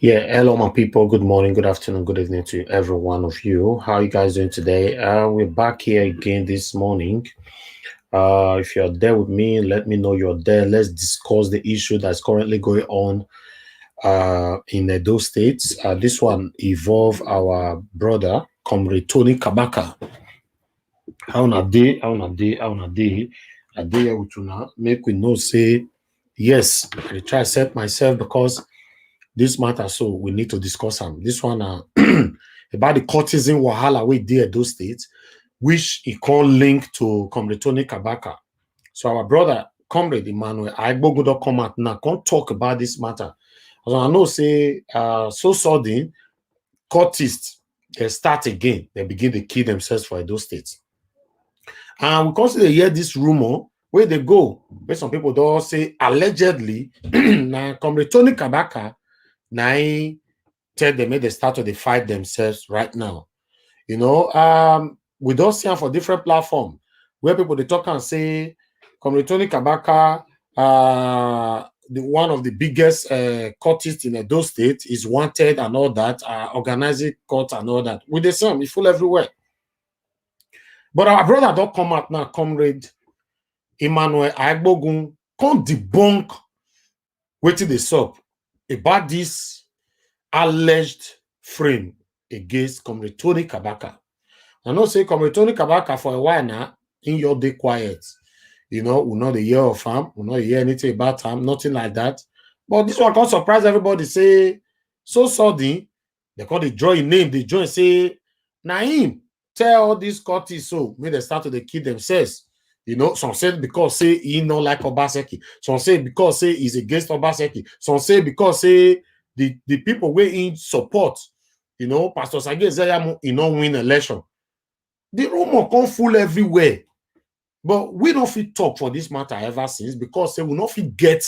Yeah, hello, my people. Good morning, good afternoon, good evening to every one of you. How are you guys doing today? We're back here again this morning. If you're there with me, let me know you're there. Let's discuss the issue that's currently going on in Edo State. This one involve our brother, Comrade Tony Kabaka. How na day, how na day, how na day. I dey here with you now. Make we know say yes. I try to set myself because this matter, so we need to discuss them. This one about the courtesan wahala we did those states, which he can't link to Comrade Tony Kabaka. So our brother, Comrade Emmanuel, I go come out now, can't talk about this matter. As I know, say so sudden, courtists they start again, they begin to kill themselves for those states. And we constantly hear this rumor where they go, where some people don't say allegedly, now Comrade Tony Kabaka. Now tell them they start to fight themselves right now. We don't see them for different platforms where people they talk and say, Comrade Tony Kabaka, the one of the biggest courtists in Edo State is wanted and all that, organizing court and all that. With the same, it's full everywhere. But our brother don't come out now, Comrade Emmanuel Agbogun, can't debunk waiting the sup about this alleged frame against Comrade Tony Kabaka. I know say Comrade Tony Kabaka for a while now, in your day quiet. We not the year of him, we not hear anything about him, nothing like that. But this one can't surprise everybody. Say so sudden, they call the join name, they join say Naim, tell all these courtists so may they start to kill themselves. Some say because say he not like Obaseki. Some say because say he's against Obaseki. Some say because say the people were in support, Pastor Sage Zeyamu, he not win election. The rumor come full everywhere. But we don't fit talk for this matter ever since because say we not fit get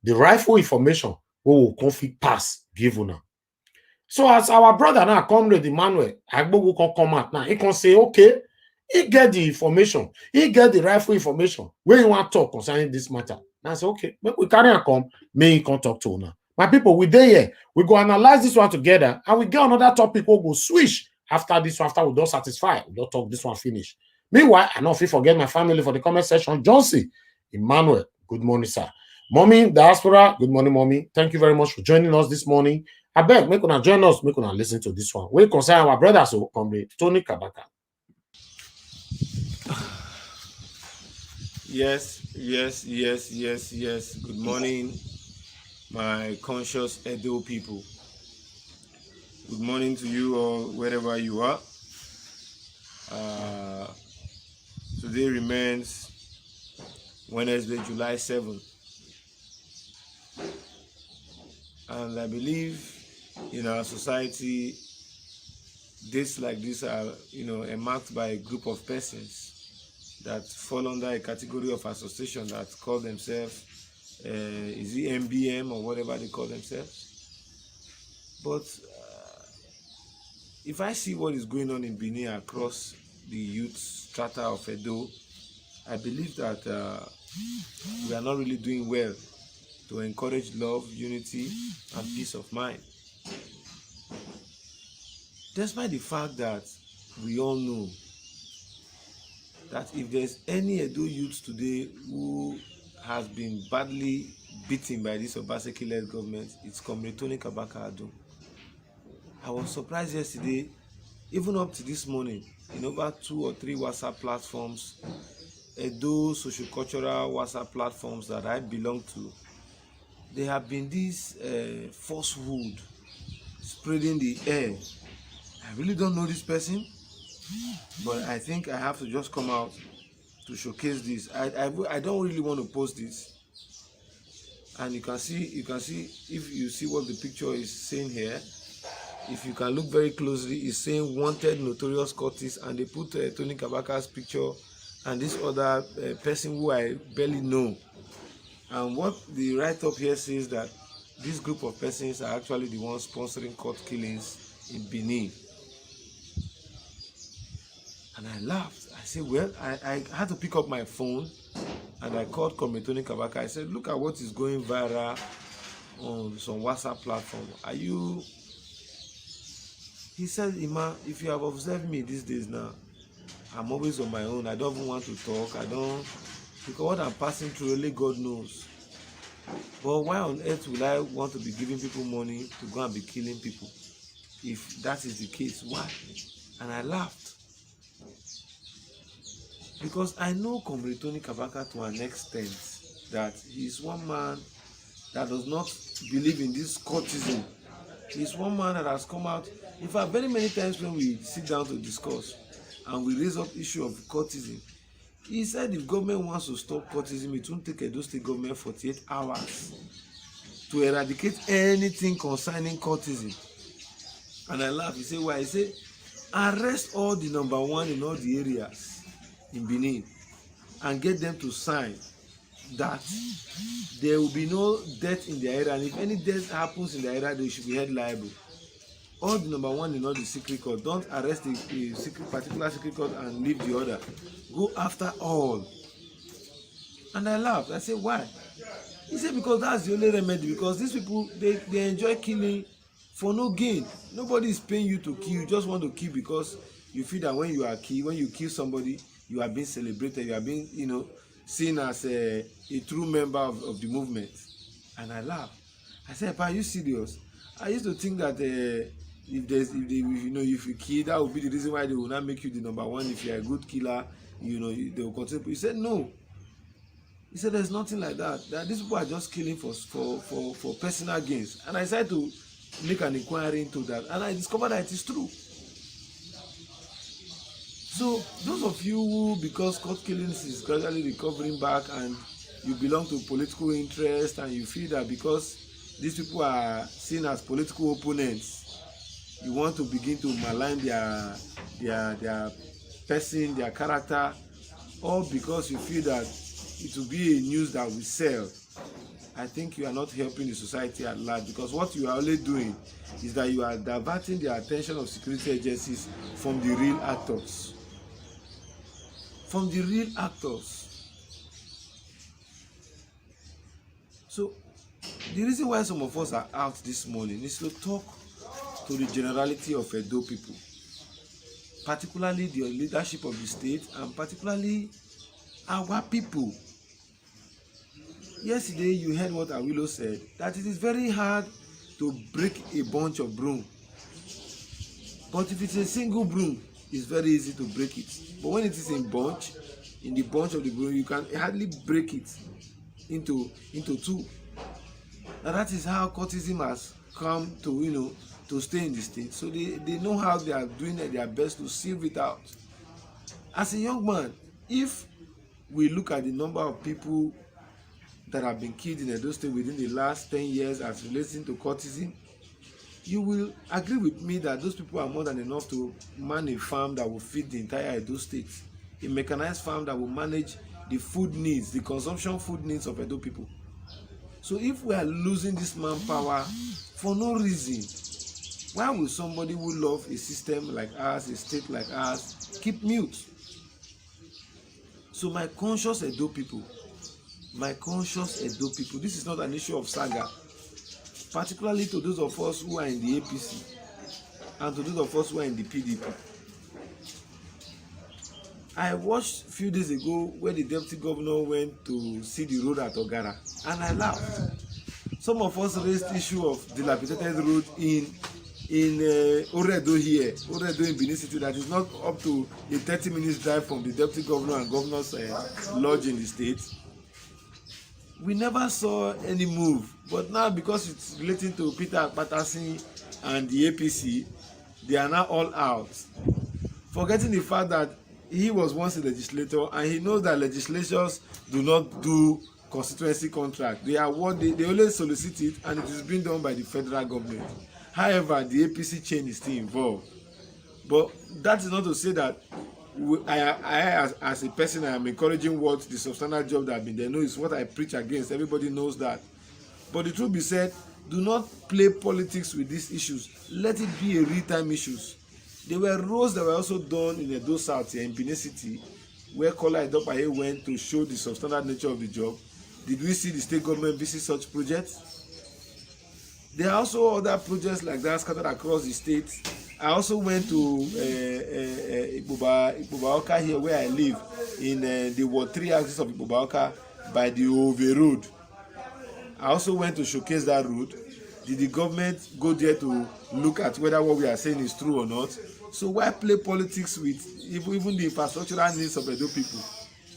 the rightful information we will come fit pass give una. So as our brother now, Comrade Emmanuel, Agbogu can come out now, he can say, okay, he get the information, he get the rightful information. When you want to talk concerning this matter, now I say, okay, we carry on come, may he can talk to una. My people, we there here, we go analyze this one together, and we get another topic, we'll go switch after this one, after we don't satisfy, we don't talk this one finish. Meanwhile, I know if you forget my family for the comment section, Johnson, Emmanuel, good morning, sir. Mommy, diaspora, good morning, mommy. Thank you very much for joining us this morning. I beg, make una join us, make una listen to this one. We concern our brothers, so Comrade Tony Kabaka. Yes. Good morning, my conscious Edo people. Good morning to you all, wherever you are. Today remains Wednesday, July 7th. And I believe in our society, days like this are, marked by a group of persons that fall under a category of association that call themselves, is it MBM or whatever they call themselves? But if I see what is going on in Benin across the youth strata of Edo, I believe that we are not really doing well to encourage love, unity, and peace of mind. Despite the fact that we all know that if there's any Edo youth today who has been badly beaten by this Obaseki-led government, it's Comrade Tony Kabaka Adun. I was surprised yesterday, even up to this morning, in over 2 or 3 WhatsApp platforms, Edo social-cultural WhatsApp platforms that I belong to, there have been this falsehood spreading the air. I really don't know this person, but I think I have to just come out to showcase this. I don't really want to post this, and you can see if you see what the picture is saying here. If you can look very closely, it's saying wanted notorious courtist, and they put Tony Kabaka's picture and this other person who I barely know. And what the write-up here says that this group of persons are actually the ones sponsoring court killings in Benin. And I laughed. I said, well, I had to pick up my phone and I called Comrade Tony Kabaka. I said, look at what is going viral on some WhatsApp platform. Are you? He said, Ima, if you have observed me these days now, I'm always on my own. I don't even want to talk. I don't, because what I'm passing through, only God knows. But why on earth will I want to be giving people money to go and be killing people? If that is the case, why? And I laughed. Because I know Comrade Tony Kabaka to an extent that he's one man that does not believe in this courtism. He's one man that has come out. In fact, very many times when we sit down to discuss and we raise up issue of courtism, he said if government wants to stop courtism, it won't take Edo State government 48 hours to eradicate anything concerning courtism. And I laugh. He said, why? He said, arrest all the number one in all the areas in Benin and get them to sign that there will be no death in their area, and if any death happens in their area, they should be held liable. All the number one in all the secret court, don't arrest a secret, particular secret court and leave the other. Go after all. And I laughed. I said, why? He said, because that's the only remedy, because these people, they enjoy killing for no gain. Nobody is paying you to kill. You just want to kill because you feel that when you kill somebody, you are being celebrated, you are being, seen as a true member of the movement. And I laughed. I said, are you serious? I used to think that if you kill, that would be the reason why they will not make you the number one. If you are a good killer, they will continue. He said no. He said there's nothing like that. That these people are just killing for personal gains. And I decided to make an inquiry into that, and I discovered that it is true. So those of you who, because court killings is gradually recovering back, and you belong to political interest, and you feel that because these people are seen as political opponents, you want to begin to malign their person, their character, or because you feel that it will be a news that will sell, I think you are not helping the society at large, because what you are only doing is that you are diverting the attention of security agencies from the real actors. From the real actors. So the reason why some of us are out this morning is to talk to the generality of Edo people, particularly the leadership of the state, and particularly our people. Yesterday you heard what Awilo said, that it is very hard to break a bunch of broom, but if it's a single broom, it's very easy to break it. But when it is in the bunch of the broom, you can hardly break it into two. And that is how courtism has come to to stay in the state. So they know how they are doing their best to sieve it out. As a young man, if we look at the number of people that have been killed in Edo State within the last 10 years as relating to courtism, you will agree with me that those people are more than enough to man a farm that will feed the entire Edo State, a mechanized farm that will manage the food needs, the consumption food needs of Edo people. So if we are losing this manpower for no reason, why will somebody who loves a system like ours, a state like ours, keep mute? So my conscious Edo people, this is not an issue of saga, particularly to those of us who are in the APC and to those of us who are in the PDP. I watched a few days ago where the deputy governor went to see the road at Ogara, and I laughed. Some of us raised the issue of dilapidated road in Oredo here, Oredo in Benin City, that is not up to a 30 minutes drive from the deputy governor and governor's lodge in the state. We never saw any move, but now because it's relating to Peter Patterson and the APC, they are now all out, forgetting the fact that he was once a legislator and he knows that legislatures do not do constituency contract. They only solicit it, and it is being done by the federal government. However, the APC chain is still involved. But that is not to say that I as a person, I am encouraging what the substantial job that have been there. No, it's what I preach against. Everybody knows that. But the truth be said, do not play politics with these issues. Let it be a real-time issues. There were roads that were also done in Edo South here in Benin City, where Kola Edopaye went to show the substandard nature of the job. Did we see the state government visit such projects? There are also other projects like that scattered across the state. I also went to Ipobaoka here where I live in the Ward 3 axis of Ipobaoka by the Ove Road. I also went to showcase that road. Did the government go there to look at whether what we are saying is true or not? So why play politics with even the infrastructural needs of Edo people?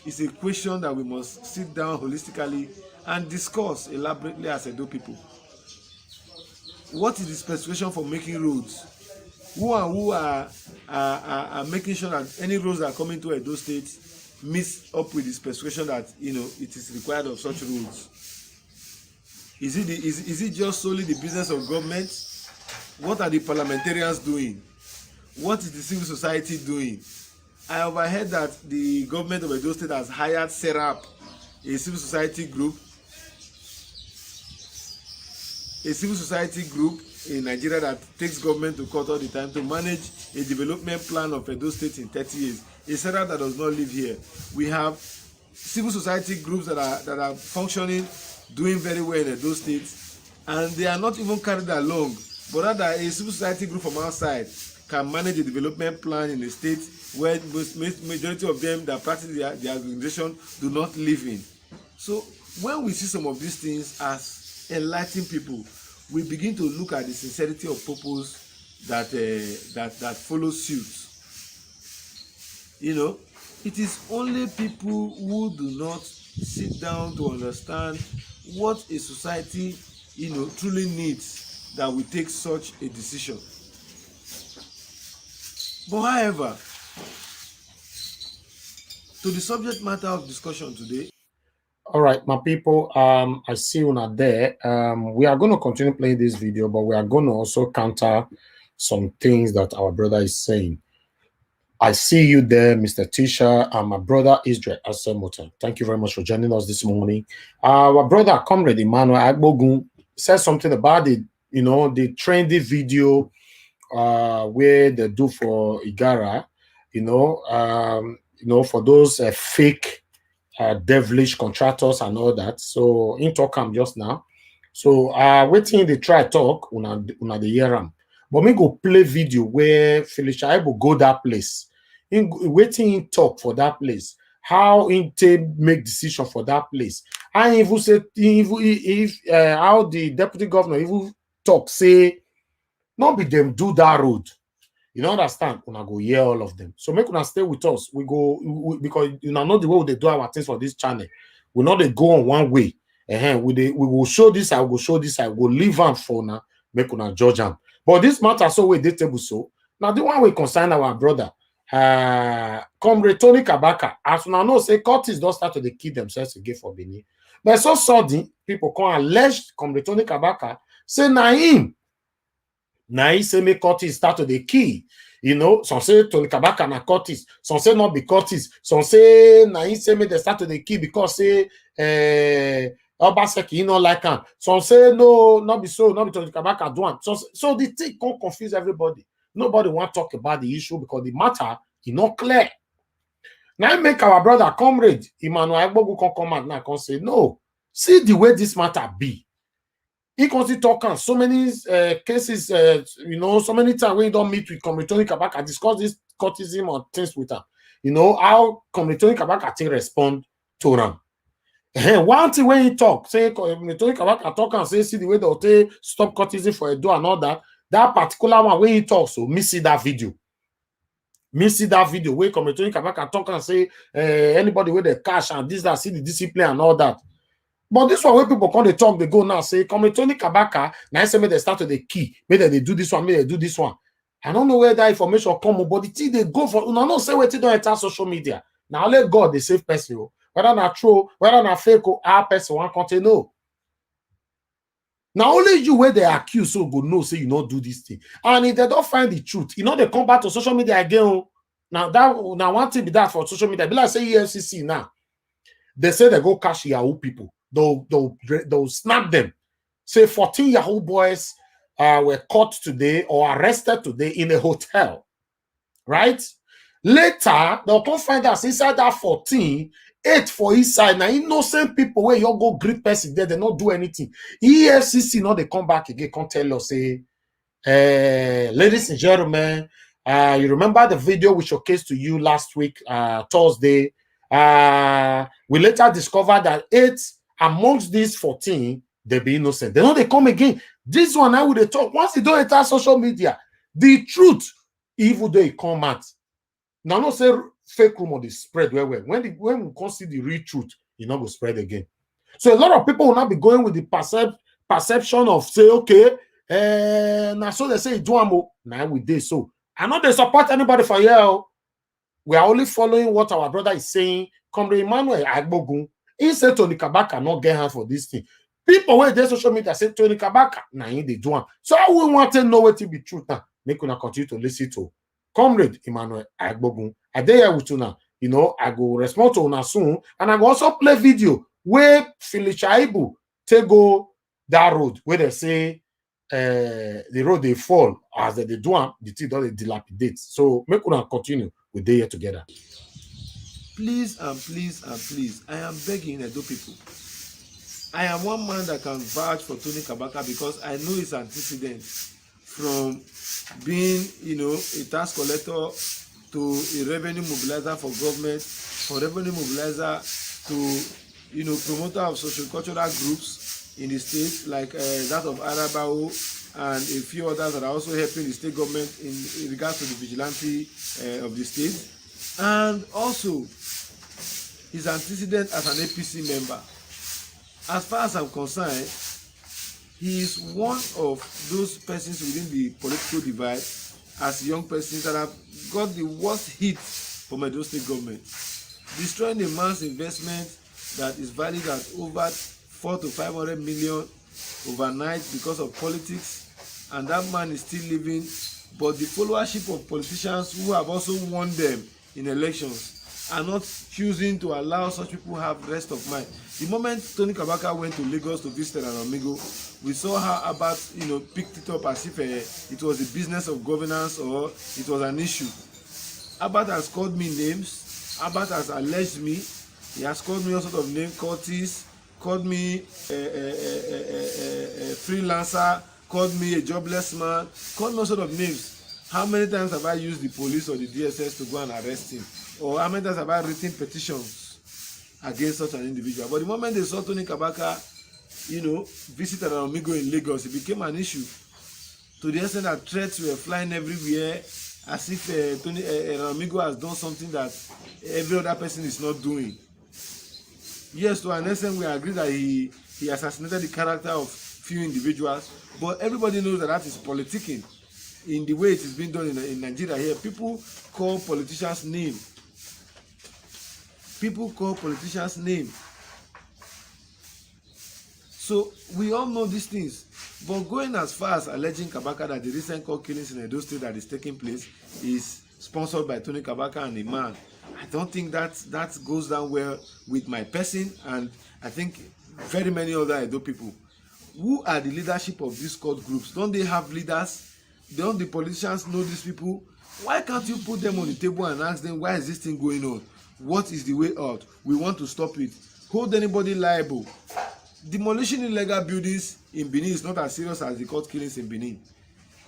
It's a question that we must sit down holistically and discuss elaborately as Edo people. What is the specification for making roads? Who are making sure that any roads that are coming to Edo State meets up with the specification that it is required of such roads? Is it just solely the business of government? What are the parliamentarians doing? What is the civil society doing? I overheard that the government of Edo State has hired SERAP, a civil society group in Nigeria that takes government to court all the time to manage a development plan of Edo State in 30 years. A SERAP that does not live here. We have civil society groups that are functioning, doing very well in Edo State, and they are not even carried along, but rather a civil society group from outside can manage a development plan in a state where majority of them that practice the organization do not live in. So when we see some of these things as enlightened people, we begin to look at the sincerity of purpose that follow suit. It is only people who do not sit down to understand what a society truly needs that will take such a decision. But however, to the subject matter of discussion today. All right, my people, I see you not there. We are going to continue playing this video, but we are going to also counter some things that our brother is saying. I see you there, Mr. Tisha, and my brother Israel Asemuta. Thank you very much for joining us this morning. Our brother, Comrade Emmanuel Agbogun, said something about the trendy video where they do for Igara, for those fake devilish contractors and all that. So in talk just now. So waiting they try talk una the year. But me go play video where Felicia Ibo go that place. Waiting in talk for that place. How in make decision for that place. And even say if how the deputy governor even talk say not be them do that road. You don't understand? Una go hear all of them. So make una stay with us. We go because you know the way they do our things for this channel. We know they go on one way. We will show this. I will show this. I will leave them for now. Make una judge them. But this matter so we table so now the one we concern our brother. Comrade Tony Kabaka. As we know, say Curtis don't start to they kill themselves again for Benin. But so sudden people come allege Comrade Tony Kabaka say na him. Now he say make Curtis start to the key. Some say Tony Kabaka na Curtis, some say not be Curtis, some say now he say make they start to the key because say Obaseki not like him. Some say no, not be so, not be Tony Kabaka Adun. So the thing can confuse everybody. Nobody want to talk about the issue because the matter is not clear. Now make our brother Comrade Emmanuel Agbogu come out now and say no. See the way this matter be. He constantly talking so many cases, so many times when you don't meet with Comrade Tony Kabaka, discuss this courtism or things with her. How Comrade Tony Kabaka think respond to them. One thing when he talk, say Comrade Tony Kabaka talk and say, see the way they stop courtism for Edo and all that. That particular one when he talk, so me see that video. Me see that video where Comrade Tony Kabaka talk and say anybody with the cash and this, that, see the discipline and all that. But this one where people come they talk, they go now say, Comrade Tony Kabaka, now say may they start to the key, maybe they do this one, maybe they do this one. I don't know where that information come, but the thing they go for, no, say what they don't enter social media. Now let God they save person, whether not true, whether not fake, our person one can't know. Now only you where they accuse so go know say you not do this thing, and if they don't find the truth, they come back to social media again. Now one thing be that for social media, be like say EFCC now. They say they go catch Yahoo people. They'll snap them. Say 14 Yahoo boys were caught today or arrested today in a hotel, right? Later, they'll come find us inside that 14, 8 for inside. Now, innocent people where you go greet person there, they not do anything. EFCC, no, they come back again, come tell us, say, ladies and gentlemen, you remember the video we showcased to you last week, Thursday. We later discovered that 8 amongst these 14, they be innocent. They know they come again. This one, I would talk. Once you don't enter social media, the truth, even though it come out. Now, not say fake rumor they spread well. When we can see the real truth, it not go spread again. So a lot of people will not be going with the perception of say, okay, now so they say do now we did so. I know they support anybody for here. We are only following what our brother is saying. COMRADE Emmanuel Agbogun, he said Tony Kabaka not get hand for this thing. People where they social media say Tony Kabaka, now they do one. So we want to know what to be true now. Make una continue to listen to COMRADE Emmanuel Agbogun. I dey here with you now. You know, I go respond to una soon, and I go also play video where Felicia Ibu take go that road where they say the road they fall as they do one, the thing don't dilapidate. So make una continue. We dey here together. Please and please and please, I am begging Edo people. I am one man that can vouch for Tony Kabaka because I know his antecedent from being, a tax collector to a revenue mobilizer for government, from revenue mobilizer to, promoter of social-cultural groups in the state, like that of Arabao and a few others that are also helping the state government in regards to the vigilante of the state. And also, his antecedent as an APC member. As far as I'm concerned, he is one of those persons within the political divide as young persons that have got the worst hit from Edo State government. Destroying a man's investment that is valued at over 400 to 500 million overnight because of politics, and that man is still living, but the followership of politicians who have also won them in elections are not choosing to allow such people have rest of mind. The moment Tony Kabaka went to Lagos to visit Amigo, we saw how Abat, picked it up as if it was a business of governance or it was an issue. Abat has called me names. Abat has alleged me. He has called me all sort of name cultists, called me a freelancer, called me a jobless man, called me all sort of names. How many times have I used the police or the DSS to go and arrest him? Or how many times have I written petitions against such an individual? But the moment they saw Tony Kabaka, visit Amigo in Lagos, it became an issue. To the extent that threats were flying everywhere, as if Tony Amigo has done something that every other person is not doing. Yes, to an extent we agree that he assassinated the character of few individuals, but everybody knows that is politicking. In the way it is being done in Nigeria here, people call politicians names. People call politicians names. So we all know these things. But going as far as alleging Kabaka that the recent court killings in Edo State that is taking place is sponsored by Tony Kabaka and a man, I don't think that goes down well with my person, and I think very many other Edo people. Who are the leadership of these court groups? Don't they have leaders? Don't the politicians know these people? Why can't you put them on the table and ask them, why is this thing going on? What is the way out? We want to stop it. Hold anybody liable. Demolishing illegal buildings in Benin is not as serious as the court killings in Benin.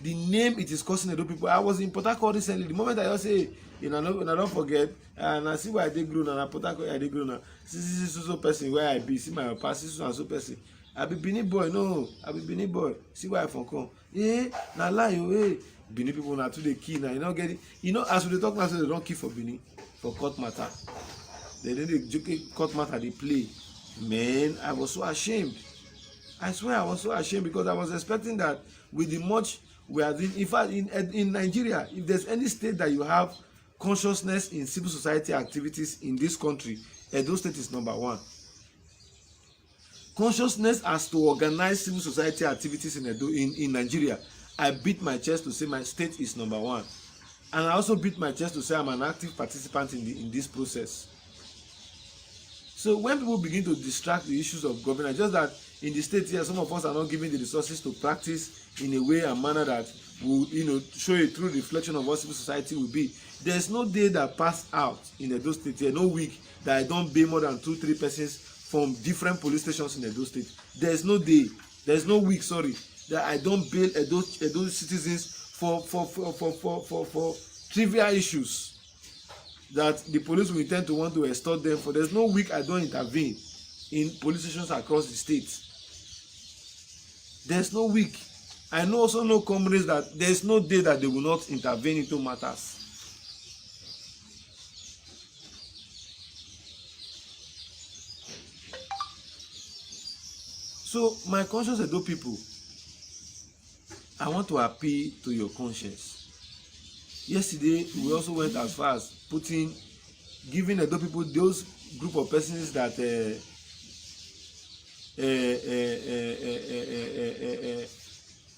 The name it is causing Edo people. I was in Port Harcourt recently. The moment I just say, I don't forget, and I see where I did grow now, Port Harcourt I did grow now. See so person where I be, see my past, see so person. I be Benin boy, no, I be Benin boy. See where I from come. Na lie, Benin people na too dey kill now. You know get it. As we dey talk now, so they don't kill for Benin for court matter. They dey joke court matter dey play. Man, I was so ashamed. I swear I was so ashamed because I was expecting that with the much we are doing. In fact, in Nigeria, if there's any state that you have consciousness in civil society activities in this country, Edo State is number one. Consciousness as to organize civil society activities in Nigeria, I beat my chest to say my state is number one, and I also beat my chest to say I'm an active participant in this process. So when people begin to distract the issues of governance, just that in the state here, some of us are not given the resources to practice in a way and manner that will, show a true reflection of what civil society will be. There's no day that pass out in Edo State here, no week that I don bail more than 2-3 persons from different police stations in Edo State. There's no day, there's no week, sorry, that I don bail Edo citizens for trivial issues that the police will intend to want to extort them for. There's no week I don intervene in police stations across the state. There's no week. I also know comrades that there's no day that they will not intervene into matters. So my conscious Edo people, I want to appeal to your conscience. Yesterday we also went as far as giving Edo people those group of persons that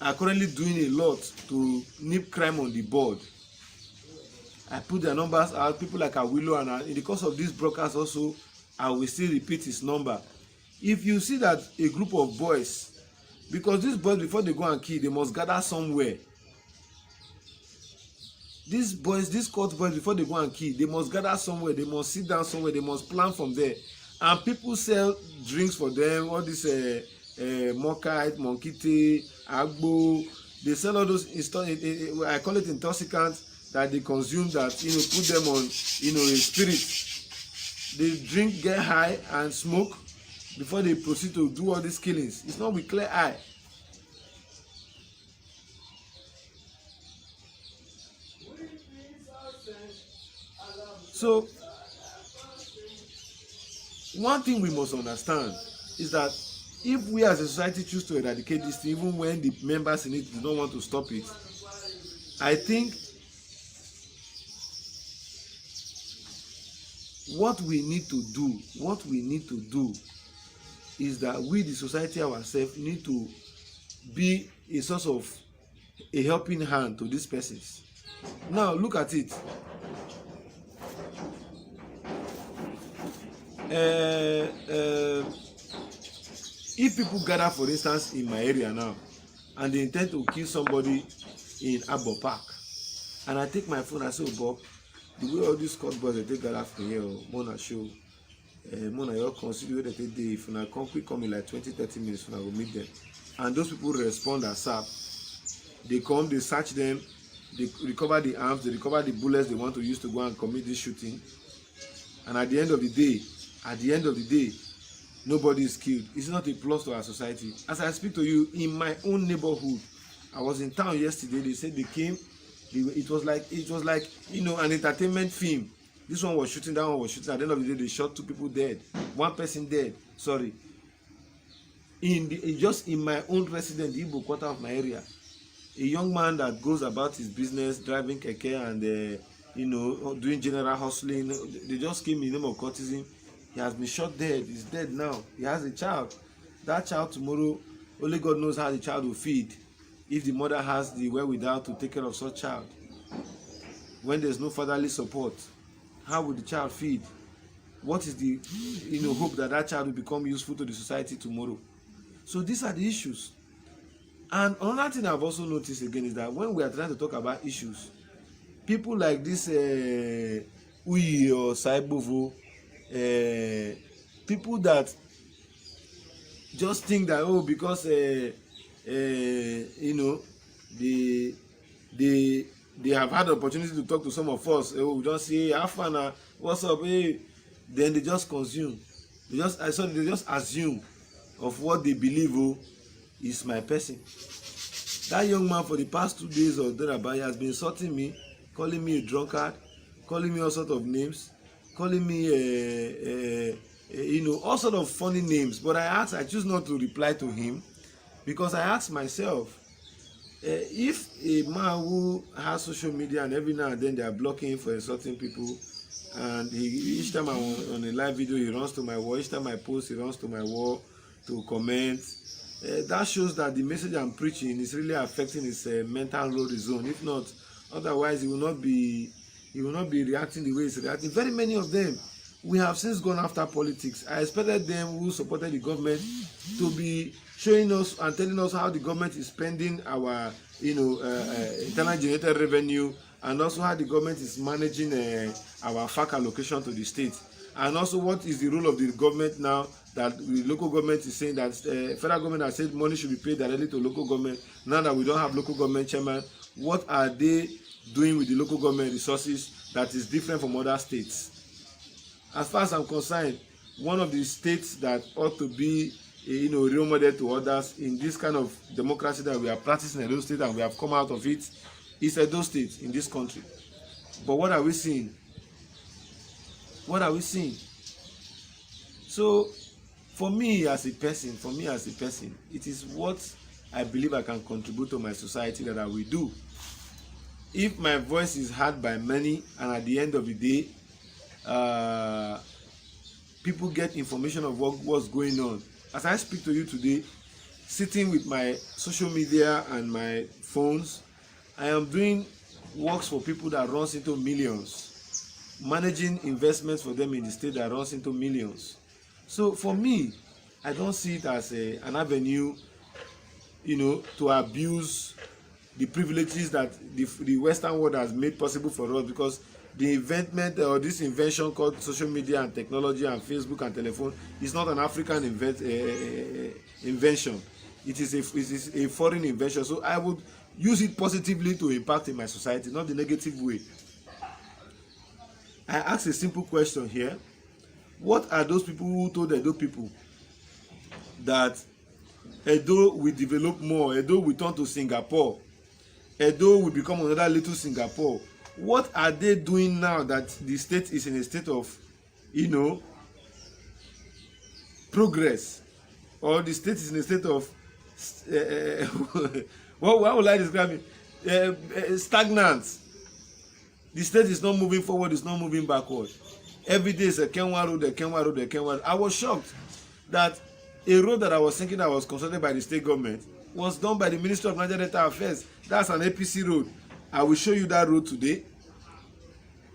are currently doing a lot to nip crime on the board. I put their numbers out, people like Awilo, and in the course of this broadcast also I will still repeat his number. If you see that a group of boys, because these boys before they go and kill, they must gather somewhere. These boys, these court boys, before they go and kill, they must gather somewhere, they must sit down somewhere, they must plan from there. And people sell drinks for them, all this mokite, monkite, agbo. They sell all those I call it intoxicants that they consume that put them on a spirit. They drink, get high and smoke before they proceed to do all these killings. It's not with clear eye. So one thing we must understand is that if we as a society choose to eradicate this thing, even when the members in it do not want to stop it, I think what we need to do is that we, the society ourselves, need to be a source of a helping hand to these persons. Now look at it. If people gather, for instance, in my area now, and they intend to kill somebody in Abo Park, and I take my phone and say, oh Bob, the way all these court boys they take gather for here, Mona show, Mona you consider where they take day. If I come quick, come in like 20-30 minutes, when I will meet them, and those people respond ASAP. They come, they search them, they recover the arms, they recover the bullets they want to use to go and commit this shooting, and at the end of the day, nobody is killed. It's not a plus to our society. As I speak to you, in my own neighborhood, I was in town yesterday. They said they came. It was like an entertainment film. This one was shooting, that one was shooting. At the end of the day, they shot 2 people dead, 1 person dead. Sorry. Just in my own resident Igbo quarter of my area, a young man that goes about his business, driving keke and doing general hustling. They just came in the name of courtesan. He has been shot dead. He's dead now. He has a child. That child tomorrow, only God knows how the child will feed, if the mother has the wherewithal to take care of such child. When there's no fatherly support, how will the child feed? What is the hope that that child will become useful to the society tomorrow? So these are the issues. And another thing I've also noticed again is that when we are trying to talk about issues, people like this Uyi or Saibovo, people that just think that because they have had the opportunity to talk to some of us, we just say, hey, Afana, what's up, hey, then they just consume. They just assume of what they believe is my person. That young man for the past 2 days or thereabout has been insulting me, calling me a drunkard, calling me all sorts of names, calling me all sorts of funny names. But I choose not to reply to him, because I ask myself, if a man who has social media and every now and then they are blocking for insulting people, and each time I'm on a live video he runs to my wall, each time I post he runs to my wall to comment, that shows that the message I'm preaching is really affecting his mental load zone. If not, otherwise he will not be reacting the way he's reacting. Very many of them, we have since gone after politics. I expected them who supported the government to be showing us and telling us how the government is spending our internal generated revenue and also how the government is managing our FAC allocation to the state, and also what is the role of the government now that the local government is saying that federal government has said money should be paid directly to local government. Now that we don't have local government chairman, what are they doing with the local government resources that is different from other states? As far as I'm concerned, one of the states that ought to be a role model to others in this kind of democracy that we are practicing in Edo State and we have come out of it is Edo State in this country. But what are we seeing? What are we seeing? So for me as a person, it is what I believe I can contribute to my society that I will do. If my voice is heard by many, and at the end of the day, people get information of what's going on. As I speak to you today, sitting with my social media and my phones, I am doing works for people that runs into millions, managing investments for them in the state that runs into millions. So for me, I don't see it as an avenue, to abuse the privileges that the Western world has made possible for us, because the invention or this invention called social media and technology and Facebook and telephone is not an African invention. It is a foreign invention. So I would use it positively to impact in my society, not the negative way. I ask a simple question here. What are those people who told Edo people that Edo will develop more, Edo will turn to Singapore, Edo will become another little Singapore? What are they doing now that the state is in a state of, progress, or the state is in a state of, what would I describe it? Stagnant. The state is not moving forward, it's not moving backward. Every day is a Kenwa road, a Kenwa road, a Kenwa road. I was shocked that a road that I was thinking that was consulted by the state government was done by the Ministry of Nigeria Delta Affairs. That's an APC road. I will show you that road today.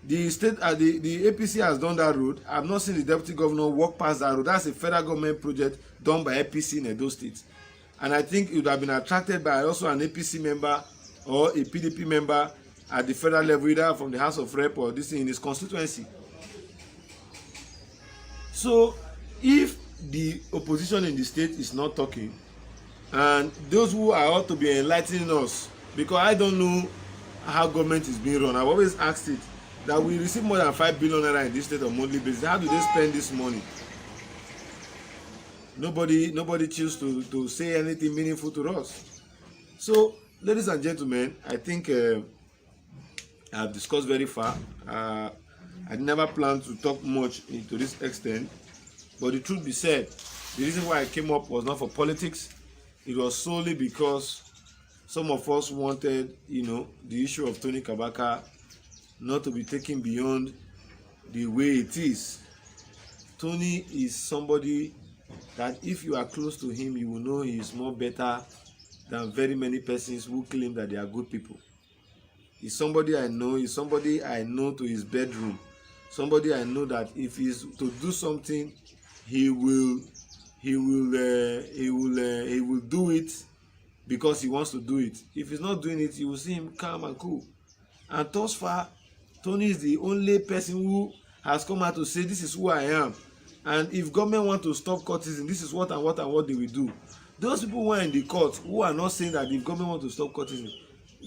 The state, the APC has done that road. I've not seen the deputy governor walk past that road. That's a federal government project done by APC in Edo State. And I think it would have been attracted by also an APC member or a PDP member at the federal level, either from the House of Rep or this in his constituency. So if the opposition in the state is not talking, and those who are ought to be enlightening us, because I don't know how government is being run. I've always asked it that we receive more than 5 billion naira in this state on monthly basis. How do they spend this money? Nobody choose to say anything meaningful to us. So, ladies and gentlemen, I think I've discussed very far. I never planned to talk much to this extent, but the truth be said, the reason why I came up was not for politics. It was solely because some of us wanted, the issue of Tony Kabaka not to be taken beyond the way it is. Tony is somebody that if you are close to him, you will know he is more better than very many persons who claim that they are good people. He's somebody I know. He's somebody I know to his bedroom. Somebody I know that if he's to do something, he will do it because he wants to do it. If he's not doing it, you will see him calm and cool. And thus far, Tony is the only person who has come out to say, this is who I am. And if government want to stop courtesan, this is what they will do. Those people who are in the court, who are not saying that if government want to stop courtesan,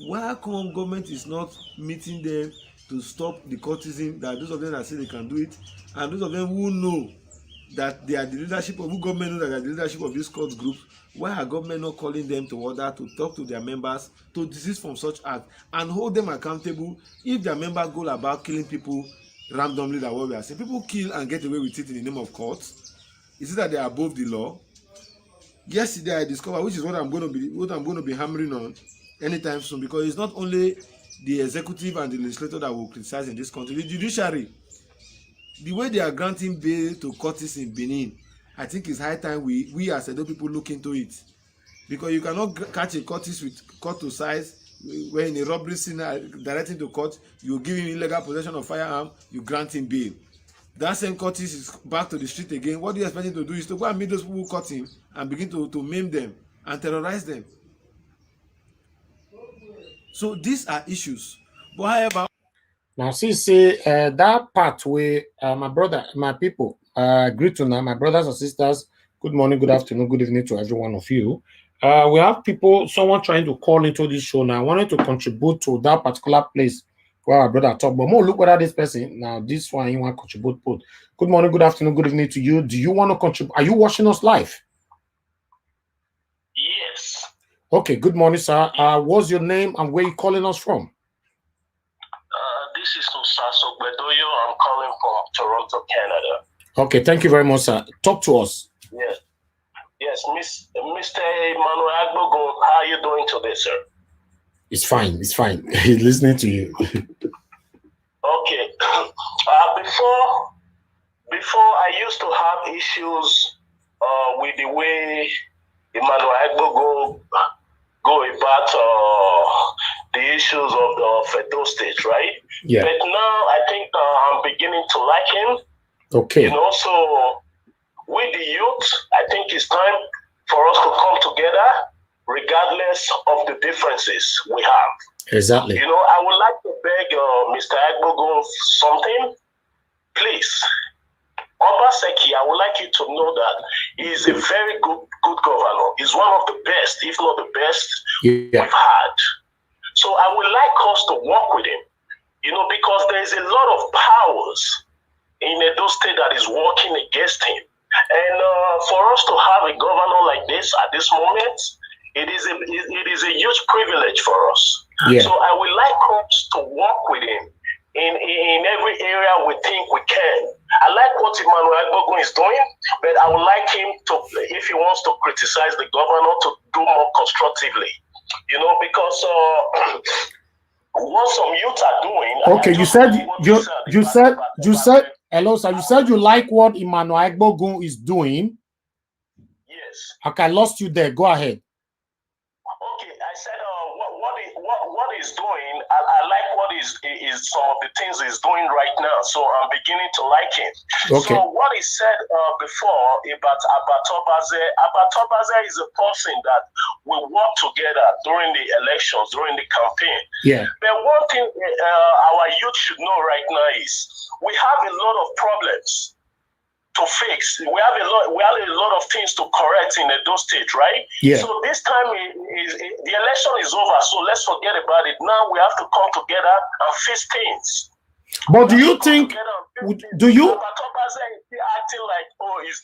why come government is not meeting them to stop the courtesan, that those of them that say they can do it, and those of them who know that they are the leadership of, who government know that they are the leadership of these court groups, why are government not calling them to order to talk to their members to desist from such act and hold them accountable if their members go about killing people randomly, that what we are saying? People kill and get away with it in the name of courts. Is it that they are above the law? Yesterday I discovered, which is what I'm going to be hammering on anytime soon, because it's not only the executive and the legislature that will criticize in this country, the judiciary. The way they are granting bail to courts in Benin, I think it's high time we as Edo people look into it, because you cannot catch a courtist with court to size when in a robbery scene directing to court, you give him illegal possession of firearm, you grant him bail. That same courtist is back to the street again. What do you expect him to do is to go and meet those people who caught him and begin to maim them and terrorize them. So these are issues. But however, now see say that part where my brother, my people, greet to now, my brothers and sisters. Good morning, good afternoon, good evening to every one of you. We have people, someone trying to call into this show now. I wanted to contribute to that particular place where our brother talk. But more look whether this person now, this one you want to contribute. Put. Good morning, good afternoon, good evening to you. Do you want to contribute? Are you watching us live? Yes. Okay, good morning, sir. What's your name and where you calling us from? This is Musaso Bedoyo. I'm calling from Toronto, Canada. Okay, thank you very much, sir. Talk to us. Yes. Yes, Mr. Emmanuel Agbogun, how are you doing today, sir? It's fine. It's fine. He's listening to you. Okay. Before I used to have issues with the way Emmanuel Agbogun go about the issues of Edo State, right? Yeah. But now I think I'm beginning to like him. Okay. You know, so with the youth, I think it's time for us to come together regardless of the differences we have. Exactly. You know, I would like to beg Mr. Agbogun something. Please, Obaseki, I would like you to know that he is a very good governor. He's one of the best, if not the best, we've had. So I would like us to work with him, you know, because there is a lot of powers in Edo State that is working against him. And for us to have a governor like this at this moment, it is a huge privilege for us. Yeah. So I would like us to work with him in every area we think we can. I like what Emmanuel Agbogun is doing, but I would like him to, if he wants to criticize the governor, to do more constructively. You know, because what some youth are doing. Okay, you said hello, sir. You said you like what Emmanuel Agbogun is doing. Yes. Okay, I lost you there. Go ahead. Okay, I said what he's doing. I like what is some of the things he's doing right now. So I'm beginning to like him. Okay. So what he said before about Abatobaze is a person that we work together during the elections, during the campaign. Yeah. But one thing our youth should know right now is we have a lot of problems to fix. We have a lot of things to correct in Edo State, right? Yeah. So this time the election is over, so let's forget about it. Now we have to come together and fix things. But do you think? Do you? Abatobaze is acting like is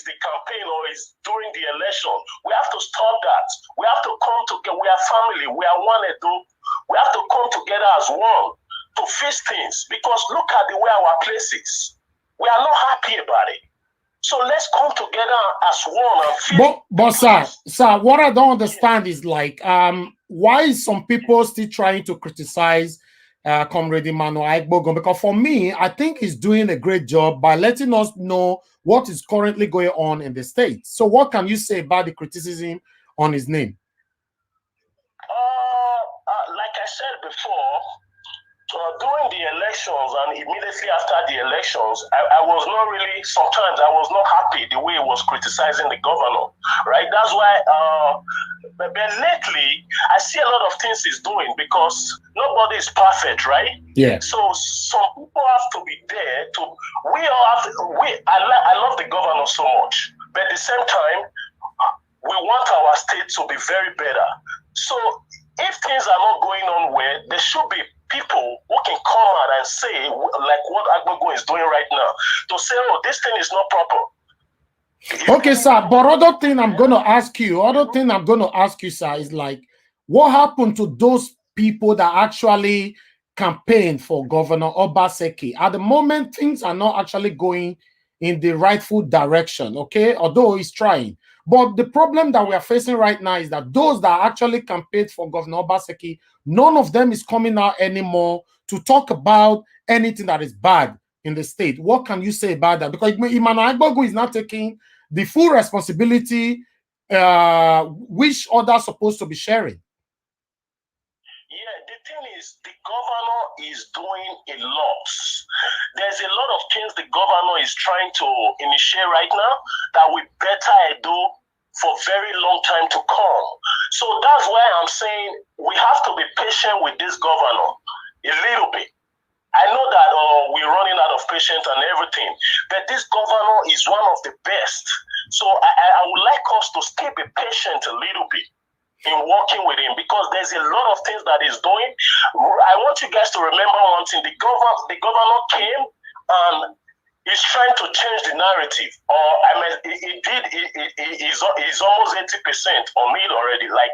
the campaign or is during the election? We have to stop that. We have to come together. We are family. We are one Edo. We have to come together as one to fix things. Because look at the way our place is. We are not happy about it. So let's come together as one and feel. But sir, what I don't understand is like, why is some people still trying to criticize Comrade Emmanuel Agbogun? Because for me, I think he's doing a great job by letting us know what is currently going on in the state. So what can you say about the criticism on his name? Like I said before, during the elections and immediately after the elections, I was not really, sometimes I was not happy the way he was criticizing the governor, right? That's why, but lately, I see a lot of things he's doing because nobody is perfect, right? Yeah. So some people have to be there to, I love the governor so much, but at the same time, we want our state to be very better. So if things are not going on well, there should be people who can come out and say, like what Agbogun is doing right now, to say, oh, this thing is not proper. Okay, sir. But other thing I'm going to ask you, sir, is like, what happened to those people that actually campaigned for Governor Obaseki? At the moment, things are not actually going in the rightful direction, okay? Although he's trying. But the problem that we are facing right now is that those that actually campaigned for Governor Obaseki, none of them is coming out anymore to talk about anything that is bad in the state. What can you say about that? Because Emmanuel Agbogun is not taking the full responsibility which others are supposed to be sharing. Yeah, the thing is, the governor is doing a lot. There's a lot of things the governor is trying to initiate right now that will better Edo for very long time to come. So that's why I'm saying we have to be patient with this governor. a little bit. I know that we're running out of patience and everything, but this governor is one of the best. So I would like us to stay be patient a little bit in working with him, because there's a lot of things that he's doing. I want you guys to remember one thing: the governor came and he's trying to change the narrative. Or I mean, he's almost 80% on it already. Like,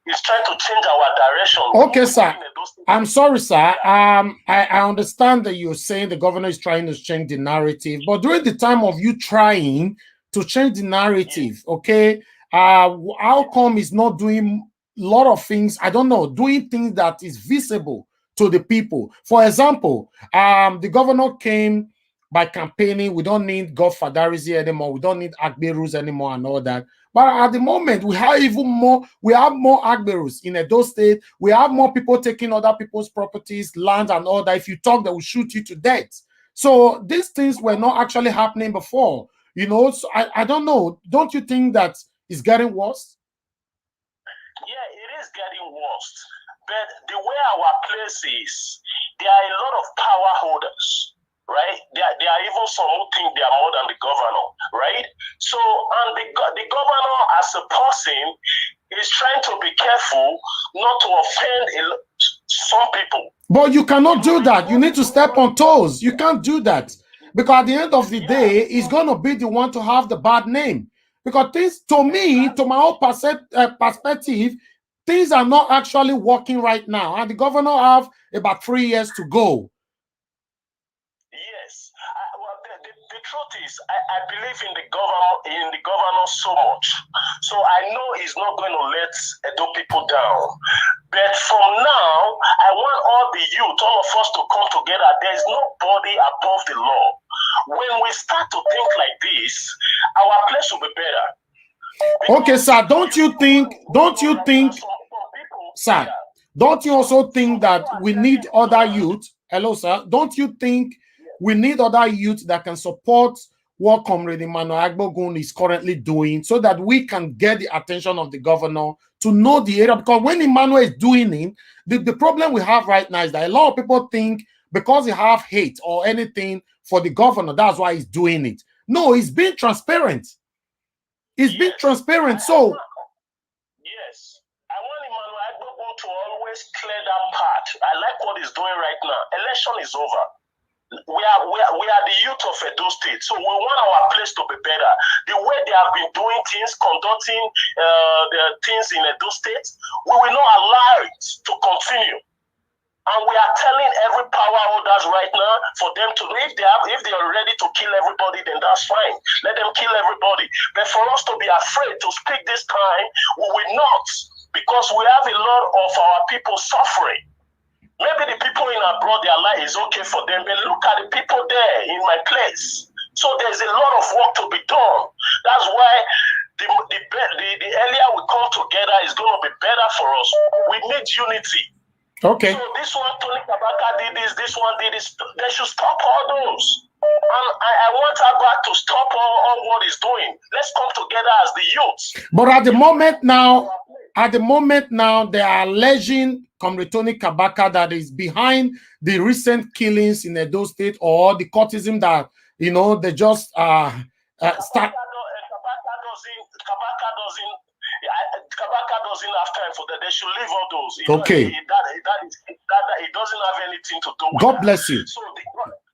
he's trying to change our direction. Okay, sir. I'm sorry, sir. I understand that you're saying the governor is trying to change the narrative, but during the time of you trying to change the narrative, okay, how come he's not doing a lot of things? I don't know, doing things that is visible to the people. For example, the governor came by campaigning. We don't need Godfathers anymore. We don't need Agberus anymore and all that. But at the moment, we have even more. We have more Agberus in Edo State. We have more people taking other people's properties, land, and all that. If you talk, they will shoot you to death. So these things were not actually happening before. You know, so I don't know. Don't you think that it's getting worse? Yeah, it is getting worse. But the way our place is, there are a lot of power holders, right? There are even some who think they are more than the governor, right? So, and the governor as a person is trying to be careful not to offend some people. But you cannot do that. You need to step on toes. You can't do that. Because at the end of the day, he's going to be the one to have the bad name. Because things, to me, to my own perspective, things are not actually working right now. And the governor have about 3 years to go. Yes. Well, the truth is, I believe in the governor so much. So I know he's not going to let Edo people down. But from now, I want all the youth, all of us to come together. There's nobody above the law. When we start to think like this, our place will be better. Because okay, sir, don't you think, sir, don't you also think that we need other youth? Hello, sir. Don't you think we need other youth that can support what Comrade Emmanuel Agbogun is currently doing, so that we can get the attention of the governor to know the area? Because when Emmanuel is doing it, the problem we have right now is that a lot of people think because he have hate or anything for the governor, that's why he's doing it. No, he's being transparent. He's being transparent. So yes, I want Emmanuel Agbogun to always clear that part. I like what he's doing right now. Election is over. We are the youth of Edo State, so we want our place to be better. The way they have been doing things, conducting the things in Edo State, we will not allow it to continue. And we are telling every power holders right now for them to, if they are ready to kill everybody, then that's fine. Let them kill everybody. But for us to be afraid to speak this time, we will not, because we have a lot of our people suffering. Maybe the people in abroad, their life is okay for them, but look at the people there in my place. So there's a lot of work to be done. That's why the earlier we come together is going to be better for us. We need unity. okay. So this one, Tony Kabaka did this one did this. They should stop all those. And I want Abba to stop all what he's doing. Let's come together as the youth. But at the moment now, they are alleging Comrade Tony Kabaka that is behind the recent killings in Edo State, or the courtism that, you know, they just start. Kabaka doesn't have time for that. They should leave all those. Okay. It doesn't have anything to do with God that. bless you. So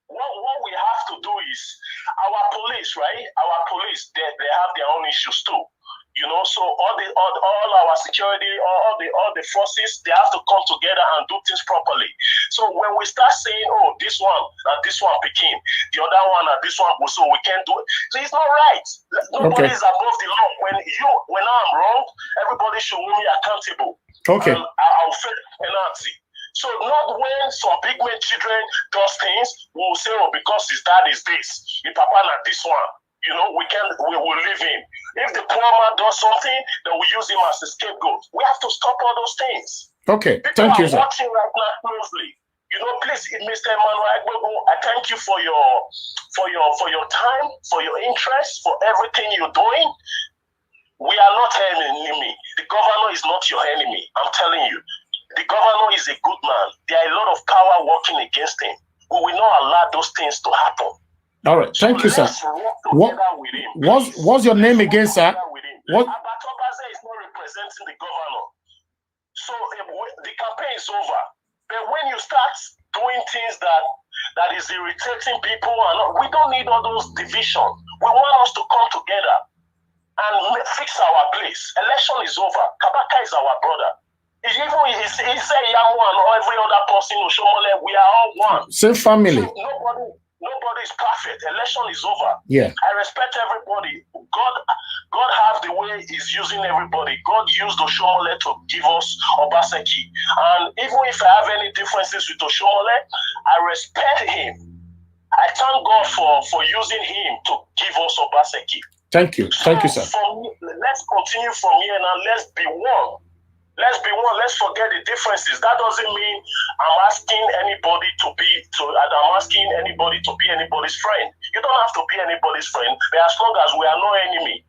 what we have to do is, our police, right? Our police, they have their own issues too. You know, so all our security, all the forces, they have to come together and do things properly. So when we start saying, oh, this one and this one became, the other one and this one, so we can't do it. So it's not right. Nobody is above the law. When I'm wrong, everybody should hold me accountable. Okay. I'll face penalty. So not when some big men children does things, we will say, oh, because his dad is this, his papa not this one. You know, we will leave him. If the poor man does something, then we use him as a scapegoat. We have to stop all those things. Okay, People thank you, sir. Watching right now closely. You know, please, Mr. Emmanuel Agbogun, I thank you for your time, for your interest, for everything you're doing. We are not an enemy. The governor is not your enemy. I'm telling you. The governor is a good man. There are a lot of power working against him. We will not allow those things to happen. All right, thank you, sir. What's your name again, sir? What? Obaseki is not representing the governor. So the campaign is over. But when you start doing things that is irritating people, and we don't need all those divisions. We want us to come together and fix our place. Election is over. Kabaka is our brother. Even he said Yamu and every other person in Shomole, we are all one. Same family. So nobody is perfect. Election is over. Yeah. I respect everybody. God have the way He's using everybody. God used Oshomole to give us Obaseki. And even if I have any differences with Oshomole, I respect him. I thank God for using him to give us Obaseki. Thank you. Thank you, sir. Let's continue from here now. Let's be one. Let's be one. Let's forget the differences. That doesn't mean I'm asking anybody to be anybody's friend. You don't have to be anybody's friend, but as long as we are no enemy,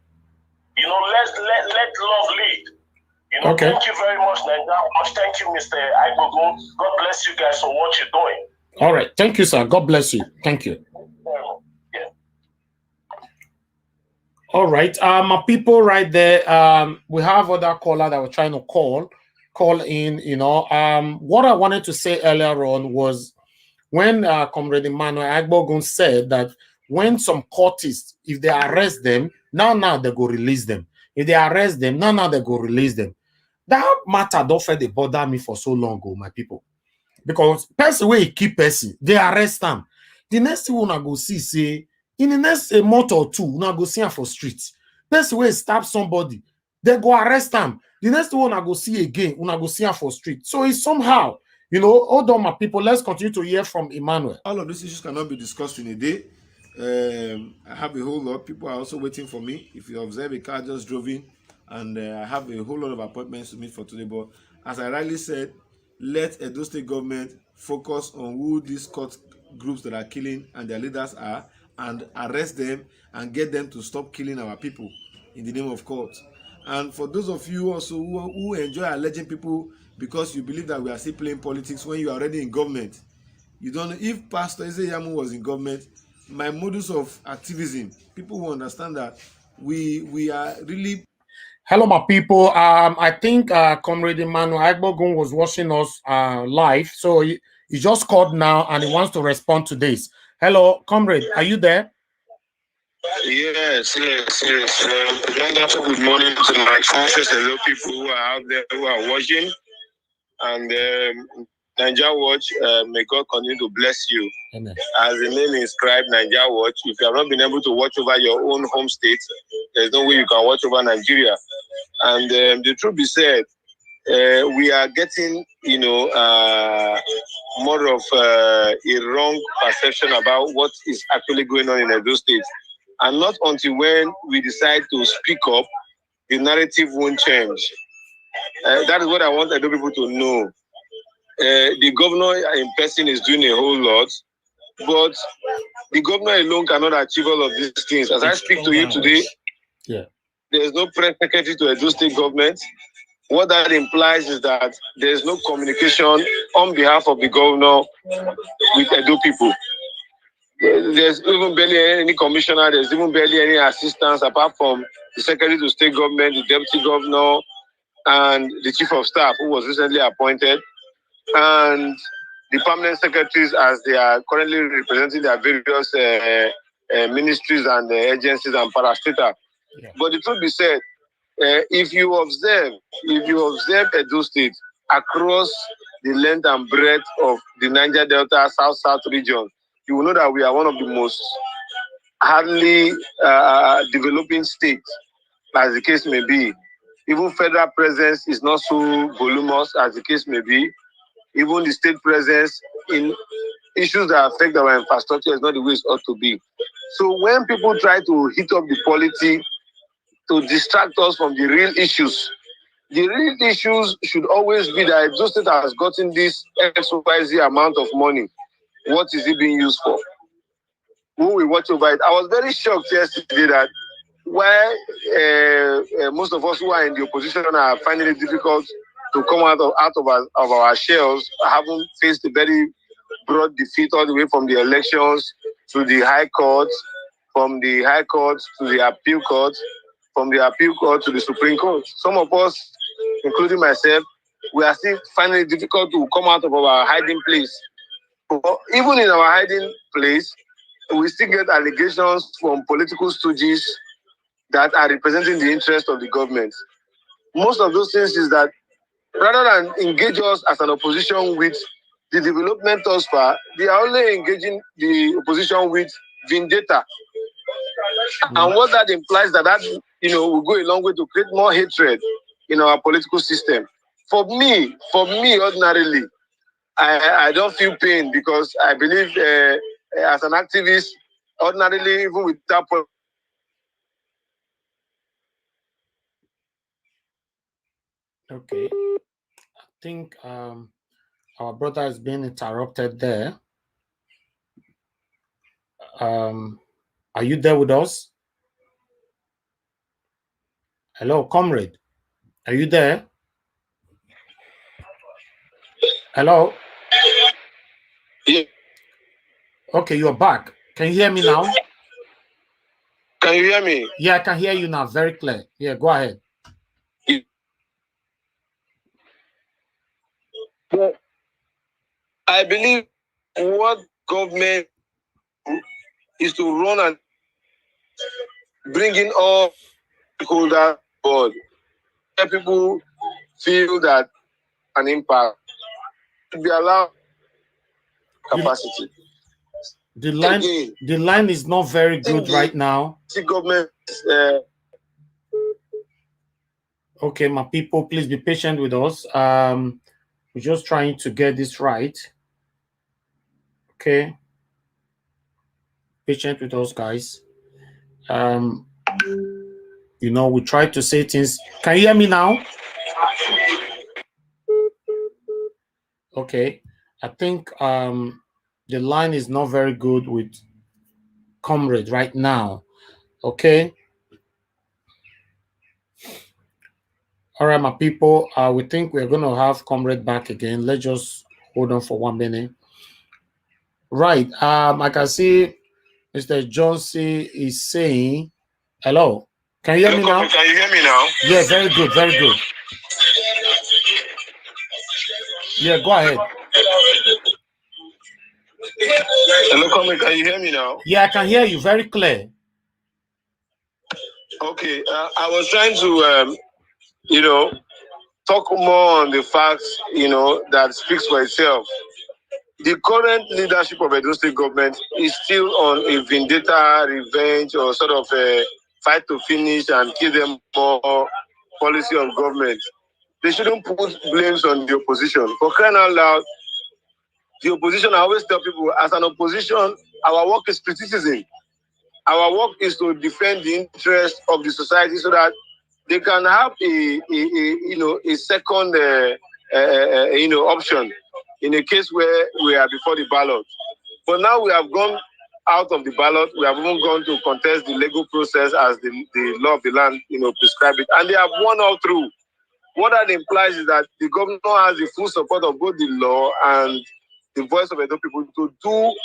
you know, let love lead. You know, okay. Thank you very much, Naija. Thank you, Mr. Agbogun. God bless you guys for what you're doing. All right. Thank you, sir. God bless you. Thank you. Yeah. All right. My people right there. We have other caller that were trying to call in, you know. What I wanted to say earlier on was when Comrade Emmanuel Agbogun said that when some cultists, if they arrest them, now they go release them. If they arrest them, now they go release them. That matter don't feel they bother me for so long ago, my people. Because person where he keep person, they arrest them. The next thing I go see, say, in the next month or two, I go see him for streets. Person where stab somebody, they go arrest them. The next one I go see again, I go see him for street. So it's somehow, you know, hold on, my people. Let's continue to hear from Emmanuel. All of these issues cannot be discussed in a day. I have a whole lot. People are also waiting for me. If you observe, a car just drove in, and I have a whole lot of appointments to meet for today. But as I rightly said, let Edo State government focus on who these cult groups that are killing and their leaders are, and arrest them and get them to stop killing our people in the name of court. And for those of you also who enjoy alleging people because you believe that we are still playing politics when you are already in government, you don't know. If Pastor Ezeyamu was in government, my modus of activism, people will understand that we are really. Hello, my people. I think Comrade Emmanuel Agbogun was watching us live, so he just called now and he wants to respond to this. Hello, Comrade, are you there? Yes. Wonderful good morning to my conscious hello people who are out there who are watching. And Naija Watch, may God continue to bless you. Amen. As the name is inscribed, Naija Watch, if you have not been able to watch over your own home state, there's no way you can watch over Nigeria. And the truth be said, we are getting, you know, more of a wrong perception about what is actually going on in Edo State. And not until when we decide to speak up, the narrative won't change. That is what I want Edo people to know. The governor in person is doing a whole lot, but the governor alone cannot achieve all of these things. As I speak to you today, there is no press secretary to Edo State government. What that implies is that there is no communication on behalf of the governor with Edo people. There's even barely any commissioner, there's even barely any assistance apart from the secretary to state government, the deputy governor, and the chief of staff who was recently appointed, and the permanent secretaries as they are currently representing their various ministries and agencies and parastatal. Yeah. But the truth be said, if you observe Edo State across the length and breadth of the Niger Delta South region, you will know that we are one of the most hardly developing states, as the case may be. Even federal presence is not so voluminous, as the case may be. Even the state presence in issues that affect our infrastructure is not the way it ought to be. So when people try to hit up the polity to distract us from the real issues should always be that Edo State has gotten this XYZ amount of money. What is it being used for? Who will watch over it? I was very shocked yesterday that while most of us who are in the opposition are finding it difficult to come out of our shells, having faced a very broad defeat all the way from the elections to the High Court, from the High Court to the Appeal Court, from the Appeal Court to the Supreme Court. Some of us, including myself, we are still finding it difficult to come out of our hiding place. But even in our hiding place, we still get allegations from political stooges that are representing the interest of the government. Most of those things is that rather than engage us as an opposition with the development thus far, they are only engaging the opposition with vendetta. And what that implies that will go a long way to create more hatred in our political system. For me, ordinarily, I don't feel pain because I believe as an activist, ordinarily, even without. Okay, I think our brother has been interrupted there. Are you there with us? Hello, comrade. Are you there? Hello? Yeah. Okay, you're back. Can you hear me now? Can you hear me? Yeah, I can hear you now, very clear. Yeah, go ahead. Well, I believe what government is to run and bring in all stakeholders board. People feel that an impact should be allowed capacity. The line is not very good right now. The government. Okay, my people, please be patient with us. We're just trying to get this right. Okay. Patient with us, guys. We try to say things. Can you hear me now? Okay. I think the line is not very good with Comrade right now. Okay. All right, my people. We think we're going to have Comrade back again. Let's just hold on for 1 minute. Right. I can see Mr. Johnson is saying, hello. Can you hear me now? Can you hear me now? Yeah, very good, very good. Yeah, go ahead. Hello, Comrade, can you hear me now? Yeah, I can hear you very clear. Okay, I was trying to, talk more on the facts, that speaks for itself. The current leadership of Edo State government is still on a vendetta, revenge, or sort of a fight to finish and kill them more policy of government. They shouldn't put blames on the opposition. For crying out loud, the opposition, I always tell people, as an opposition, our work is criticism. Our work is to defend the interest of the society so that they can have a second option in a case where we are before the ballot. But now we have gone out of the ballot. We have even gone to contest the legal process as the law of the land prescribe it, and they have won all through. What that implies is that the governor has the full support of both the law and the voice of Edo people to do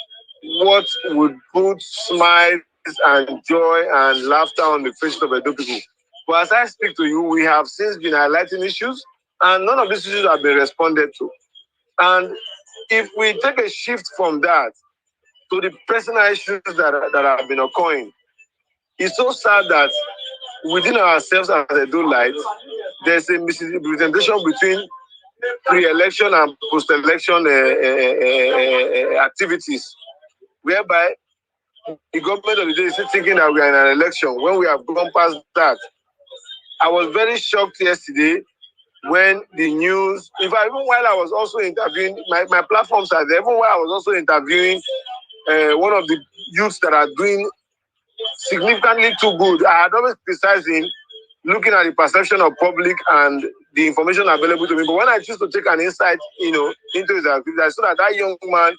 what would put smiles and joy and laughter on the faces of Edo people. But as I speak to you, we have since been highlighting issues, and none of these issues have been responded to. And if we take a shift from that to the personal issues that have been occurring, it's so sad that within ourselves as Edo-lites, there's a misrepresentation between pre-election and post-election activities, whereby the government of the day is still thinking that we are in an election when we have gone past that. I was very shocked yesterday when the news, in fact, even while I was also interviewing, my platforms are there, even while I was also interviewing one of the youths that are doing significantly too good. I had always criticized him, looking at the perception of public and the information available to me. But when I choose to take an insight, into his activity, I saw that young man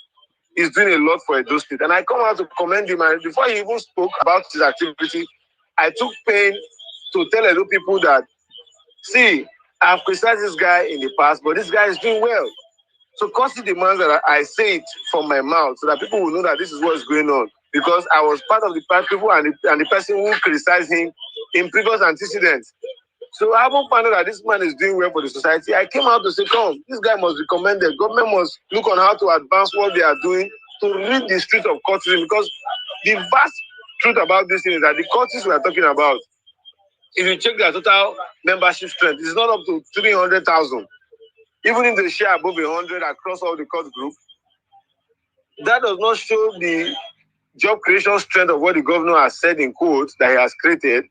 is doing a lot for Edo State. And I come out to commend him. And before he even spoke about his activity, I took pain to tell Edo people that, see, I've criticized this guy in the past, but this guy is doing well. So courtesy demands that I say it from my mouth so that people will know that this is what's going on. Because I was part of the people and the person who criticized him in previous antecedents. So I haven't found out that this man is doing well for the society. I came out to say, come, this guy must be commended. Government must look on how to advance what they are doing to rid the street of courtism. Because the vast truth about this thing is that the courtists we are talking about, if you check their total membership strength, it's not up to 300,000. Even if they share above 100 across all the court group, that does not show the job creation strength of what the governor has said in quotes that he has created.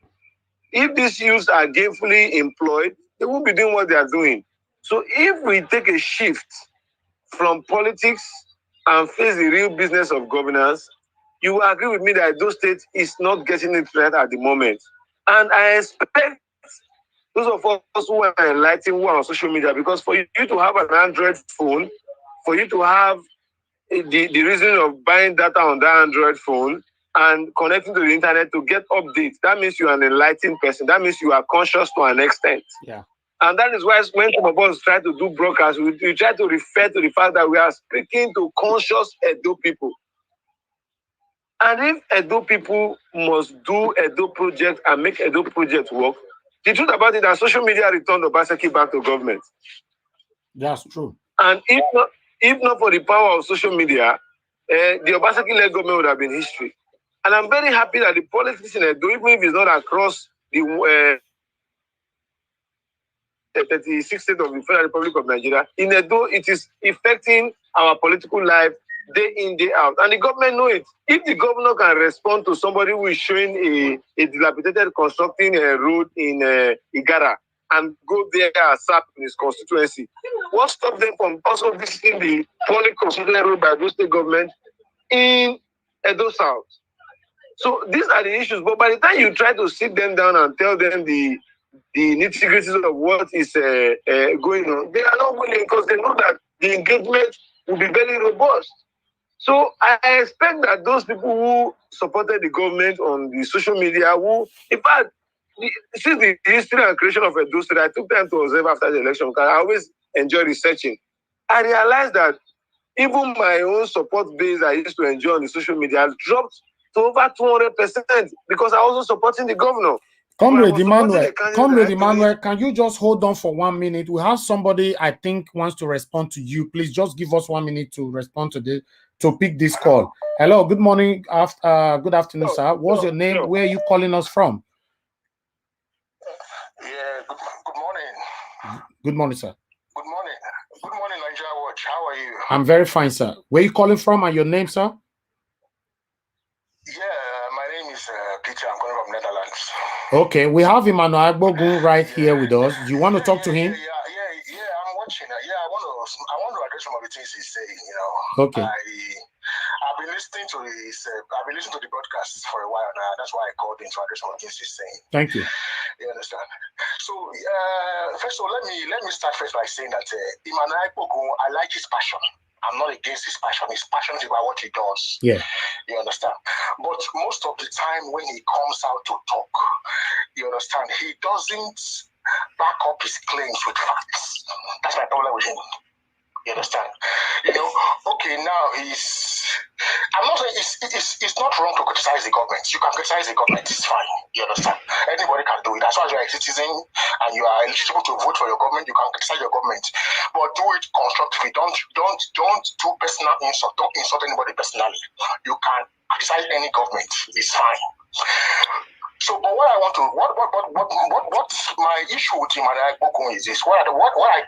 If these youths are gainfully employed, they won't be doing what they are doing. So if we take a shift from politics and face the real business of governance, you will agree with me that those states is not getting it right at the moment. And I expect those of us who are enlightened, who are on social media, because for you to have an Android phone, for you to have the reason of buying data on that Android phone and connecting to the internet to get updates, that means you are an enlightened person. That means you are conscious to an extent. Yeah. And that is why when some of us try to do broadcasts, we try to refer to the fact that we are speaking to conscious Edo people. And if Edo people must do Edo project and make Edo project work, the truth about it is that social media returned Obaseki back to government. That's true. And if not for the power of social media, the Obaseki-led government would have been history. And I'm very happy that the politics in Edo, even if it's not across the 36 states of the Federal Republic of Nigeria, in Edo, it is affecting our political life day in, day out. And the government know it. If the governor can respond to somebody who is showing a dilapidated constructing a road in Igara and go there as SAP in his constituency, what stops them from also visiting the poorly constructed road by the state government in Edo South? So these are the issues. But by the time you try to sit them down and tell them the nitty-gritties of what is going on, they are not willing because they know that the engagement will be very robust. So I expect that those people who supported the government on the social media, who, in fact, since the history and creation of Edo State, I took time to observe after the election because I always enjoy researching. I realized that even my own support base I used to enjoy on the social media has dropped to over 200% because I wasn't supporting the governor. Comrade Emmanuel, can you just hold on for 1 minute? We have somebody I think wants to respond to you. Please just give us 1 minute to respond to pick this call. Hello, good morning, good afternoon, sir. What's your name? Where are you calling us from? Yeah, good morning. Good morning, sir. Good morning. Good morning, Nigeria Watch. How are you? I'm very fine, sir. Where are you calling from and your name, sir? Yeah, my name is Peter. I'm calling from Netherlands. Okay, we have Emmanuel Agbogun right here with us. Do you want to talk to him? Yeah, I'm watching. Yeah, I want to address some of the things he's saying. You know, okay. I've been listening to the broadcasts for a while now. That's why I called in to address some of the things he's saying. Thank you. You understand? So, first of all, let me start first by saying that Emmanuel Agbogun, I like his passion. I'm not against his passion. His passion is about what he does. Yeah. You understand? But most of the time when he comes out to talk, you understand, he doesn't back up his claims with facts. That's my problem with him. You understand? You know, okay, now I'm not saying it's not wrong to criticize the government. You can criticize the government, it's fine. You understand? Anybody can do it. As long as you're a citizen and you are eligible to vote for your government, you can criticize your government. But do it constructively. Don't do personal insult. Don't insult anybody personally. You can criticize any government. It's fine. So, but what my issue with Emmanuel Agbogun is this. What I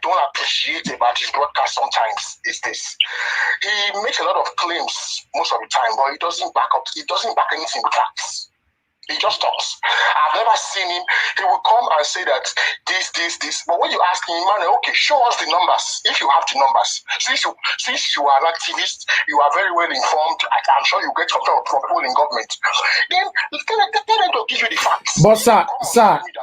don't appreciate about his broadcast sometimes is this. He makes a lot of claims most of the time, but he doesn't back anything with facts. He just talks. I've never seen him. He will come and say that this. But when you ask him, Emmanuel, okay, show us the numbers. If you have the numbers, since you are an activist, you are very well informed. I'm sure you get some sort of trouble in government. Then tell them to give you the facts. But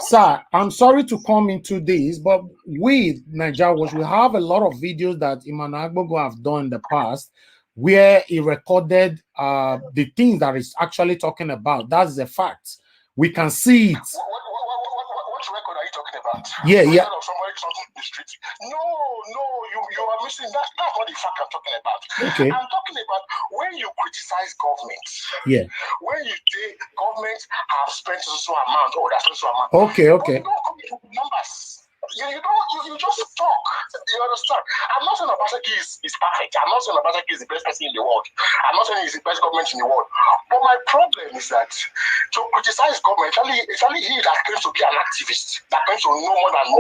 sir, I'm sorry to come into this, but we Nigeria Watch, we have a lot of videos that Emmanuel Agbogun have done in the past, where he recorded the things that he's actually talking about. That's the fact. We can see it. What record are you talking about? that. Yeah, yeah. Instead of somebody something in the street. No, you are missing that. That's not the fact I'm talking about. Okay. I'm talking about when you criticize government. Yeah. When you say government have spent so amount or that's so amount. Okay, okay. But you don't come to numbers. You just talk. You understand? I'm not saying Obaseki is perfect. I'm not saying Obaseki is the best person in the world. I'm not saying he's the best government in the world. But my problem is that to criticize government, it's only he that claims to be an activist, that claims to know more than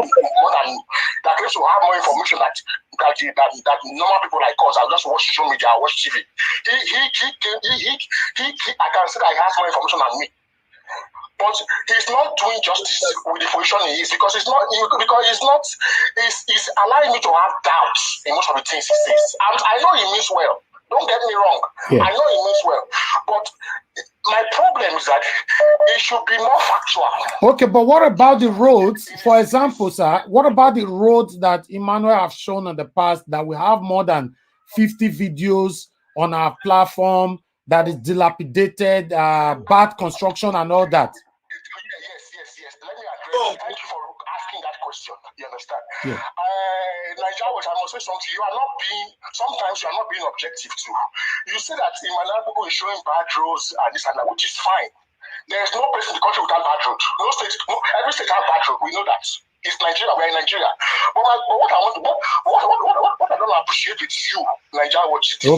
that claims to have more information that normal people like us. I'll just watch social media, watch TV. I can say that he has more information than me. But he's not doing justice with the position he is because he's allowing me to have doubts in most of the things he says. I know he means well. Don't get me wrong. Yeah. I know he means well. But my problem is that it should be more factual. Okay, but what about the roads? For example, sir, what about the roads that Emmanuel have shown in the past that we have more than 50 videos on our platform that is dilapidated, bad construction and all that? Yes. Let me address it. Thank you for asking that question. You understand? Yeah. Nigeria, I must say something. Sometimes you are not being objective too. You say that Emmanuel is showing bad roads and this and that, which is fine. There is no place in the country without bad road. Every state has bad road. We know that. It's Nigeria. We're in Nigeria. But what I don't appreciate with you, Nigeria,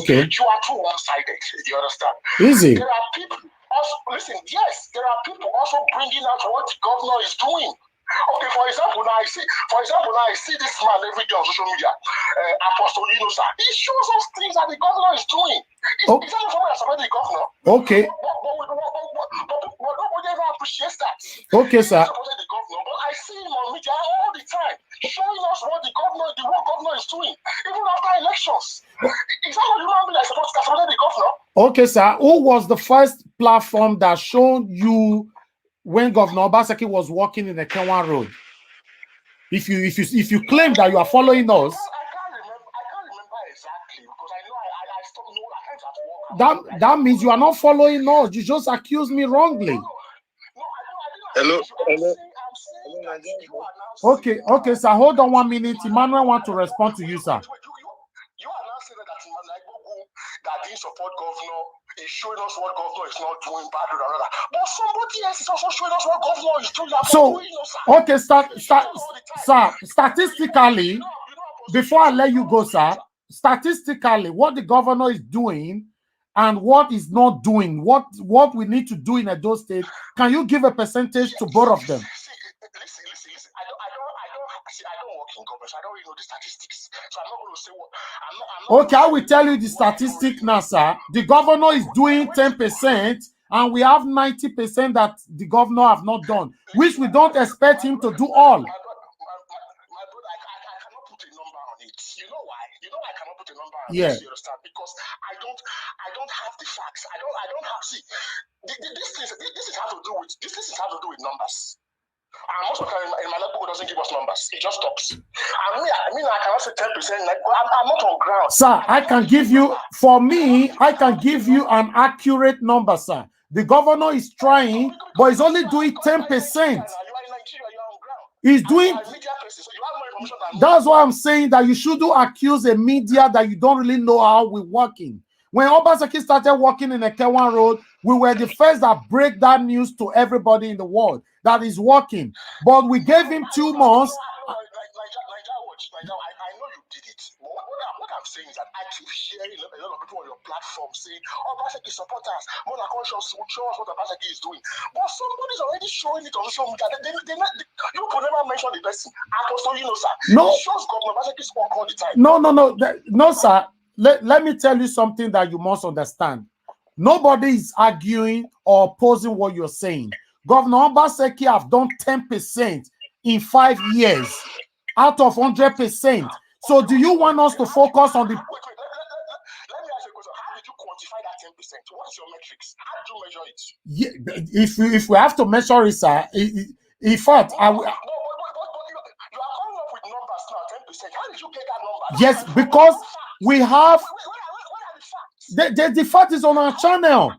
okay. You are too one-sided. You understand? Easy. There are people also listen. Yes, there are people also bringing out what the governor is doing. Okay, for example, now I see this man every day on social media, Apostle Yunusa. He shows us things that the governor is doing. Is that not somebody that's already the governor? Okay. But nobody ever appreciates that. Okay, sir. The governor, but I see him on media all the time, showing us what the governor is doing, even after elections. Is that not the man that's supposed to be the governor? Okay, sir. Who was the first platform that showed you when Governor Obaseki was walking in the Kenwan Road? If you claim that you are following us, I can't remember exactly because I know I stopped knowing I can't have to walk. That means you are not following us. You just accuse me wrongly. Hello. Okay, sir. Hold on 1 minute. Emmanuel want to respond to you, sir. You are now saying that Emmanuel that didn't support governor is showing us what governor is not doing bad or another. But somebody else is also showing us what governor is doing. Okay, sir, statistically, before I let you go, sir, statistically, what the governor is doing and what is not doing, what we need to do in Edo State, can you give a percentage to both of them? Listen. I don't work in government, so I don't really know the statistics. So I'm not going to say what. Okay, I will tell you the statistic now, sir. The governor is doing 10%, and we have 90% that the governor have not done, which we don't expect him to do all. My brother, I cannot put a number on it. You know why? I cannot put a number on it. You understand? Because I don't have the facts. I don't have. See, this is how to do with numbers. And most of the time, in my book doesn't give us numbers. It just talks. I cannot say 10%. I'm not on ground. Sir, I can give you an accurate number, sir. The governor is trying, but he's only doing 10%. He's doing. That's why I'm saying that you shouldn't accuse a media that you don't really know how we're working. When Obaseki started working in the Kenwan Road, we were the first that break that news to everybody in the world that is working. But we gave him 2 months. I know you did it. What I'm saying is that I keep hearing a lot of people on your platform saying, Obaseki supporters, more than conscious, show us what Obaseki is doing. But somebody's already showing it on social media. You could never mention the person. Apostle Yunusa. No. It shows Governor Obaseki's work all the time. No, sir. Let me tell you something that you must understand. Nobody is arguing or opposing what you're saying. Governor Obaseki have done 10% in 5 years out of 100%. So do you want us to focus on the... Let me ask you a question. How did you quantify that 10%? What is your metrics? How did you measure it? Yeah, if we have to measure it, sir, in fact, I will... No, but you are coming up with numbers now, 10%. How did you get that number? Yes, because we have... Where are the facts? The fact is on our channel. No.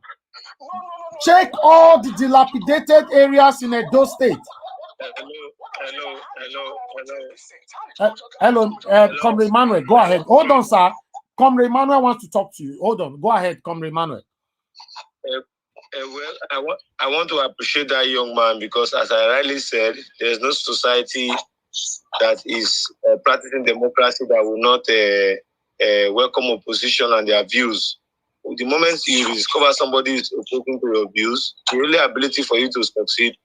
Check all the dilapidated areas in Edo State. Hello, Comrade Emmanuel, go ahead. Hold on, sir. Comrade Emmanuel wants to talk to you. Hold on. Go ahead, Comrade Emmanuel. Well, I want to appreciate that young man because, as I rightly said, there's no society that is practicing democracy that will not welcome opposition and their views. The moment you discover somebody is opposing to your views, the only ability for you to succeed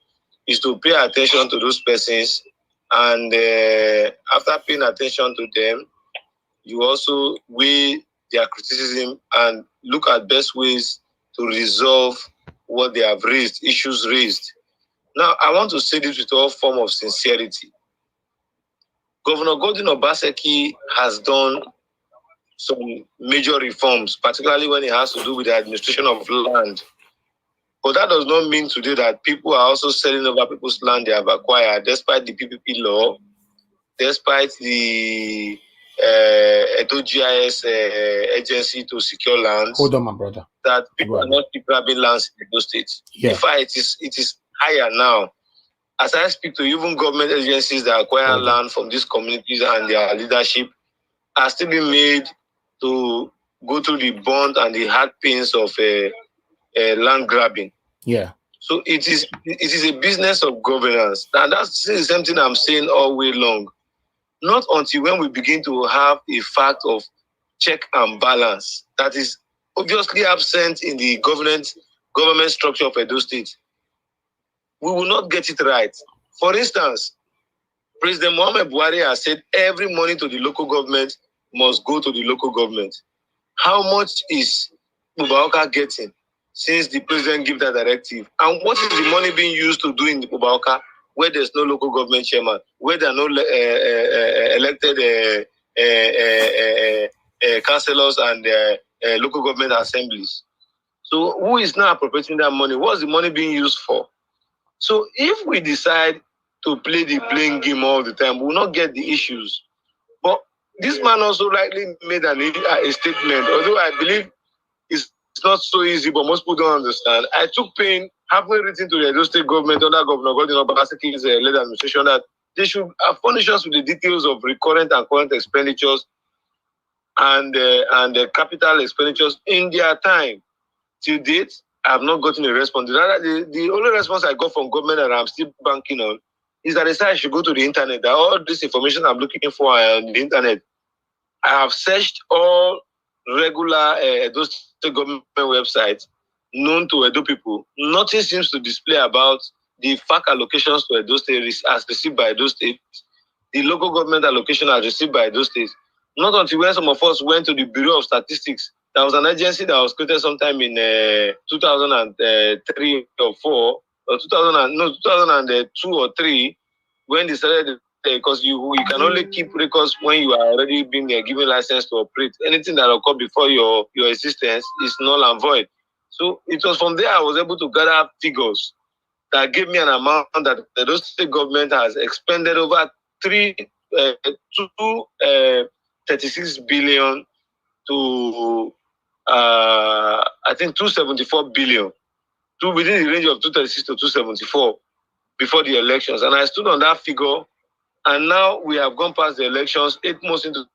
is to pay attention to those persons, and after paying attention to them, you also weigh their criticism and look at best ways to resolve what they have raised, issues raised. Now, I want to say this with all form of sincerity. Governor Godwin Obaseki has done some major reforms, particularly when it has to do with the administration of land. But that does not mean today that people are also selling over people's land they have acquired, despite the PPP law, despite the Edo GIS agency to secure lands. Hold on, my brother. That people are not grabbing lands in those states. Yeah. In fact, it is higher now. As I speak to even government agencies that acquire land from these communities and their leadership are still being made to go through the bond and the hard pains of land grabbing. Yeah. So it is a business of governance. And that's the same thing I'm saying all way long. Not until when we begin to have a fact of check and balance that is obviously absent in the government structure of Edo State, we will not get it right. For instance, President Muhammad Buhari has said every money to the local government must go to the local government. How much is Ubaoka getting since the president gave that directive? And what is the money being used to do in Ubaoka where there's no local government chairman, where there are no elected councillors and local government assemblies? So who is now appropriating that money? What's the money being used for? So if we decide to play the blame game all the time, we will not get the issues. But this man also rightly made a statement, although I believe it's not so easy, but most people don't understand. I took pain, having written to the Edo State government under Governor Godwin Obaseki's led administration, that they should furnish us with the details of recurrent and current expenditures and capital expenditures in their time. Till date, I have not gotten a response. The only response I got from government that I'm still banking on is that they said I should go to the internet. That all this information I'm looking for on the internet, I have searched all regular Edo State government websites known to Edo people. Nothing seems to display about the FAC allocations to Edo State as received by Edo State, the local government allocation as received by Edo State. Not until when some of us went to the Bureau of Statistics. There was an agency that was created sometime in 2003 or 4, or 2002 or 3, when they started, because you can only keep records when you are already being given license to operate. Anything that occurred before your existence is null and void. So it was from there I was able to gather figures that gave me an amount that the Edo State government has expended over 36 billion to I think 274 billion, within the range of 236 to 274 before the elections. And I stood on that figure, and now we have gone past the elections, 8 months into.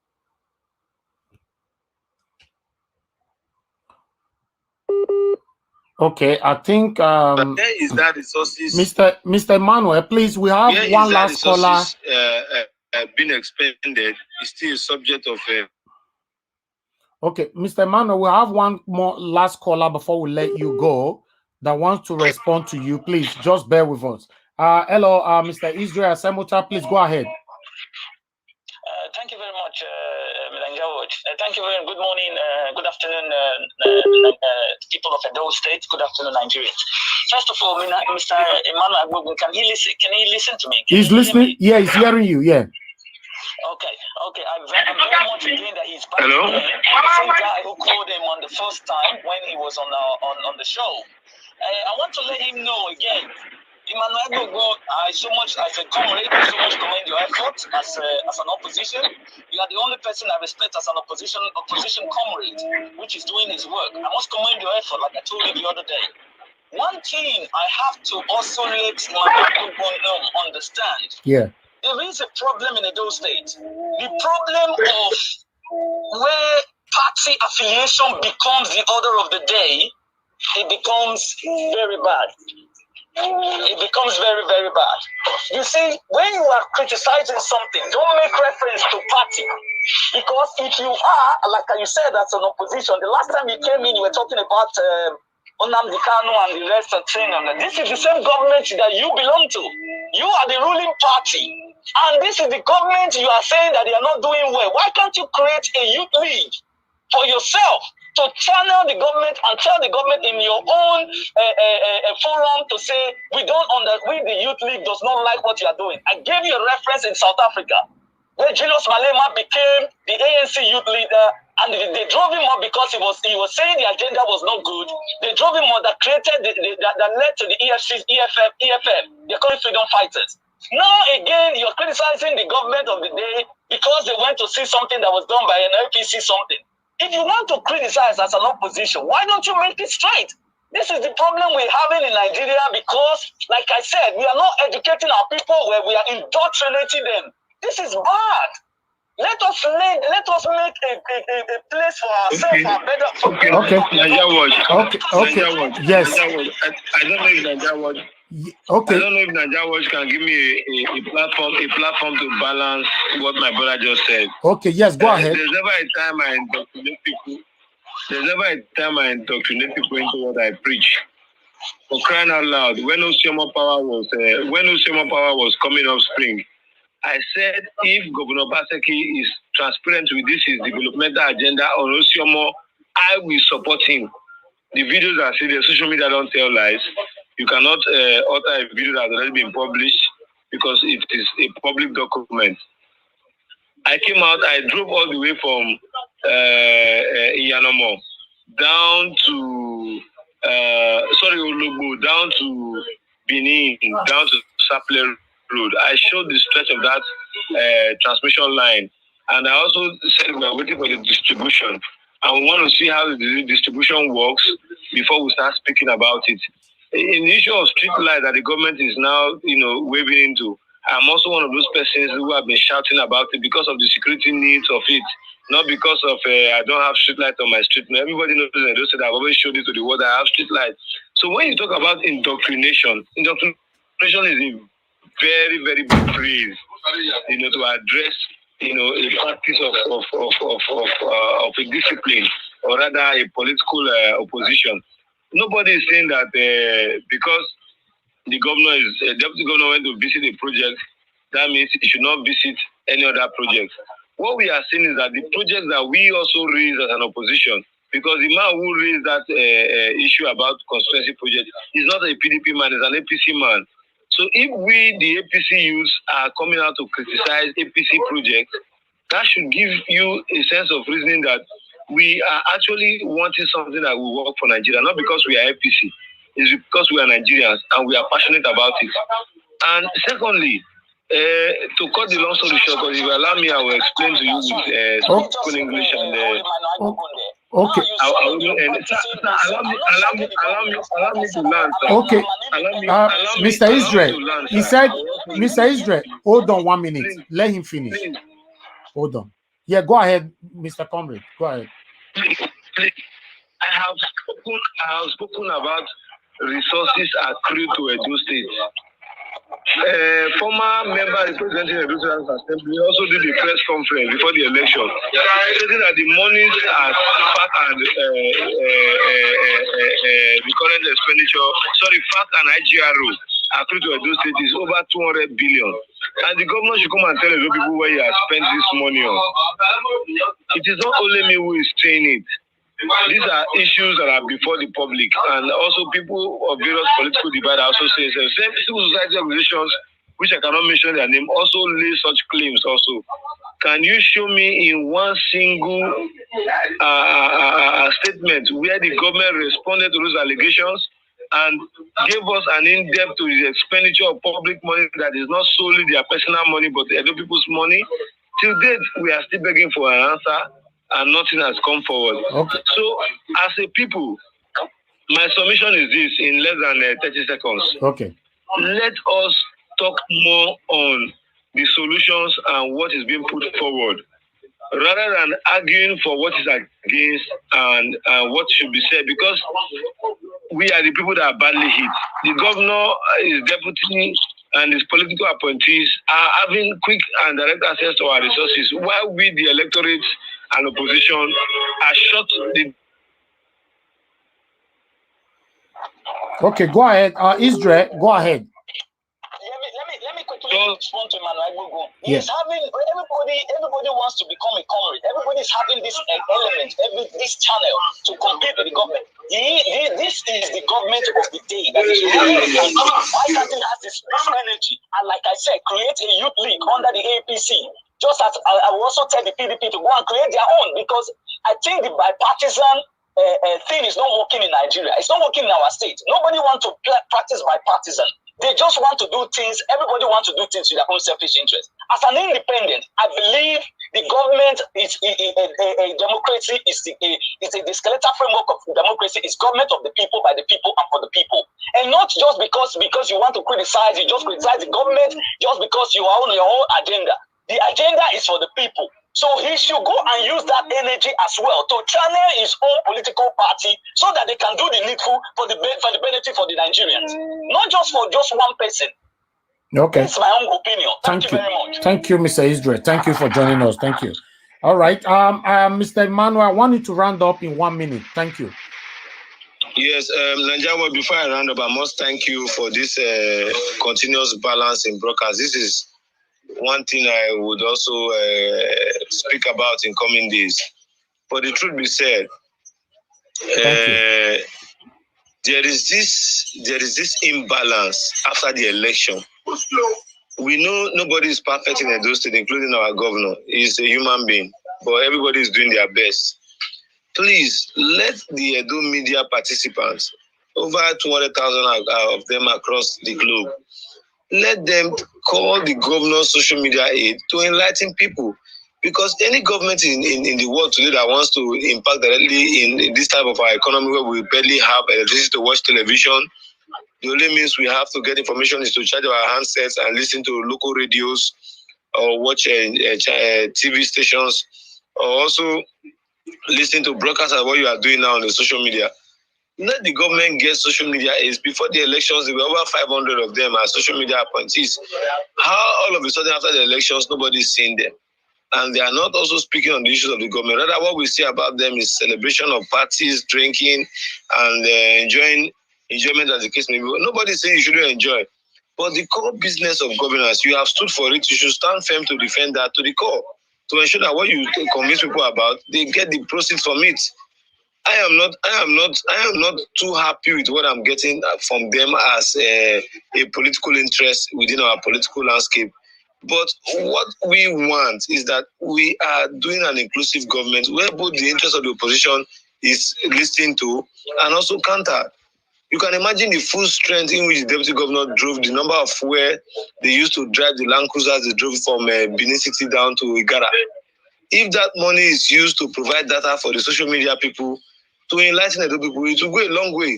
Okay, I think where is that resources, Mr. Emmanuel, please, we have one last caller. Being expended is still a subject of Okay, Mr. Emmanuel, we have one more last caller before we let you go that wants to respond to you. Please, just bear with us. Hello, Mr. Israel Semota, please go ahead. Thank you very much, thank you very good morning, good afternoon, people of Edo State. Good afternoon, Nigerians. First of all, Mr. Emmanuel, can he listen to me? He's listening. Yeah, he's hearing you. Yeah. Okay. I'm very much again that he's back. Hello? The same guy who called him on the first time when he was on the show. I want to let him know again. Emmanuel Gogo, as a comrade, I so much commend your effort as an opposition. You are the only person I respect as an opposition comrade, which is doing his work. I must commend your effort, like I told you the other day. one thing I have to also let my understand. Yeah. There is a problem in Edo State. The problem of where party affiliation becomes the order of the day, it becomes very bad. It becomes very, very bad. You see, when you are criticizing something, don't make reference to party. Because if you are, like you said, as an opposition, the last time you came in, you were talking about Nnamdi Kanu and the rest of thing. This is the same government that you belong to. You are the ruling party. And this is the government you are saying that they are not doing well. Why can't you create a youth league for yourself to channel the government and tell the government in your own forum to say, we the youth league does not like what you are doing. I gave you a reference in South Africa, where Julius Malema became the ANC youth leader, and they drove him up because he was saying the agenda was not good. They drove him up that created that led to the EFF, the Economic Freedom Fighters. Now again, you're criticizing the government of the day because they went to see something that was done by an LPC something. If you want to criticize as an opposition, why don't you make it straight? This is the problem we're having in Nigeria because, like I said, we are not educating our people where we are indoctrinating them. This is bad. Let us make a place for ourselves, our better. Okay. Nigeria Watch. Okay. Nigeria Watch. Yes. Nigeria Watch. I don't know if Nigeria Watch. Okay. I don't know if Nigeria Watch can give me a platform to balance what my brother just said. Okay. Yes. Go ahead. There's never a time I indoctrinate people. There's never a time I indoctrinate people into what I preach. For crying out loud, when Osioma Power was coming off spring, I said if Governor Obaseki is transparent with this his developmental agenda on Osioma, I will support him. The videos are seen, the social media don't tell lies. You cannot alter a video that has already been published because it is a public document. I came out, I drove all the way from Iyanomo down to Ologbo, down to Benin, down to Saple Road. I showed the stretch of that transmission line, and I also said we are waiting for the distribution, and we want to see how the distribution works before we start speaking about it. In the issue of street light that the government is now, waving into, I'm also one of those persons who have been shouting about it because of the security needs of it, not because of I don't have street light on my street. Everybody knows that I've always showed it to the world that I have street light. So when you talk about indoctrination is a very, very big phrase, to address, a practice of a discipline, or rather a political opposition. Nobody is saying that because the deputy governor went to visit a project, that means he should not visit any other project. What we are saying is that the projects that we also raise as an opposition, because the man who raised that issue about constituency project is not a PDP man, he's an APC man. So if we, the APC youths, are coming out to criticize APC projects, that should give you a sense of reasoning that we are actually wanting something that will work for Nigeria, not because we are APC. It's because we are Nigerians and we are passionate about it. And secondly, to cut the long story short, because if you allow me, I will explain to you with spoken English and okay. Allow me to learn. Okay. Mr. Israel, he said, Mr. Israel, hold on 1 minute. Let him finish. Hold on. Yeah, go ahead, Mr. Comrade. Go ahead. Please. I have spoken about resources accrued to Edo State. Former member representing Edo State Assembly also did a press conference before the election, stating that the monies as FAT and the current expenditure, FAT and IGRO accrued to Edo State is over 200 billion. And the governor should come and tell Edo people where he has spent this money on. It is not only me who is saying it. These are issues that are before the public, and also people of various political divide are also saying same civil society organizations, which I cannot mention their name, also lay such claims also. Can you show me in one single statement where the government responded to those allegations and gave us an in-depth to the expenditure of public money that is not solely their personal money but the other people's money? Till date, we are still begging for an answer, and nothing has come forward. Okay. So, as a people, My submission is this in less than 30 seconds. Okay. Let us talk more on the solutions and what is being put forward, rather than arguing for what is against and what should be said, because we are the people that are badly hit. The governor, his deputy, and his political appointees are having quick and direct access to our resources, while we, the electorate and opposition, are shut the. Okay, go ahead. Israel, go ahead. Let me quickly respond to Emmanuel. Yes. He's having everybody wants to become a comrade. Everybody's having this element, this channel to compete with the government. This is the government of the day that is ruling the country. Why can't it have this energy? And like I said, create a youth league under the APC. Just as I will also tell the PDP to go and create their own, because I think the bipartisan thing is not working in Nigeria. It's not working in our state. Nobody wants to practice bipartisan. They just want to do things. Everybody wants to do things with their own selfish interest. As an independent, I believe the government is a democracy. Is the skeletal framework of democracy. Is government of the people, by the people, and for the people. And not just because you want to criticize, you just criticize the government just because you are on your own agenda. The agenda is for the people. So he should go and use that energy as well to channel his own political party so that they can do the needful for the benefit for the Nigerians, not just for just one person. Okay. That's my own opinion. Thank you very much. Thank you, Mr. Israel. Thank you for joining us. Thank you. All right. Mr. Emmanuel, I want you to round up in 1 minute. Thank you. Yes, Nanjawa, before I round up, I must thank you for this continuous balance in broadcast. This is one thing I would also speak about in coming days. For the truth be said, there is this imbalance after the election. We know nobody is perfect in Edo State, including our governor. He's a human being, but everybody is doing their best. Please let the Edo media participants, over 200,000 of them across the globe, let them call the governor's social media aid to enlighten people. Because any government in the world today that wants to impact directly in this type of our economy, where we barely have electricity to watch television, the only means we have to get information is to charge our handsets and listen to local radios or watch TV stations, or also listen to broadcasts of what you are doing now on the social media. Let the government get social media aids. Before the elections, there were over 500 of them as social media appointees. How all of a sudden after the elections, nobody is seeing them? And they are not also speaking on the issues of the government. Rather, what we see about them is celebration of parties, drinking, and enjoyment as the case may be. Nobody is saying you shouldn't enjoy. But the core business of governance, you have stood for it. You should stand firm to defend that to the core, to ensure that what you convince people about, they get the proceeds from it. I am not too happy with what I'm getting from them as a political interest within our political landscape. But what we want is that we are doing an inclusive government where both the interest of the opposition is listened to and also countered. You can imagine the full strength in which the deputy governor drove, the number of where they used to drive the Land Cruisers they drove from Benin City down to Igara. If that money is used to provide data for the social media people, to enlighten the people, it will go a long way.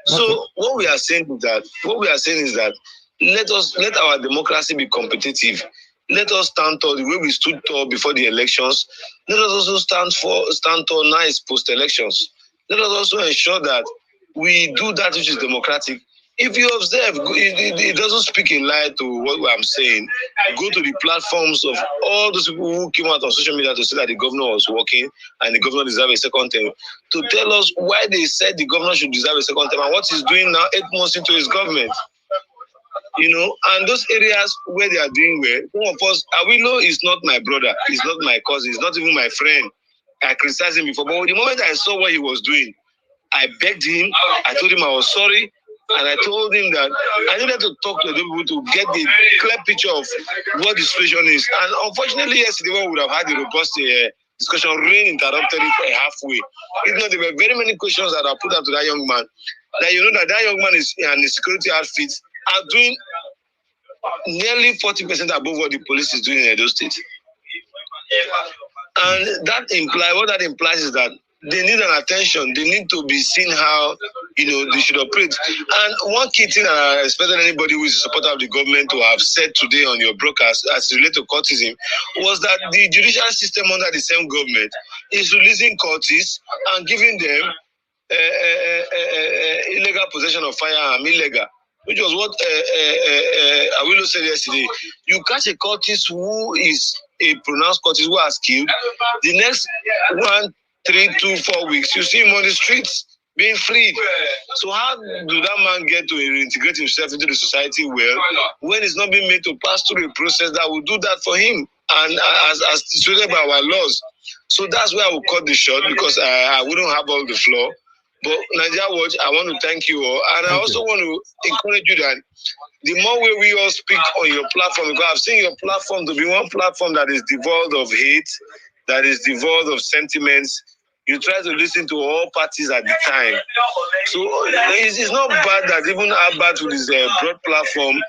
So what we are saying is that let our democracy be competitive. Let us stand tall the way we stood tall before the elections. Let us also stand tall now post-elections. Let us also ensure that we do that which is democratic. If you observe, it doesn't speak in lie to what I'm saying. Go to the platforms of all those people who came out on social media to say that the governor was working and the governor deserves a second term, to tell us why they said the governor should deserve a second term and what he's doing now 8 months into his government. And those areas where they are doing well, one of us, Awilo is not my brother, he's not my cousin, he's not even my friend. I criticized him before, but the moment I saw what he was doing, I begged him, I told him I was sorry, and I told him that I needed to talk to the people to get the clear picture of what the situation is. And unfortunately, yesterday we would have had a robust discussion. Rain interrupted it halfway. There were very many questions that I put out to that young man. That that young man is in the security outfits are doing nearly 40% above what the police is doing in Edo State. And what that implies is that they need an attention. They need to be seen how, they should operate. And one key thing that I expected anybody who is a supporter of the government to have said today on your broadcast as it relates to courtism was that the judicial system under the same government is releasing courtists and giving them illegal possession of firearm, illegal, which was what Awilo said yesterday. You catch a cultist who is a pronounced cultist who has killed, the next 1, 3, 2, 4 weeks, you see him on the streets being freed. So how do that man get to reintegrate himself into the society well when he's not being made to pass through a process that will do that for him and as stated by our laws? So that's where I will cut the short because I wouldn't have all the floor. But Nigeria Watch, I want to thank you all. And I also want to encourage you that the more way we all speak on your platform, because I've seen your platform to be one platform that is devoid of hate, that is devoid of sentiments. You try to listen to all parties at the time. So it's not bad that even Albert with his broad platform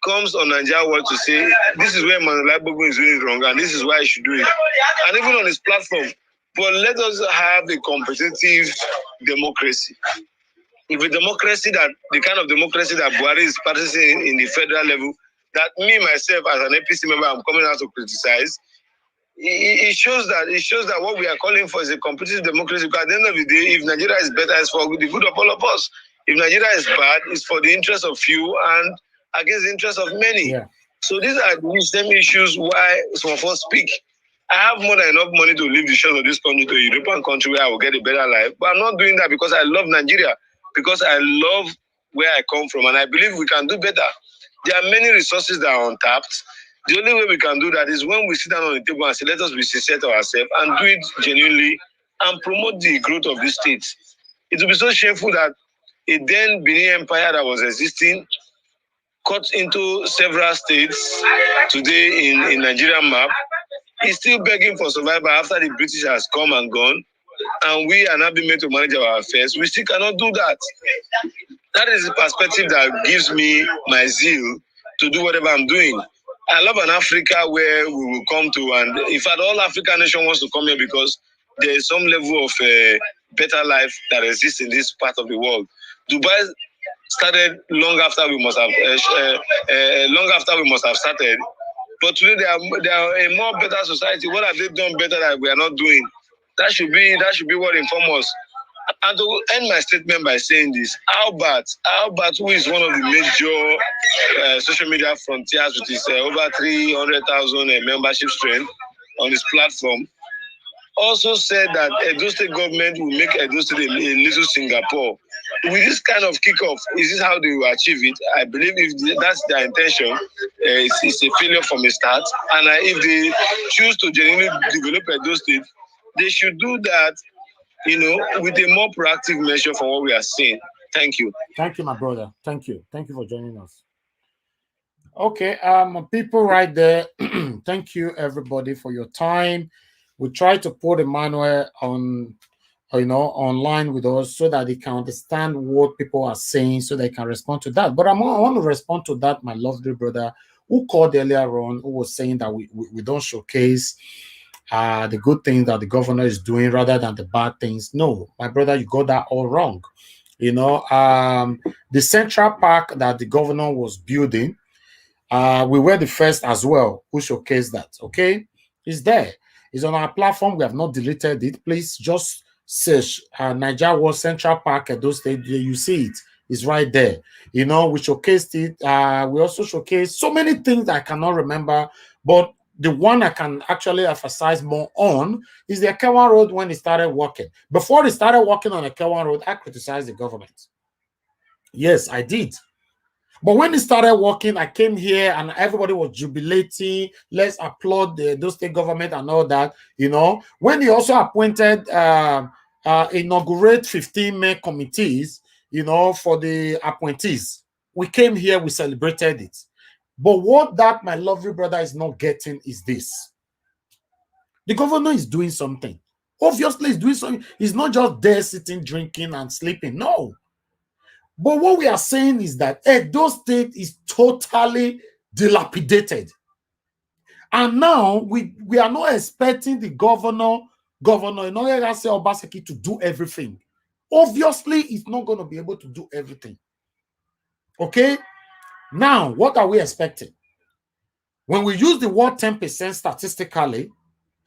comes on Nigeria Watch to say, this is where Manuel Agbogun is doing it wrong and this is why he should do it. And even on his platform, but let us have a competitive democracy. If a democracy that, the kind of democracy that Buhari is practicing in the federal level, that me, myself, as an APC member, I'm coming out to criticize, it shows that what we are calling for is a competitive democracy. Because at the end of the day, if Nigeria is better, it's for the good of all of us. If Nigeria is bad, it's for the interest of few and against the interest of many. Yeah. So these are the same issues why some of us speak. I have more than enough money to leave the shores of this country to a European country where I will get a better life. But I'm not doing that because I love Nigeria, because I love where I come from, and I believe we can do better. There are many resources that are untapped. The only way we can do that is when we sit down on the table and say, let us be sincere to ourselves and do it genuinely and promote the growth of this state. It will be so shameful that a then Benin Empire that was existing cut into several states today in Nigerian map is still begging for survival after the British has come and gone, and we are not being made to manage our affairs. We still cannot do that. That is the perspective that gives me my zeal to do whatever I'm doing. I love an Africa where we will come to, and in fact, all African nation wants to come here because there is some level of better life that exists in this part of the world. Dubai started long after we must have started. But today they are a more better society. What have they done better that we are not doing? That should be what informs us. And to end my statement by saying this, Albert, who is one of the major social media frontiers with his over 300,000 membership strength on his platform, also said that Edo State government will make Edo State a little Singapore. With this kind of kickoff, is this how they will achieve it? I believe if that's their intention, it's a failure from the start. And if they choose to genuinely develop Edo State, they should do that, with a more proactive measure for what we are seeing. Thank you. Thank you, my brother. Thank you. Thank you for joining us. Okay, people right there, thank you everybody for your time. We try to put Emmanuel on, online with us so that they can understand what people are saying, so they can respond to that. But I want to respond to that, my lovely brother who called earlier on, who was saying that we don't showcase the good things that the governor is doing rather than the bad things. No, my brother, you got that all wrong. The Central Park that the governor was building, we were the first as well who showcased that. Okay, it's there. It's on our platform. We have not deleted it. Please just search Nigeria Watch Central Park at those states. You see it. It's right there. We showcased it. We also showcased so many things that I cannot remember, but the one I can actually emphasize more on is the Ekewan Road when it started working. Before it started working on Ekewan Road, I criticized the government. Yes, I did. But when it started working, I came here and everybody was jubilating. Let's applaud those state government and all that. When he also appointed, inaugurate 15-man committees, for the appointees, we came here, we celebrated it. But what that my lovely brother is not getting is this. The governor is doing something. Obviously, he's doing something. He's not just there sitting, drinking, and sleeping. No. But what we are saying is that Edo State is totally dilapidated. And now we are not expecting the governor Governor Enoyega say Obaseki to do everything. Obviously, he's not going to be able to do everything. Okay? Now, what are we expecting? When we use the word 10% statistically,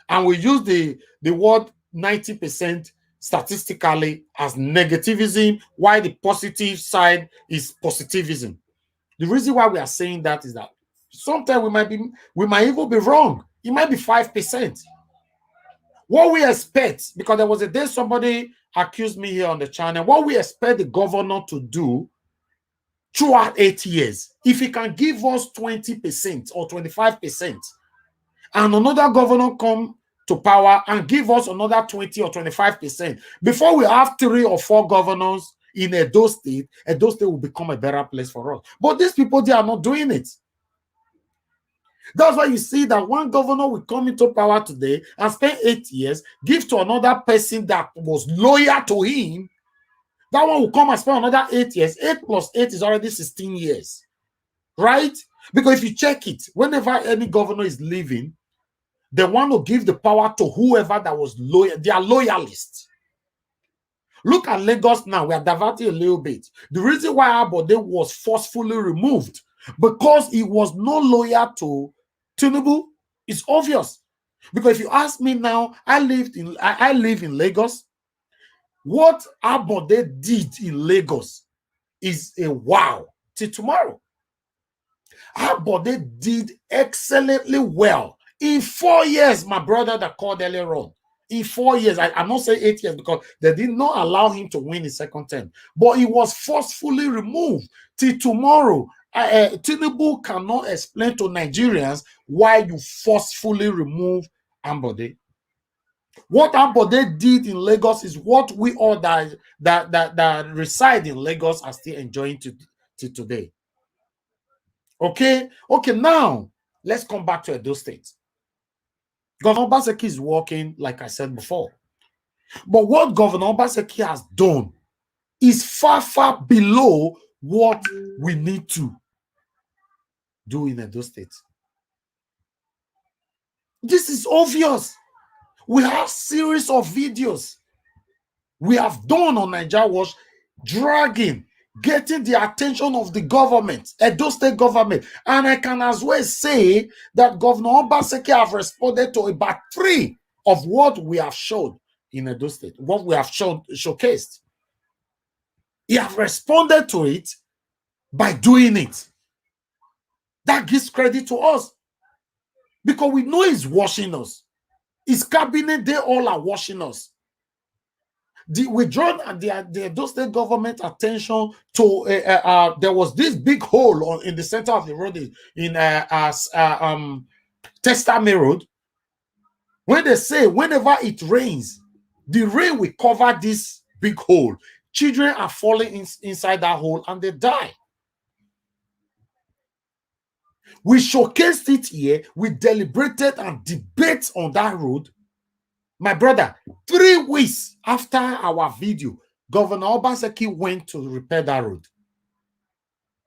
and we use the word 90% statistically as negativism, while the positive side is positivism. The reason why we are saying that is that sometimes we might even be wrong. It might be 5%. What we expect, because there was a day somebody accused me here on the channel, what we expect the governor to do throughout 8 years, if he can give us 20% or 25%, and another governor come to power and give us another 20 or 25%, before we have 3 or 4 governors in Edo State will become a better place for us. But these people, they are not doing it. That's why you see that one governor will come into power today and spend 8 years, give to another person that was loyal to him. That one will come and spend another 8 years. 8 plus 8 is already 16 years. Right? Because if you check it, whenever any governor is leaving, they want to give the power to whoever that was loyal. They are loyalists. Look at Lagos now. We are diverting a little bit. The reason why Abode was forcefully removed because he was no loyal to Tinubu is obvious. Because if you ask me now, I live in Lagos. What Abode did in Lagos is a wow till tomorrow. Abode did excellently well in 4 years. My brother that called earlier on, in 4 years, I'm not saying 8 years because they did not allow him to win his second term, but he was forcefully removed till tomorrow. Tinubu cannot explain to Nigerians why you forcefully remove Ambode. What Ambode did in Lagos is what we all that reside in Lagos are still enjoying to today. Okay, now let's come back to Edo State. Governor Obaseki is working, like I said before. But what Governor Obaseki has done is far, far below what we need to do in Edo State. This is obvious. We have series of videos we have done on Nigeria Watch, dragging, getting the attention of the government, Edo State government. And I can as well say that Governor Obaseki have responded to about 3 of what we have showed in Edo State, what we have showcased. He have responded to it by doing it. That gives credit to us because we know he's watching us. His cabinet, they all are watching us. We draw the Edo State government attention to there was this big hole in the center of the road in Testame Road. When they say whenever it rains, the rain will cover this big hole. Children are falling inside that hole and they die. We showcased it here. We deliberated and debated on that road. My brother, 3 weeks after our video, Governor Obaseki went to repair that road.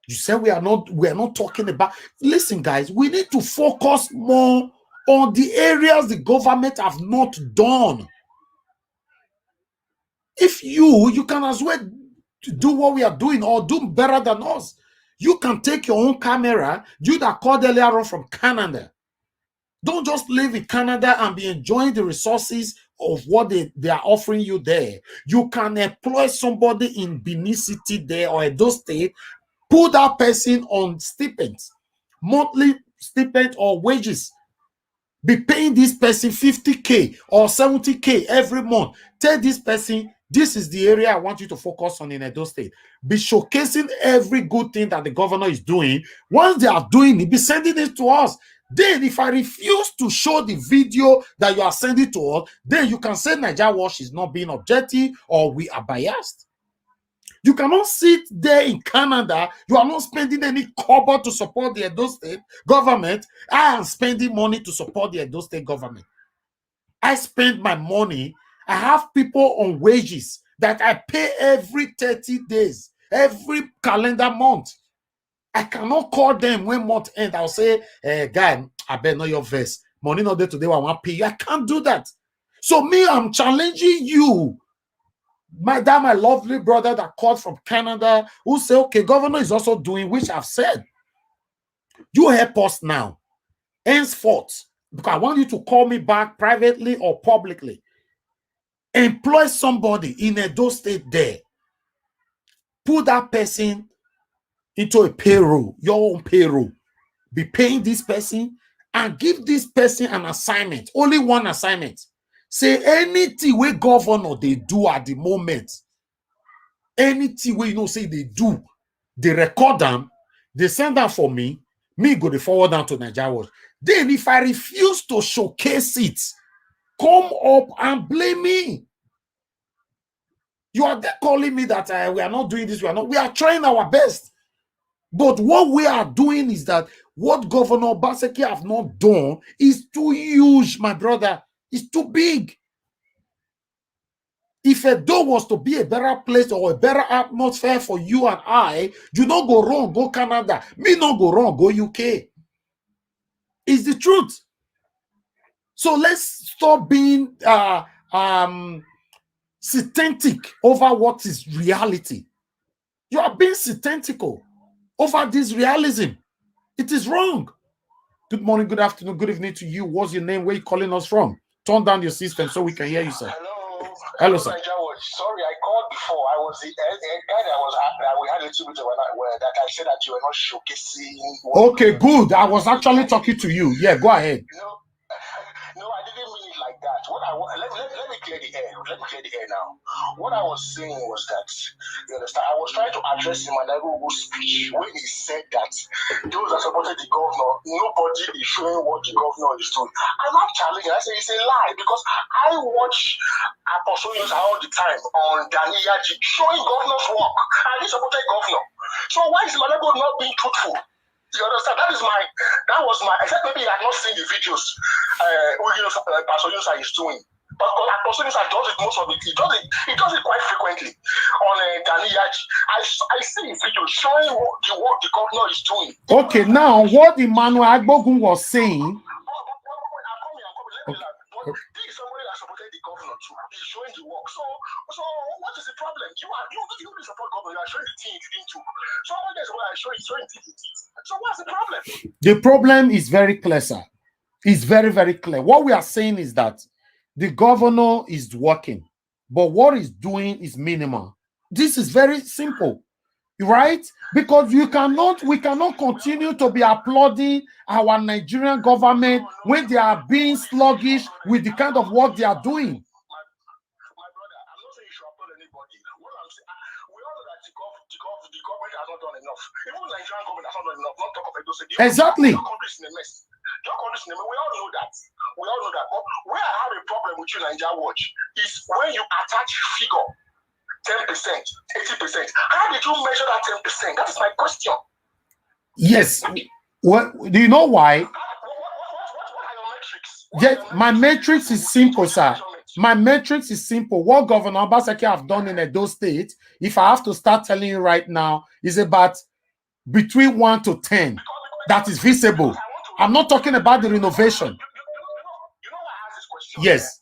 You said we are not talking about. Listen, guys, we need to focus more on the areas the government have not done. If you can as well do what we are doing or do better than us. You can take your own camera. You that called earlier on from Canada. Don't just live in Canada and be enjoying the resources of what they are offering you there. You can employ somebody in Benin City there or Edo State, put that person on stipends, monthly stipend or wages. Be paying this person 50K or 70K every month. Tell this person, this is the area I want you to focus on in Edo State. Be showcasing every good thing that the governor is doing. Once they are doing it, be sending it to us. Then if I refuse to show the video that you are sending to us, then you can say Nigeria Watch is not being objective or we are biased. You cannot sit there in Canada. You are not spending any kobo to support the Edo State government. I am spending money to support the Edo State government. I spend my money. I have people on wages that I pay every 30 days, every calendar month. I cannot call them when month end. I'll say, guy, I better know your verse. Money not there today. I want to pay you. I can't do that. So me, I'm challenging you, my lovely brother that called from Canada, who say, okay, governor is also doing, which I've said. You help us now, henceforth, because I want you to call me back privately or publicly. Employ somebody in Edo State there. Put that person into a payroll, your own payroll. Be paying this person and give this person an assignment, only one assignment. Say anything where governor they do at the moment, anything where you know say they do, they record them, they send them for me go to forward down to Nigeria Watch. Then if I refuse to showcase it, come up and blame me. You are there calling me that we are not doing this, we are trying our best. But what we are doing is that what Governor Obaseki have not done is too huge, my brother. It's too big. If Edo was to be a better place or a better atmosphere for you and I, you don't go wrong, go Canada. Me not go wrong, go UK. It's the truth. So let's stop being synthetic over what is reality. You are being synthetical over this realism. It is wrong. Good morning, good afternoon, good evening to you. What's your name? Where are you calling us from? Turn down your system so we can hear you, sir. Hello, sir. Sorry, I called before. I was the guy that was happy. We had a little bit of that I said that you were not showcasing. Okay, good. I was actually talking to you. Yeah, go ahead. No, I didn't mean it like that. What I let me clear the air. Let me clear the air now. What I was saying was that, you understand, I was trying to address him and speech when he said that those that supported the governor, nobody is showing what the governor is doing. I'm not challenging. I say it's a lie because I watch Apostle all the time on Daniyaji showing governor's work and he supported governor. So why is Malego not being truthful? You understand? That was my, except maybe you had not seen the videos Pastor Yusa is doing. But Pastor Yusa does it most of it. He does it quite frequently on Daniyaji. I see the video showing what the governor is doing. Okay, now what Emmanuel Agbogun was saying. This is somebody that supported the governor too. He's showing the work. So what is the problem? You support governor. You are showing the thing he didn't do. So what is what I showing the thing he did. So what's the problem? The problem is very clear, sir. It's very, very clear. What we are saying is that the governor is working, but what he's doing is minimal. This is very simple, right? Because we cannot continue to be applauding our Nigerian government when they are being sluggish with the kind of work they are doing. My brother, I'm not saying you should applaud anybody. What I'm saying, we all know that the government has not done enough. Even Nigerian government has not done enough. Not talk of Edo State. Exactly. Your country is in a mess. Your country is in a mess. We all know that. But where I have a problem with you, Nigeria Watch, is when you attach figure 10%, 80%. How did you measure that 10%? That is my question. Yes. Well, do you know why? What are your metrics? Yes, my metrics is simple, sir. My metrics is simple. What Governor Obaseki have done in Edo State, if I have to start telling you right now, is about between 1 to 10. That is visible. I'm not talking about the renovation. You know why I asked this question? Yes.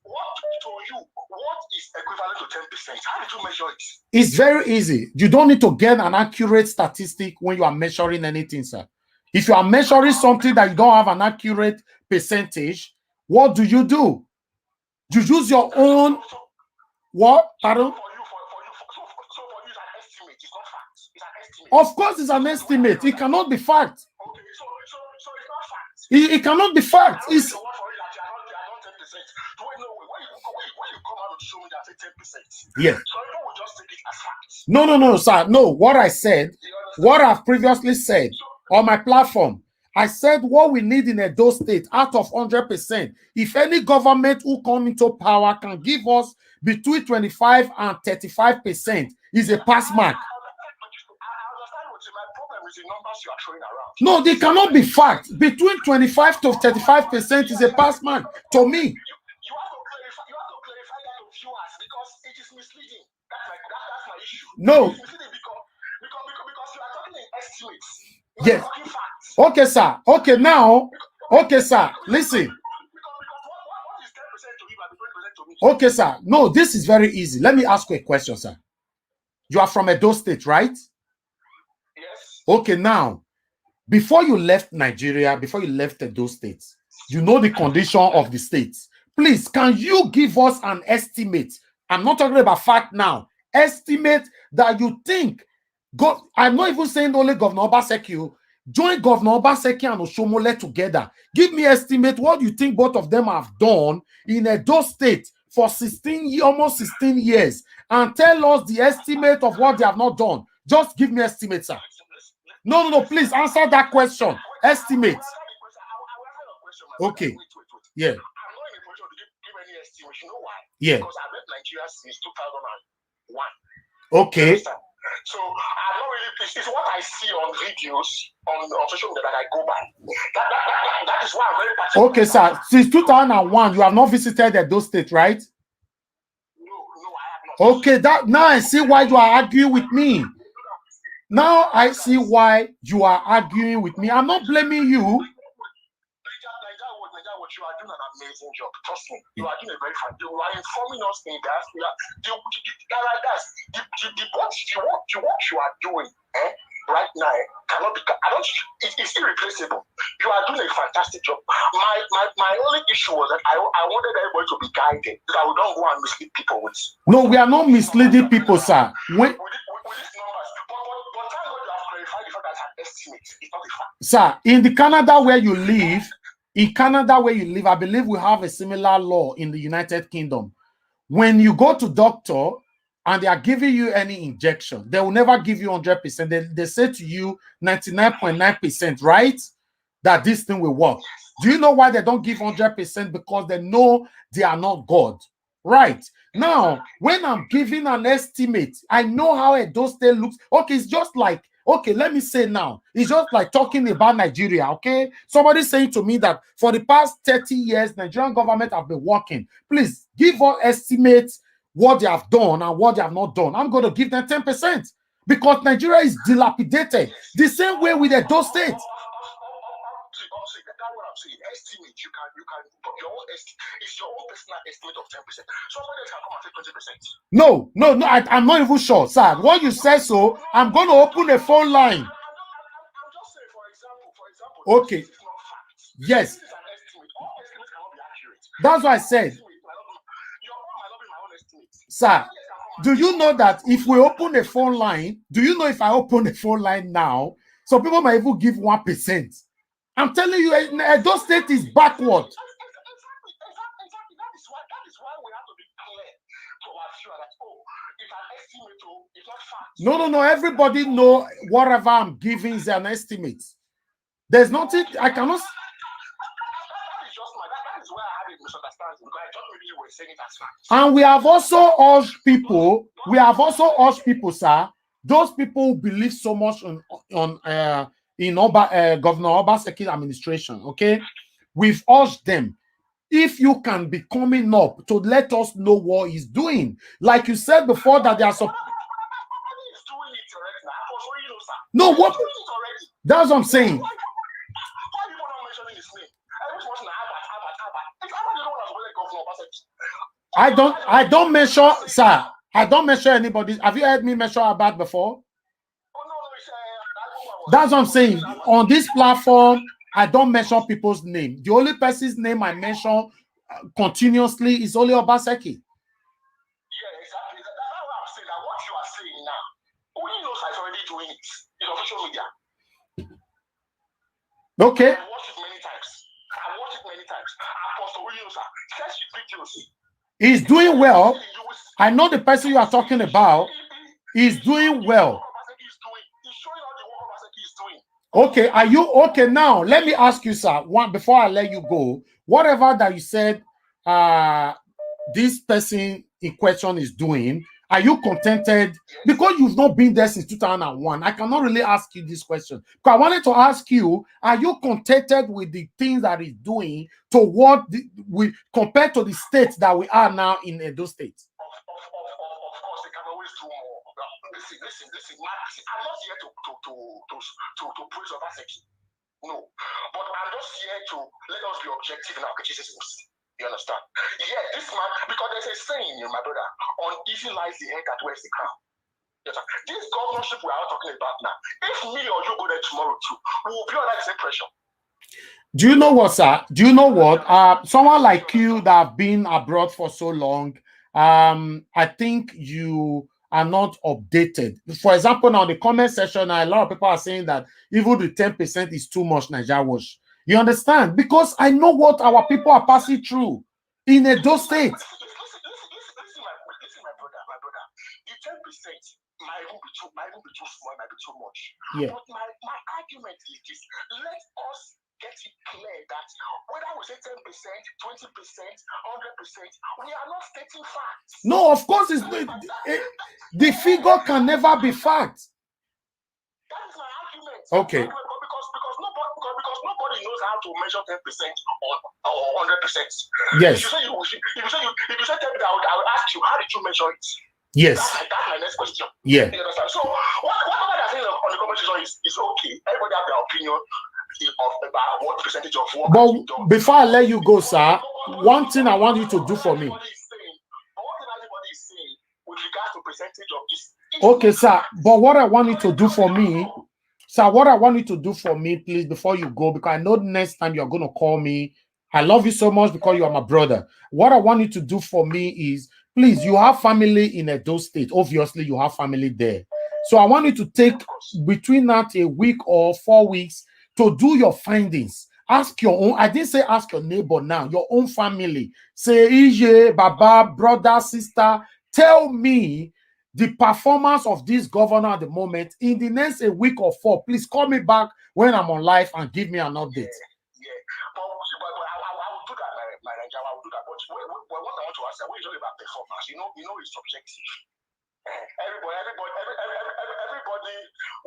What is equivalent to 10%? How did you measure it? It's very easy. You don't need to get an accurate statistic when you are measuring anything, sir. If you are measuring something that you don't have an accurate percentage, what do? You use your own. What? Pardon? So for you, it's an estimate. It's not fact. It's an estimate. Of course, it's an estimate. It cannot be fact. Okay, so it's not fact. It cannot be fact. It's So what for you that you are not 10%? When you come out and show me that say 10%, yes. so you will just take it as fact. No, sir. No, what I said, what I've previously said on my platform, I said what we need in Edo State out of 100%. If any government who come into power can give us between 25 and 35%, is a pass mark. No, they cannot be fact. Between 25 to 35% is a pass mark to me. You have to clarify that to viewers because it is misleading. That's my issue. No. It's misleading because you are talking in estimates. Yes. Talking facts. Okay, sir. Okay, now. Okay, sir. Listen. Because what is 10% to you Okay, sir. No, this is very easy. Let me ask you a question, sir. You are from Edo State, right? Yes. Okay, now, before you left Nigeria, before you left Edo State, you know the condition of the state. Please, can you give us an estimate? I'm not talking about fact now. Estimate that you think. I'm not even saying only Governor Obaseki. Join Governor Obaseki and Oshomole together. Give me estimate what you think both of them have done in Edo State for 16, almost 16 years, and tell us the estimate of what they have not done. Just give me estimate, sir. No, please answer that question. Estimate. Okay. Yeah. I'm not in a position to give any estimate. You know why? Yeah. Because I've left Nigeria since 2001. Okay. So I'm not really pleased. It's what I see on videos on social media that I go by. That is why I'm very particular. Okay, sir. Since 2001, you have not visited Edo State, right? No, I have not. Okay, now I see why you are arguing with me. Now I see why you are arguing with me. I'm not blaming you. You are doing an amazing job. Trust me. You are doing a very fine. You are informing us in that. The work you are doing right now cannot be. It's irreplaceable. You are doing a fantastic job. My only issue was that I wanted everybody to be guided, so that we don't go and mislead people with. No, we are not misleading people, sir. With these numbers, but thank God you have clarified the fact that an estimate. It's not a fact. Sir, in the Canada where you live. In Canada, where you live, I believe we have a similar law in the United Kingdom. When you go to doctor and they are giving you any injection, they will never give you 100%. They say to you 99.9%, right? That this thing will work. Do you know why they don't give 100%? Because they know they are not God. Right. Now, when I'm giving an estimate, I know how Edo State looks. Okay, it's just like, okay, let me say now, it's just like talking about Nigeria, okay? Somebody saying to me that for the past 30 years, Nigerian government have been working. Please, give us estimates what they have done and what they have not done. I'm going to give them 10% because Nigeria is dilapidated. The same way with Edo State. That's what I'm saying. Estimate, you can put your own estimate. It's your own personal estimate of 10%. Somebody else can come and say 20%. No, I'm not even sure, sir. What you say so, I'm going to open a phone line. I'm just saying, for example. Okay. This is not fact. Yes. This is an estimate. All estimates cannot be accurate. That's what I said. Your own might not be my own estimate. Sir, do you know that if we open a phone line, do you know if I open a phone line now, some people might even give 1%? I'm telling you, Edo State is backward. Exactly. That is why we have to be clear to assure that, if an estimate, it's not fact. No. Everybody know whatever I'm giving is an estimate. There's nothing I cannot. That is why I had a misunderstanding, because I thought maybe you were saying it as fact. And we have also urged people, sir, those people who believe so much in Governor Obaseki administration, okay? We've urged them, if you can be coming up to let us know what he's doing. Like you said before, that there are some. No, what? That's what I'm saying. I don't mention, sir. I don't mention anybody. Have you heard me mention about before? That's what I'm saying. On this platform, I don't mention people's name. The only person's name I mention continuously is only Obaseki. Yeah, exactly. That's what I'm saying. That what you are saying now, only knows I'm already doing it in social media. Okay. I've watched it many times. Apostle Williams, search the videos. He's doing well. I know the person you are talking about. He's doing well. He's showing all the work Obaseki is doing. Okay, are you okay now? Let me ask you, sir, one before I let you go. Whatever that you said, this person in question is doing, are you contented? Because you've not been there since 2001, I cannot really ask you this question. Because I wanted to ask you, are you contented with the things that he's doing to what we compared to the state that we are now in Edo State? Of course, they can always do more. Listen. I'm not here to praise Obaseki. No. But I'm just here to let us be objective in our criticisms. You understand? Yeah, this man, because there's a saying, my brother, on easy lies the head that wears the crown. Yes, this governorship we are talking about now, if me or you go there tomorrow too, we will be under the same pressure. Do you know what, sir? Do you know what? Someone like you that have been abroad for so long, I think you are not updated. For example, now the comment section, a lot of people are saying that even the 10% is too much, Nigeria wash. You understand? Because I know what our people are passing through in Edo State. Listen, my brother. The 10% might even be too small, might be too much. Yeah. But my argument is this: let us get it clear that whether we say 10%, 20%, 100%, we are not stating facts. No, of course, it's the figure can never be fact. That is my argument. Okay. Because nobody knows how to measure 10% or 100%. Yes. If you say 10%, I will ask you, how did you measure it? Yes. That's my next question. Yeah. You understand? So whatever they're saying on the comment section is okay. Everybody have their opinion about what percentage of work. But before I let you go, sir, one thing I want you to do for me. What everybody is saying with regards to percentage of this. Okay, sir. But what I want you to do for me, sir, what I want you to do for me, please, before you go, because I know next time you're going to call me. I love you so much because you are my brother. What I want you to do for me is, please, you have family in Edo State. Obviously, you have family there. So I want you to take between that a week or 4 weeks to do your findings. Ask your own. I didn't say ask your neighbor now. Your own family. Say, Ije, Baba, brother, sister. Tell me the performance of this governor at the moment in the next a week or 4. Please call me back when I'm on live and give me an update. Yeah. But I will do that, my Nigeria. I will do that. But what I want to answer, when you talk about performance, you know it's subjective. Everybody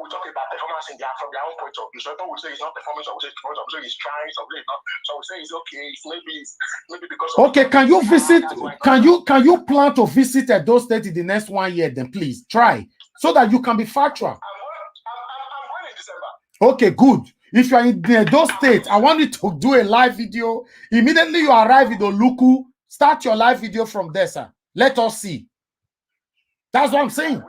will talk about performance from their own point of view. So people will say it's not performance, or will say it's trying, so it's not. So we say it's okay. It's maybe because. Okay, can you visit? Can you plan to visit Edo State in the next 1 year? Then please try so that you can be factual. I'm going in December. Okay, good. If you are in Edo State, I want you to do a live video. Immediately you arrive in Oluku, start your live video from there, sir. Let us see. That's what I'm saying. I know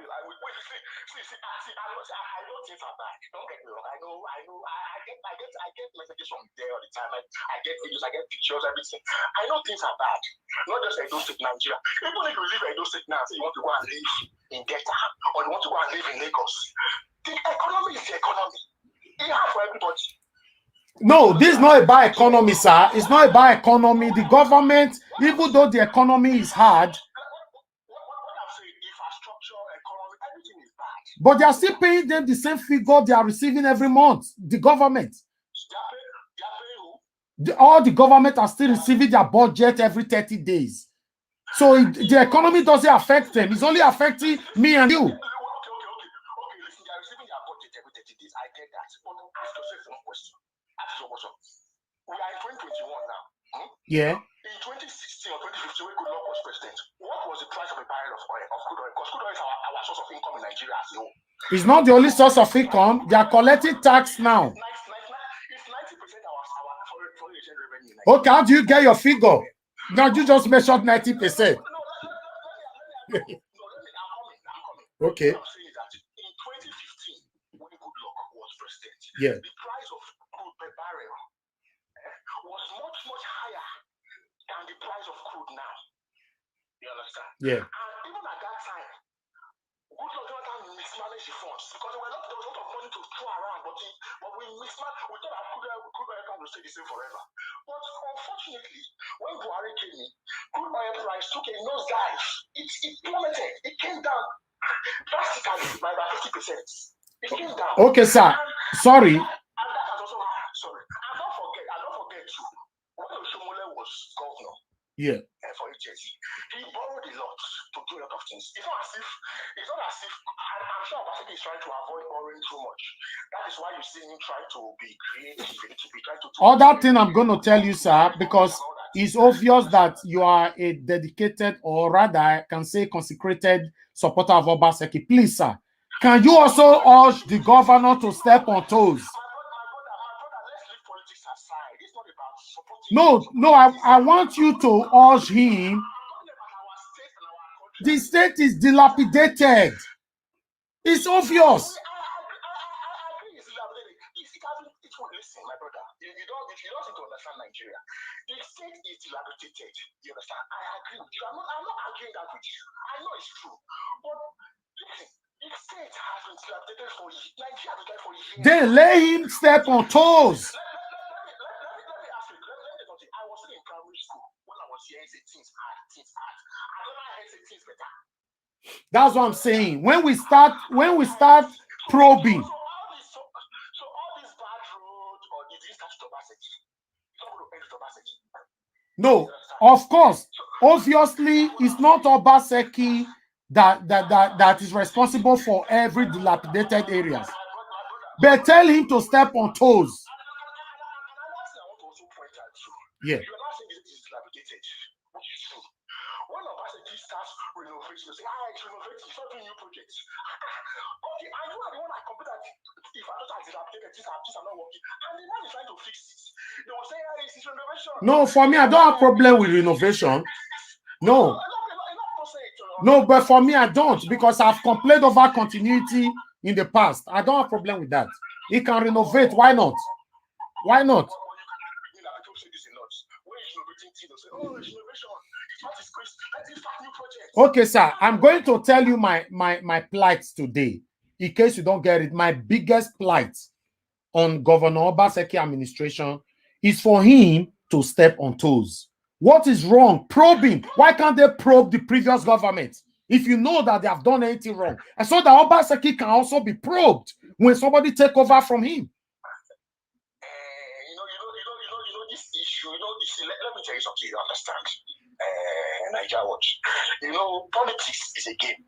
things are bad. Don't get me wrong. I get messages from there all the time. I get videos, I get pictures, everything. I know things are bad. Not just Edo State, Nigeria. Even if you live in Edo State now, say you want to go and live in Delta, or you want to go and live in Lagos, the economy is the economy. It's hard for everybody. No, this is not about economy, sir. It's not about economy. The government, even though the economy is hard, but they are still paying them the same figure they are receiving every month. The government. All the government are still receiving their budget every 30 days. So the economy doesn't affect them. It's only affecting me and you. Okay. Listen, they are receiving their budget every 30 days. I get that. But ask yourself one question. We are in 2021 now. Yeah. In 2016 or 2015, when Goodluck was president, what was the price of a barrel of crude oil? Because crude oil is our source of income in Nigeria as a whole. It's not the only source of income. They are collecting tax now. It's 90% of our foreign exchange revenue. Okay, how do you get your figure? Now you just measured 90%. I'm coming. Okay. What I'm saying is that in 2015, when Goodluck was president, yeah, the price of crude per barrel was much higher than the price of crude now. You understand? Yeah. And even at that time, Goodluck mismanaged the funds because there was a lot of money to throw around, but we mismanaged. We thought that crude oil can stay the same forever. But unfortunately, when Buhari came in, crude oil price took a nosedive. It plummeted. It came down drastically by about 50%. It came down. Okay, sir. Sorry. And that has also sorry. And don't forget too. When Oshomole was governor, yeah, for HSC, he borrowed a lot to do a lot of things. It's not as if I'm sure Obaseki is trying to avoid borrowing too much. That is why you see him trying to be creative, Other thing I'm going to tell you, sir, because it's obvious that you are a dedicated, or rather, I can say consecrated supporter of Obaseki. Please, sir, can you also urge the governor to step on toes? My brother, let's leave politics aside. It's not about supporting No, I want you to urge him. The state is dilapidated. It's obvious. Listen, my brother, if you don't seem to understand Nigeria, the state is dilapidated. You understand? I agree with you. I'm not arguing that with you. I know it's true. But listen, the state has been dilapidated for years. Nigeria has been dilapidated for years. Then let him step on toes. Let me ask you. I was still in primary school when I was here. Things hard. I never heard things better. That's what I'm saying. When we start probing. So all these bad roads, or did you start to Obaseki? It's not going to end with Obaseki. No, of course. Obviously, it's not Obaseki that is responsible for every dilapidated areas. But tell him to step on toes. Yeah. You're not saying this is dilapidated, which is true. When Obaseki starts renovating, you say, it's renovating, it's not doing new projects. Okay, I know the one I compare that if I don't have dilapidated, these are not working. And the man is trying to fix it. They will say, it's renovation. No, for me, I don't have problem with renovation. No. No, but for me, I don't, because I've complained over continuity in the past. I don't have problem with that. He can renovate. Why not? Why not? Okay, sir. I'm going to tell you my plight today, in case you don't get it. My biggest plight on Governor Obaseki administration is for him to step on toes. What is wrong? Probing. Why can't they probe the previous government if you know that they have done anything wrong? And so that Obaseki can also be probed when somebody take over from him. This issue, let me tell you something you understand. Nigeria watch. Politics is a game.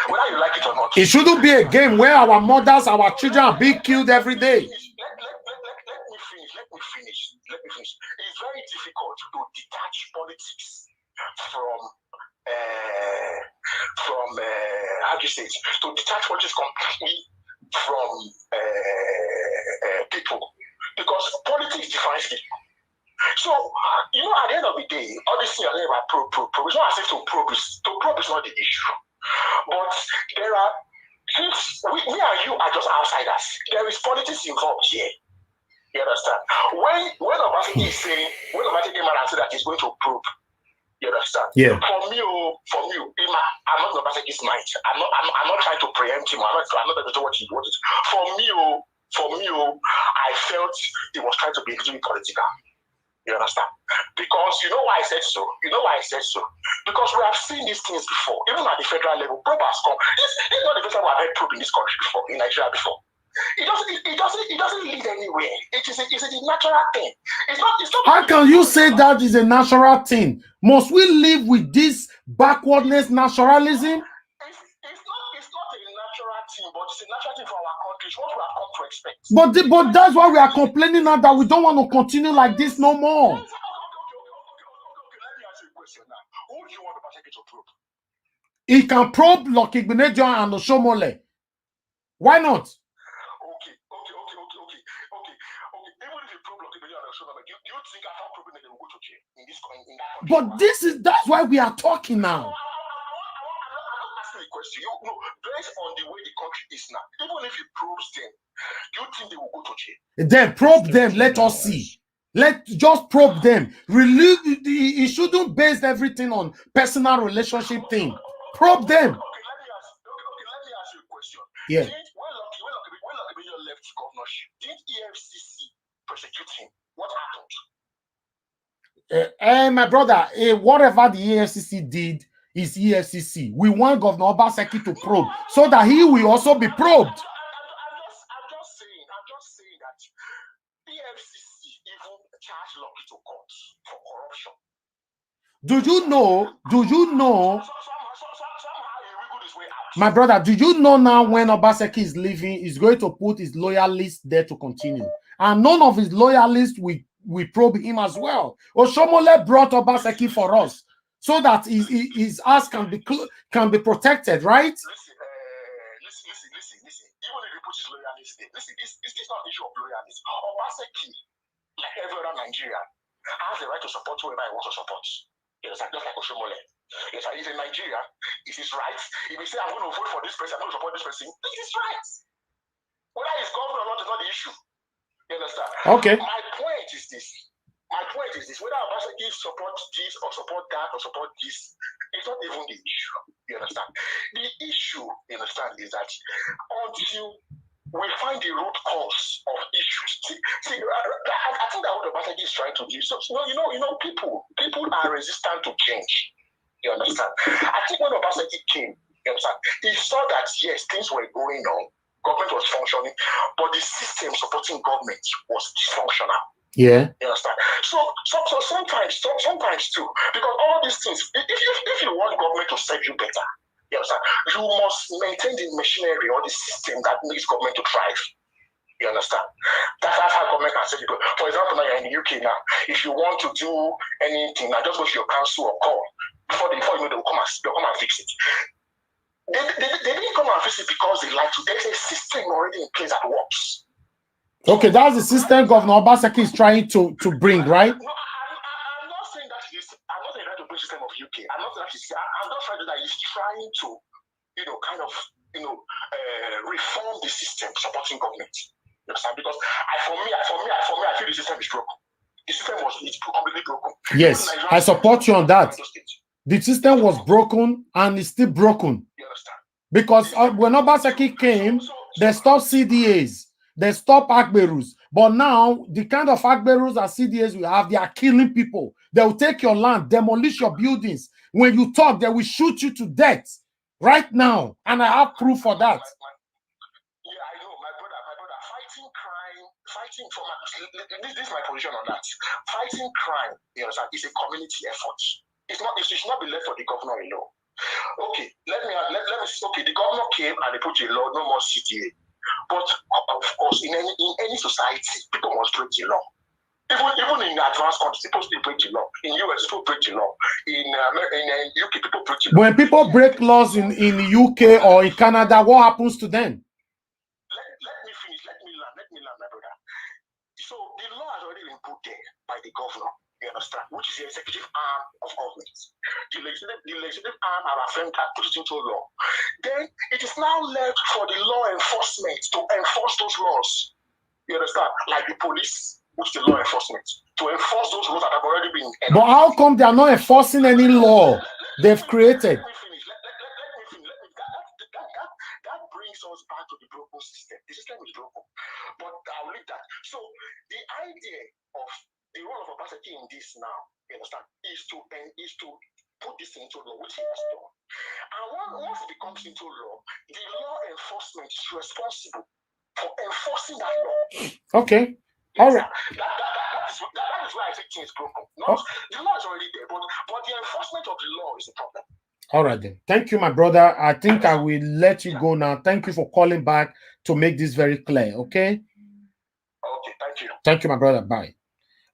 Whether you like it or not. It shouldn't be a game where our mothers, our children are being killed every day. Let me finish. It's very difficult to detach politics from how do you say it? To detach politics completely from people, because politics defines people. So at the end of the day, obviously, probe is not as if to probe is not the issue. But there are things, we and you are just outsiders. There is politics involved here. You understand? When Obaseki is saying, when Obaseki came out and said that he's going to probe, you understand? Yeah. For me, I'm not Obaseki's mind. I'm not trying to preempt him. I'm not going to do what he wanted. For me, I felt he was trying to be extremely political. You understand? Because you know why I said so? Because we have seen these things before. Even at the federal level, probe has come. It's not the first time we have had probe in this country before, in Nigeria before. It doesn't lead anywhere. It's a natural thing. It's not. How can you say that is a natural thing? Must we live with this backwardness naturalism? It's not a natural thing, but it's a natural thing for our country. It's what we have come to expect. But that's why we are complaining now, that we don't want to continue like this no more. Okay. Let me ask you a question now. Who do you want Obaseki to probe? He can probe Lucky Benedion and Oshomole. Why not? Okay. Even if you probe Lucky Benedion and Oshomole, do you think after probing they will go to jail in that country? But that's why we are talking now. Question. Based on the way the country is now, even if you probes them, do you think they will go to jail? Then probe them. Let us see. Let's just probe them. It shouldn't base everything on personal relationship thing. Probe them. Okay, let me ask you a question. Yeah. When Lucky left governorship, did EFCC prosecute him? What happened? My brother, whatever the EFCC did is EFCC. We want Governor Obaseki to probe so that he will also be probed. I'm just saying that EFCC even charged Lucky to court for corruption. Do you know? My brother, do you know now when Obaseki is leaving, he's going to put his loyalists there to continue. And none of his loyalists will probe him as well. Oshomole brought Obaseki for us, so that his ass can be protected, right? Listen. Even if you put his loyalists there, listen, it's not an issue of loyalists. Obaseki, like every other Nigerian, has the right to support whoever he wants to support. You understand? Just like Oshomole. Yes, he's in Nigeria. It is right. If he say I'm going to vote for this person, I'm going to support this person, it is right. Whether he's governor or not is not the issue. You understand? Okay. My point is this. Whether Obaseki support this or support that or support this, it's not even the issue. You understand? The issue, you understand, is that until we find the root cause of issues. See, I think that what Obaseki is trying to do. So, people are resistant to change. You understand? I think when Obaseki came, you understand, he saw that yes, things were going on, government was functioning, but the system supporting government was dysfunctional. Yeah. You understand? So sometimes too, because all these things, if you want government to serve you better, you understand, you must maintain the machinery or the system that makes government to thrive. You understand? That's how government can serve you. For example, now you're in the UK now. If you want to do anything, now just go to your council or call. Before you know, they'll come and fix it. They didn't come and fix it because they like to. There's a system already in place that works. Okay, that's the system Governor Obaseki is trying to bring, right? No, I'm not saying that I'm not saying that to bring system of UK. I'm not saying that I'm not trying that he's trying to, reform the system supporting government. You understand? Because for me, I feel the system is broken. The system is completely broken. Yes, I support you on that. The system was broken and it's still broken. You understand? Because when Obaseki came, they stopped CDAs. They stop Agberus. But now, the kind of Agberus and CDAs we have, they are killing people. They will take your land, demolish your buildings. When you talk, they will shoot you to death right now. And I have proof for that. Yeah, I know, my brother, fighting crime, this is my position on that. Fighting crime, you understand, is a community effort. It should not be left for the governor alone. Okay, let me see. Okay, the governor came and they put a law, no more CDA. But of course, in any society, people must break the law. Even in advanced countries, people still break the law. In US, people break the law. In UK, people break the law. When people break laws in UK or in Canada, what happens to them? Let me finish. Let me learn, my brother. So the law has already been put there by the governor. You understand? Which is the executive arm of government. The legislative arm have affirmed that, put it into law. Then it is now left for the law enforcement to enforce those laws. You understand? Like the police, which is the law enforcement, to enforce those laws that have already been enacted. But how come they are not enforcing any law they've created? Let me finish. That brings us back to the broken system. The system is broken. But I'll leave that. So the idea of the role of Obaseki in this now, you understand, is to put this into law, which he has done. And once it becomes into law, the law enforcement is responsible for enforcing that law. Okay. All right. That is why I think things broken. The law is already there, but the enforcement of the law is the problem. All right then. Thank you, my brother. I think I will let you go now. Thank you for calling back to make this very clear. Okay. Okay. Thank you. Thank you, my brother. Bye.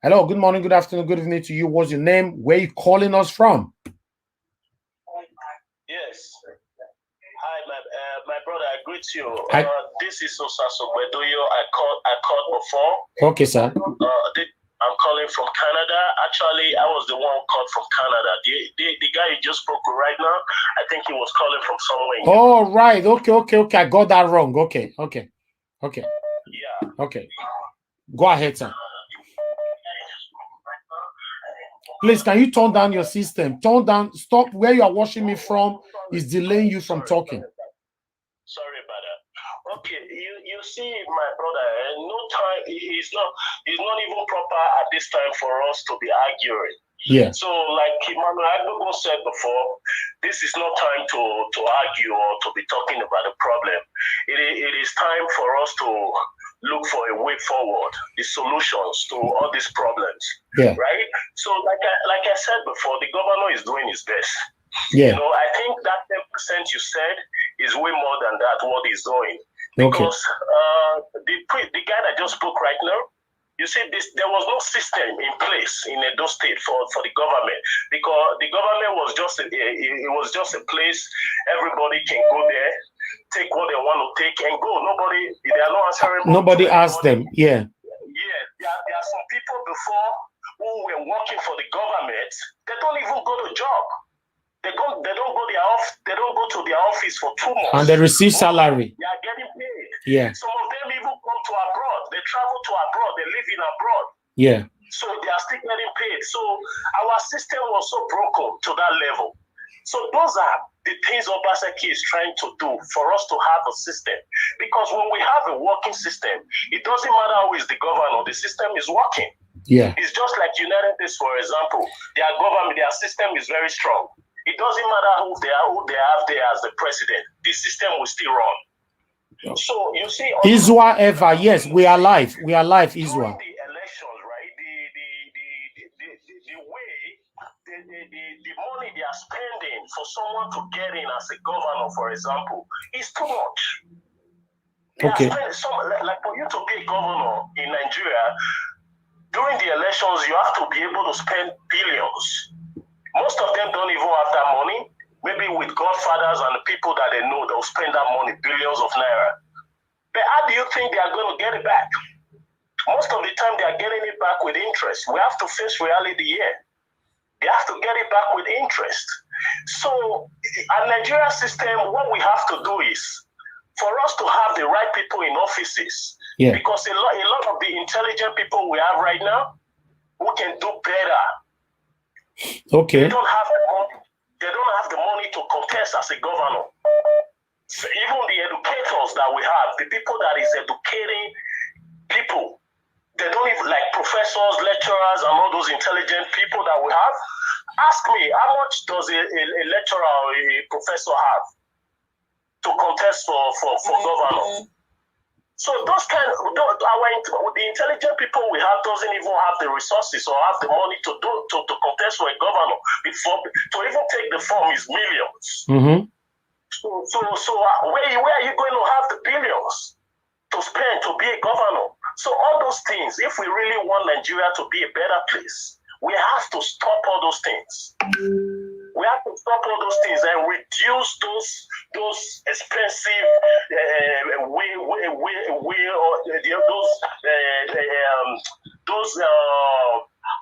Hello. Good morning. Good afternoon. Good evening to you. What's your name? Where are you calling us from? Yes. Hi, my brother. I greet you. Hi. This is Osaso Bedoyo. I called before. Okay, sir. I'm calling from Canada. Actually, I was the one who called from Canada. The guy you just spoke with right now, I think he was calling from somewhere. Oh, right. Okay. I got that wrong. Okay. Yeah. Okay. Go ahead, sir. Please, can you turn down your system? Turn down. Stop where you are watching me from. Is delaying you from talking. Sorry about that. Okay, you see, my brother, no time. It's not even proper at this time for us to be arguing. Yeah. So, like Emmanuel said before, this is not time to argue or to be talking about the problem. It is time for us to look for a way forward, the solutions to all these problems. Yeah. Right? So, like I said before, the governor is doing his best. Yeah. I think that 10% you said is way more than that, what he's doing. Okay. Because the guy that just spoke right now, you see, there was no system in place in Edo State for the government, because the government was just a place everybody can go there, take what they want to take and go. They are not answering. Nobody asked them. Yeah. Yeah, there are some people before who were They don't go they don't go to their office for 2 months. And they receive salary. They are getting paid. Yeah. Some of them even come to abroad. They travel to abroad. They live in abroad. Yeah. So they are still getting paid. So our system was so broken to that level. So those are the things Obaseki is trying to do for us to have a system. Because when we have a working system, it doesn't matter who is the governor, the system is working. Yeah. It's just like United States, for example. Their government, their system is very strong. It doesn't matter who they have there as the president. The system will still run. Yeah. So you see, Iswa ever, yes, we are live. We are live, Iswa. during the elections, right? The way the money they are spending for someone to get in as a governor, for example, is too much. They Okay. are spending like for you to be a governor in Nigeria, during the elections, you have to be able to spend billions. Most of them don't even have that money. Maybe with godfathers and the people that they know, they'll spend that money, billions of naira. But how do you think they are going to get it back? Most of the time, they are getting it back with interest. We have to face reality here. They have to get it back with interest. So, a Nigeria system, what we have to do is for us to have the right people in offices. Yeah. Because a lot of the intelligent people we have right now who can do better. Okay. They don't have the money to contest as a governor. So even the educators that we have, the people that is educating people, they don't even like professors, lecturers, and all those intelligent people that we have. Ask me, how much does a lecturer or a professor have to contest for governor? So those the intelligent people we have doesn't even have the resources or have the money to contest for a governor. Before to even take the form is millions. Mm-hmm. So where are you going to have the billions to spend to be a governor? So all those things, if we really want Nigeria to be a better place, we have to stop all those things. We have to stop all those things and reduce those expensive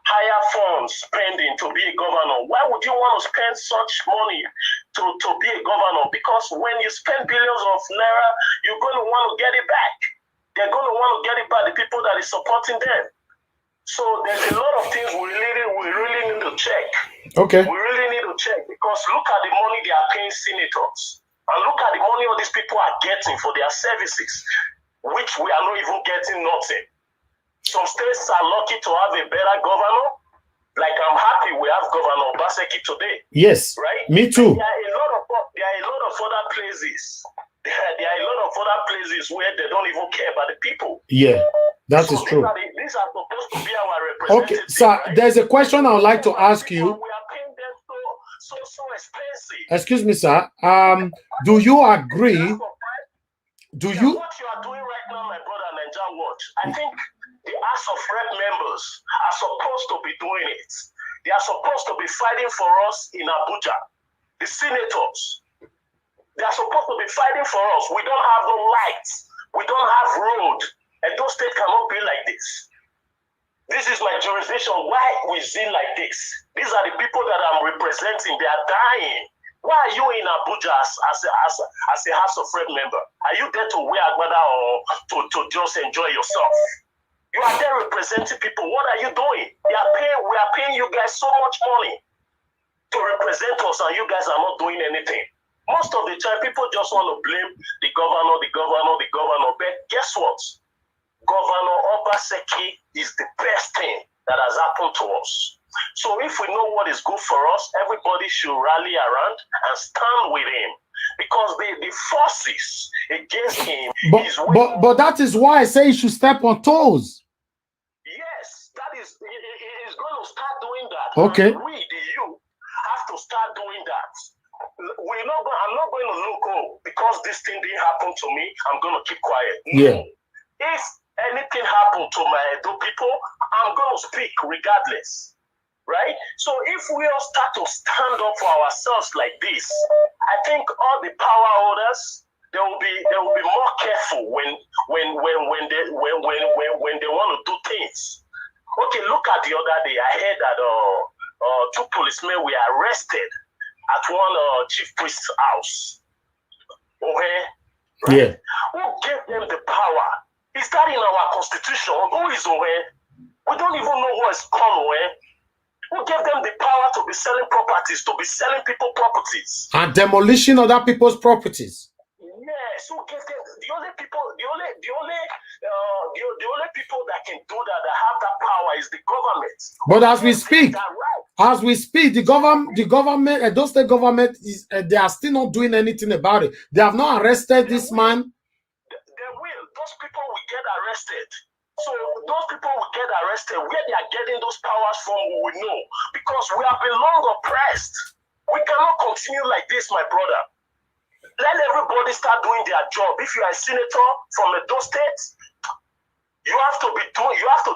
higher funds spending to be a governor. Why would you want to spend such money to be a governor? Because when you spend billions of naira, you're going to want to get it back. They're going to want to get it back, the people that is supporting them. So there's a lot of things we really need to check. Okay. We really need to check because look at the money they are paying senators. And look at the money all these people are getting for their services, which we are not even getting nothing. Some states are lucky to have a better governor. Like I'm happy we have Governor Obaseki today. Yes. Right? Me too. There are a lot of other places. There are a lot of other places where they don't even care about the people. Yeah, that is true. These are supposed to be our representatives. Okay, sir, right? There's a question I would like to ask you. We are paying them so expensive. Excuse me, sir. Do you agree? What you are doing right now, my brother Ninja Watch, I think the House of Rep members are supposed to be doing it. They are supposed to be fighting for us in Abuja. The senators, they are supposed to be fighting for us. We don't have no lights. We don't have road. And those states cannot be like this. This is my jurisdiction. Why we see like this? These are the people that I'm representing. They are dying. Why are you in Abuja as a House of Rep member? Are you there to wear agbada or to just enjoy yourself? You are there representing people. What are you doing? We are paying you guys so much money to represent us, and you guys are not doing anything. Most of the time, people just want to blame the governor. But guess what? Governor Obaseki is the best thing that has happened to us. So if we know what is good for us, everybody should rally around and stand with him. Because the forces against him but that is why I say you should step on toes. Yes, that is, he is going to start doing that. Okay. And we, the youth, have to start doing that. I'm not going to look, because this thing didn't happen to me, I'm going to keep quiet. Yeah. If anything happened to my Edo people, I'm going to speak regardless. Right? So if we all start to stand up for ourselves like this, I think all the power holders, they will be more careful when they want to do things. Okay, look at the other day. I heard that 2 policemen were arrested at one chief priest's house. Okay? Right? Yeah. Who gave them the power? Is that in our constitution? Who is Ohe? We don't even know who is called Ohe. Who gave them the power to be selling properties, to be selling people properties? And demolition other people's properties. Yes, who gave them the only people that can do that, that have that power is the government. But as we speak, the government, those state government is they are still not doing anything about it. They have not arrested this man. They will. Those people will get arrested. So those people will get arrested. Where they are getting those powers from, we will know. Because we have been long oppressed. We cannot continue like this, my brother. Let everybody start doing their job. If you are a senator from those states, you have to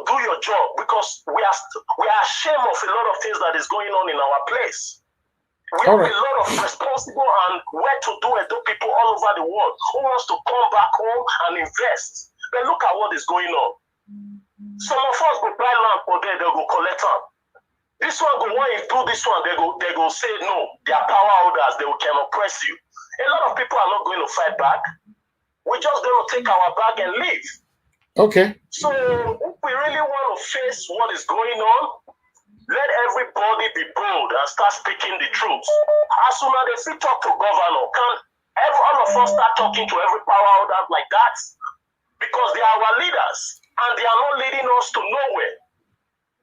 do your job, because we are ashamed of a lot of things that is going on in our place. We have a lot of responsible and well-to-do Edo people all over the world who wants to come back home and invest. But look at what is going on. Some of us will buy land for there, they go collect them. This one go want to do this one, they go say no. They are power holders, they can oppress you. A lot of people are not going to fight back. We're just going to take our bag and leave. Okay. So if we really want to face what is going on, let everybody be bold and start speaking the truth. As soon as they talk to governor, can all of us start talking to every power holder like that? Because they are our leaders, and they are not leading us to nowhere.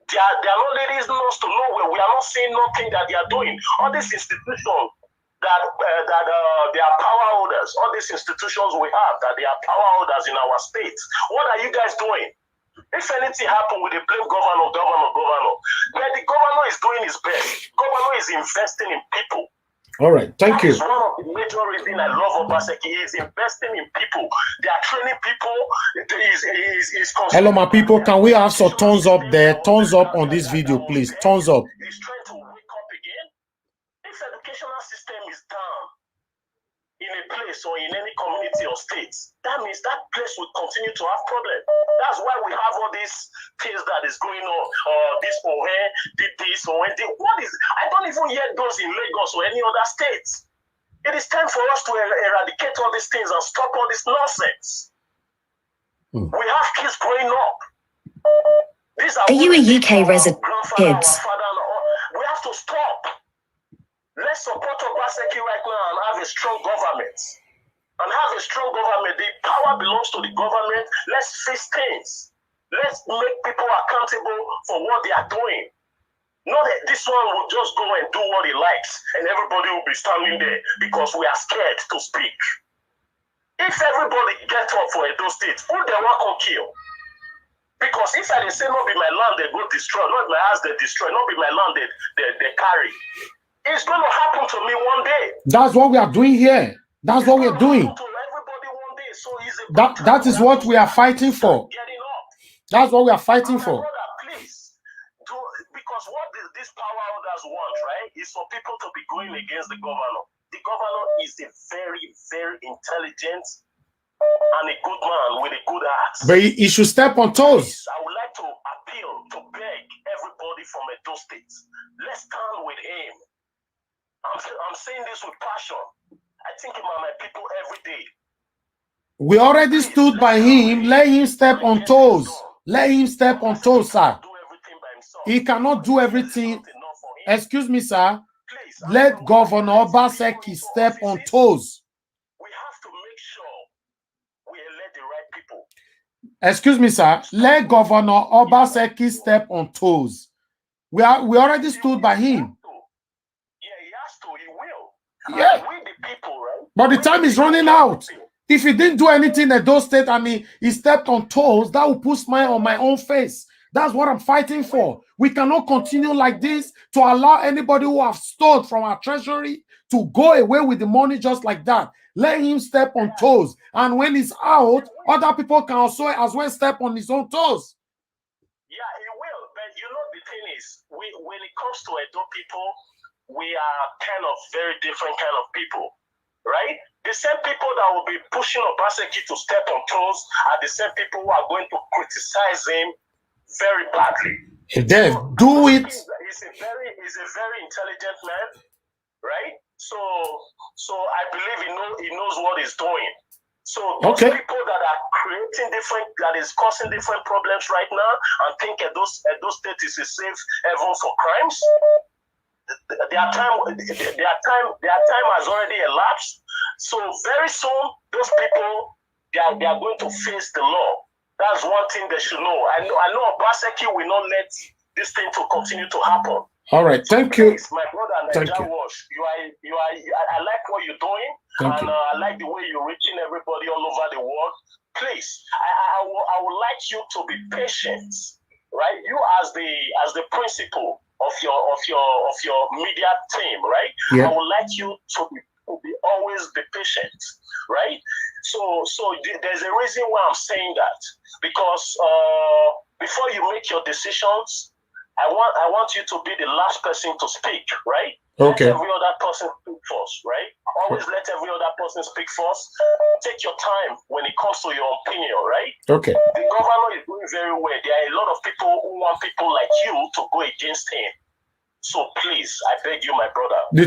They are not leading us to nowhere. We are not seeing nothing that they are doing. All these institutions that they are power holders, all these institutions we have that they are power holders in our states. What are you guys doing? If anything happens, we blame governor. But the governor is doing his best. Governor is investing in people. All right, thank you. That's one of the major reasons I love Obaseki. He is investing in people. They are training people. Hello, my people. Can we have some thumbs up there? Thumbs up on this video, please. Thumbs up. He's trying to wake up again. If educational system is down in a place or in any community or state, that means that place will continue to have problems. That's why we have all these things that is going on. This Ohe did this, or what is? I don't even hear those in Lagos or any other states. It is time for us to eradicate all these things and stop all this nonsense. We have kids growing up. These are you a UK resident? Kids. We have to stop. Let's support Obaseki right now and have a strong government. The power belongs to the government. Let's fix things. Let's make people accountable for what they are doing. Not that this one will just go and do what he likes and everybody will be standing there because we are scared to speak. If everybody get up for Edo State, who they want to kill? Because if I say not be my land, they go destroy, not my house they destroy, not be my land they carry. It's going to happen to me one day. That's what we are doing here. That's what we are doing. To everybody one day. So that is what we are fighting for. That's what we are fighting for. Brother, please, because what these power holders want, right, is for people to be going against the governor. The governor is a very, very intelligent and a good man with a good heart. But he should step on toes. I would like to appeal, to beg everybody from Edo State. Let's stand with him. I'm saying this with passion. I think about my people every day. We already stood by him. Let him step on toes. Let him step on toes, sir. He cannot do everything. Excuse me, sir. Let Governor Obaseki step on toes. We have to make sure we elect the right people. Excuse me, sir. Let Governor Obaseki step on toes. We already stood by him. Yeah. But the time is running out. If he didn't do anything at those states and he stepped on toes, that will put smile on my own face. That's what I'm fighting for. We cannot continue like this to allow anybody who have stolen from our treasury to go away with the money just like that. Let him step on toes. And when he's out, other people can also as well step on his own toes. Yeah, he will. But you know the thing is, when it comes to Edo people, we are kind of very different kind of people, right? The same people that will be pushing Obaseki to step on toes are the same people who are going to criticize him very badly. Then do it. He's a very intelligent man. right? So I believe he knows what he's doing. So those people that are creating that is causing different problems right now, and think Edo State is a safe haven for crimes, their time has already elapsed. So very soon, those people they are going to face the law. That's one thing they should know. I know Obaseki will not let this thing to continue to happen. All right, thank you. My brother, thank you. I like what you're doing, I like the way you're reaching everybody all over the world. Please, I would like you to be patient, right? You as the principal of your media team, right? Yeah. I would like you to be always be patient, right? So there's a reason why I'm saying that, because before you make your decisions, I want you to be the last person to speak, right? Okay. Let every other person speak first, right? Always let every other person speak first. Take your time when it comes to your opinion, right? Okay. The governor is doing very well. There are a lot of people who want people like you to go against him. So please, I beg you, my brother. The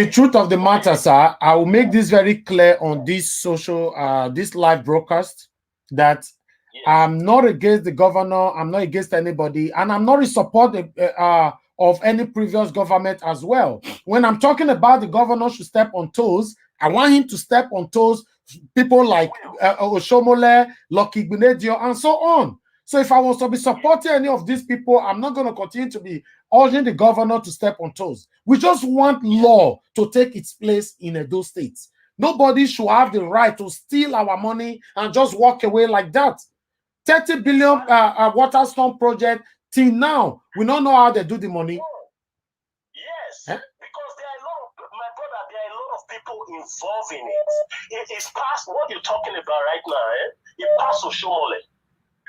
truth of the matter, sir, I will make this very clear on this this live broadcast, that I'm not against the governor, I'm not against anybody, and I'm not in support of any previous government as well. When I'm talking about the governor should step on toes, I want him to step on toes, people like Oshomole, Lucky Gbenedio, and so on. So if I was to be supporting any of these people, I'm not going to continue to be urging the governor to step on toes. We just want law to take its place in Edo State. Nobody should have the right to steal our money and just walk away like that. 30 billion water storm project, till now, we don't know how they do the money. Yes, because there are a lot of, my brother, there are a lot of people involved in it. It's past what you're talking about right now. It passed Oshomole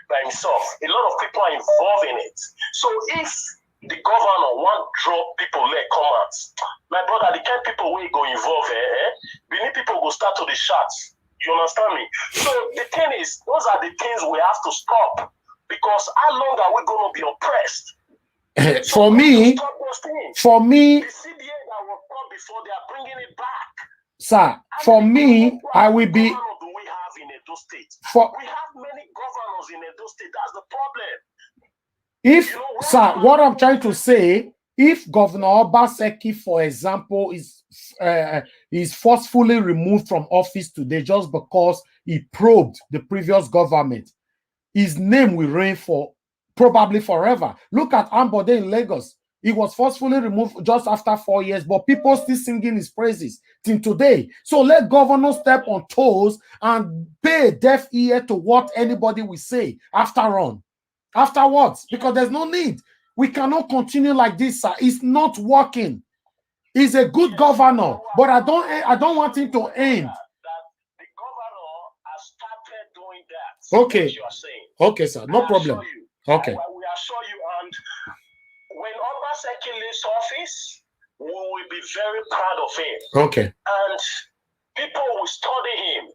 by himself. A lot of people are involved in it. So if the governor want drop people like come out, my brother, the kind of people will go involved, we need people go start to the shots. You understand me? So the thing is, those are the things we have to stop, because how long are we going to be oppressed? For me, the CDA that will come before they are bringing it back. Sir, for me, I will be. Do we have in Edo State? We have many governors in Edo State. That's the problem. If, sir, what I'm trying to say, if Governor Obaseki, for example, is forcefully removed from office today just because he probed the previous government, his name will reign for probably forever. Look at Ambode in Lagos. He was forcefully removed just after 4 years, but people still singing his praises till today. So let governors step on toes and pay a deaf ear to what anybody will say afterwards, because there's no need. We cannot continue like this, sir. It's not working. He's a good governor, but I don't want him to end. The governor has started doing that. Okay. You are saying. Okay, sir. No problem. Okay. We assure you, and when Obaseki leaves office, we will be very proud of him. Okay. And people will study him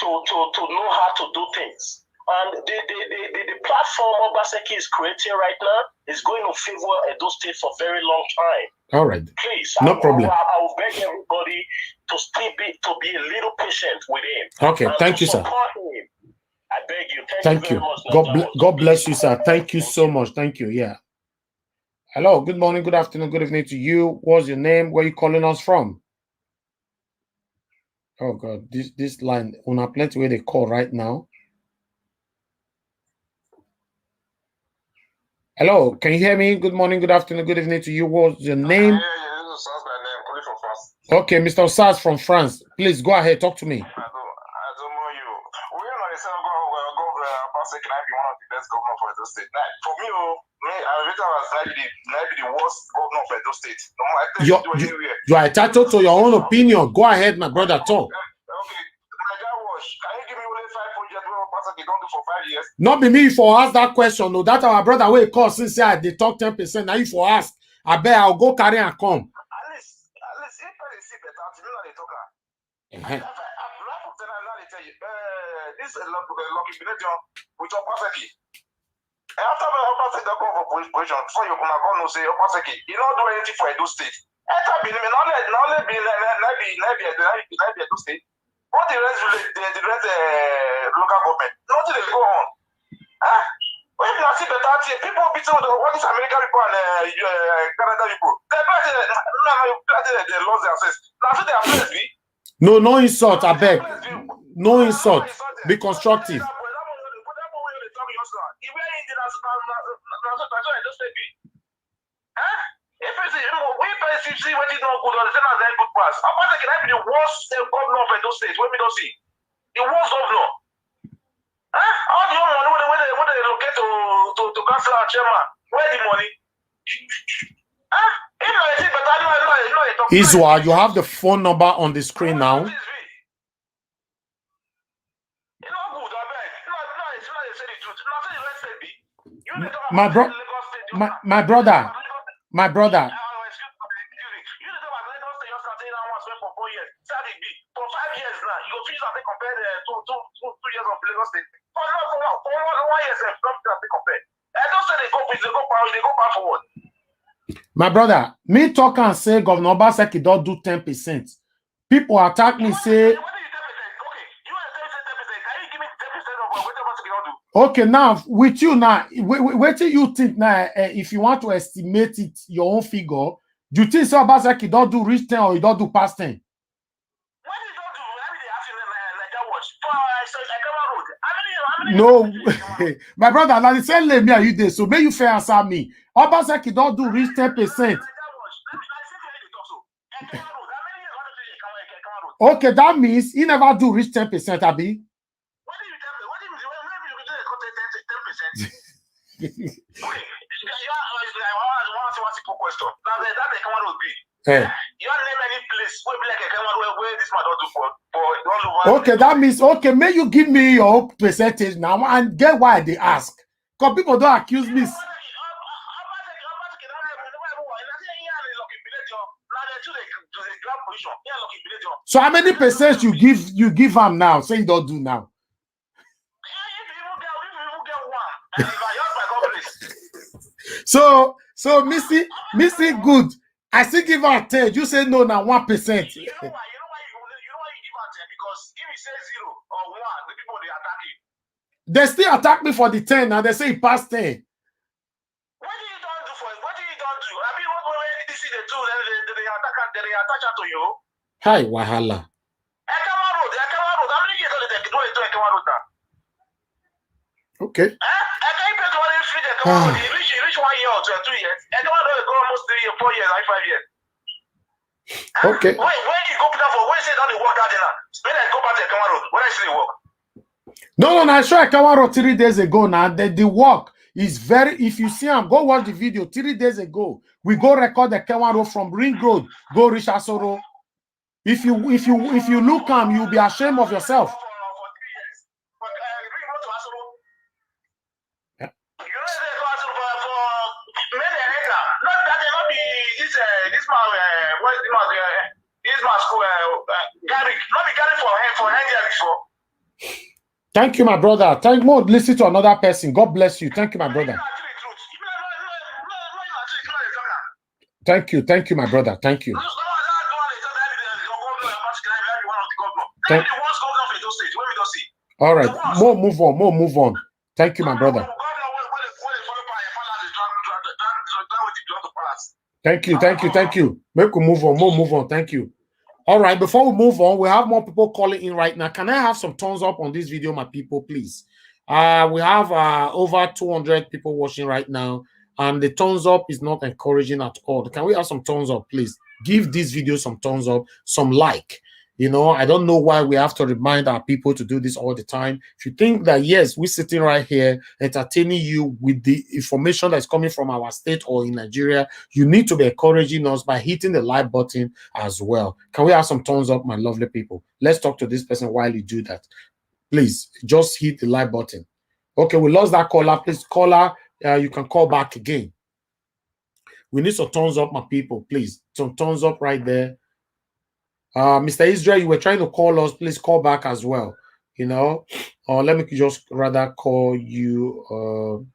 to know how to do things. And the platform Obaseki is creating right now is going to favor Edo State for a very long time. All right. Please, no problem. I will beg everybody to be a little patient with him. Okay, thank you, sir. Him. I beg you. Thank you. God bless you, sir. Thank you so much. Thank you. Yeah. Hello. Good morning. Good afternoon. Good evening to you. What's your name? Where are you calling us from? Oh God, this line on a plenty where they call right now. Hello, can you hear me? Good morning, good afternoon, good evening to you. What's your name? Okay, Mr. Osas from France. Please go ahead, talk to me. I don't know you. We are not the one of the best governor for Edo State. For me, I was maybe the worst governor for Edo State. You are entitled to your own opinion. Go ahead, my brother, talk. Okay, can you give me only 5 projects where Obaseki don't do for 5 years? Not be me for ask that question. No, that our brother will call since they talk 10%. Now if for ask, I bet I'll go carry and come. At least if I see better, you know they talk. This is Lucky Gbenedio with Obaseki. After Obaseki got for position, before you come and say Obaseki, you don't do anything for Edo State. What the rest local government? Nothing they go on. When you see better thing, people beating all these American people and Canada people. They lost their sense. Now so they are friends, be. No, no insult, I beg. No insult. Be constructive. If we see what is not good, understand as good pass. Apart can I be the worst governor of those states when we don't see the worst governor. All the money when they locate to council and chairman, where the money? Iswa, you have the phone number on the screen now. My brother. For 5 years now, you feel that they compare 2 years of Lagos State. For 1 year, they compare. I don't say they go power forward. My brother, me talk and say Governor Obaseki don't do 10%. People attack me, say. Okay, now with you now, what do you think now? If you want to estimate it, your own figure, do you think so Obaseki don't do reach 10 or he don't do past 10? No, my brother, now the same lay me you there, so may you fair answer me. Obaseki don't do reach 10%. Okay, that means he never do reach 10%, Abi. Okay, that means okay. May you give me your percentage now and get why they ask? Because people don't accuse me. So how many percent you give him now? Say you don't do now. So Missy good. I still give her 10. You say no now 1%. You know why you give her 10? Because if he says 0 or 1, the people they attack you. They still attack me for the 10 and they say he passed 10. What do you don't do for it? What do you don't do? I mean, what they see they do, they attach her to you. Hi, Wahala. Ekama Road. How many years did they do Ekama Road now? Okay. You reach 1 year or 2 years. Ekama Road go almost 3 or 4 years, like 5 years. Okay. When you go put that for when you say don't work that dinner, when I go back to Ekama Road, when I see the work. No, I saw Ekama Road 3 days ago now. The work is very, if you see him, go watch the video 3 days ago. We go record the Ekama Road from Ring Road, go reach Asoro. If you look him, you'll be ashamed of yourself. Thank you, my brother. Thank more. Listen to another person. God bless you. Thank you, my brother. Thank you, my brother. Thank you. All right. More move on. Thank you, my brother. Thank you. Make we move on. Thank you. All right, before we move on, we have more people calling in right now. Can I have some thumbs up on this video, my people, please? We have over 200 people watching right now, and the thumbs up is not encouraging at all. Can we have some thumbs up, please? Give this video some thumbs up, some like. You know, I don't know why we have to remind our people to do this all the time. If you think that, yes, we're sitting right here entertaining you with the information that's coming from our state or in Nigeria, you need to be encouraging us by hitting the like button as well. Can we have some thumbs up, my lovely people? Let's talk to this person while you do that. Please, just hit the like button. Okay, we lost that caller. Please, caller, you can call back again. We need some thumbs up, my people, please. Some thumbs up right there. Mr. Israel, you were trying to call us. Please call back as well. You know, or let me just rather call you.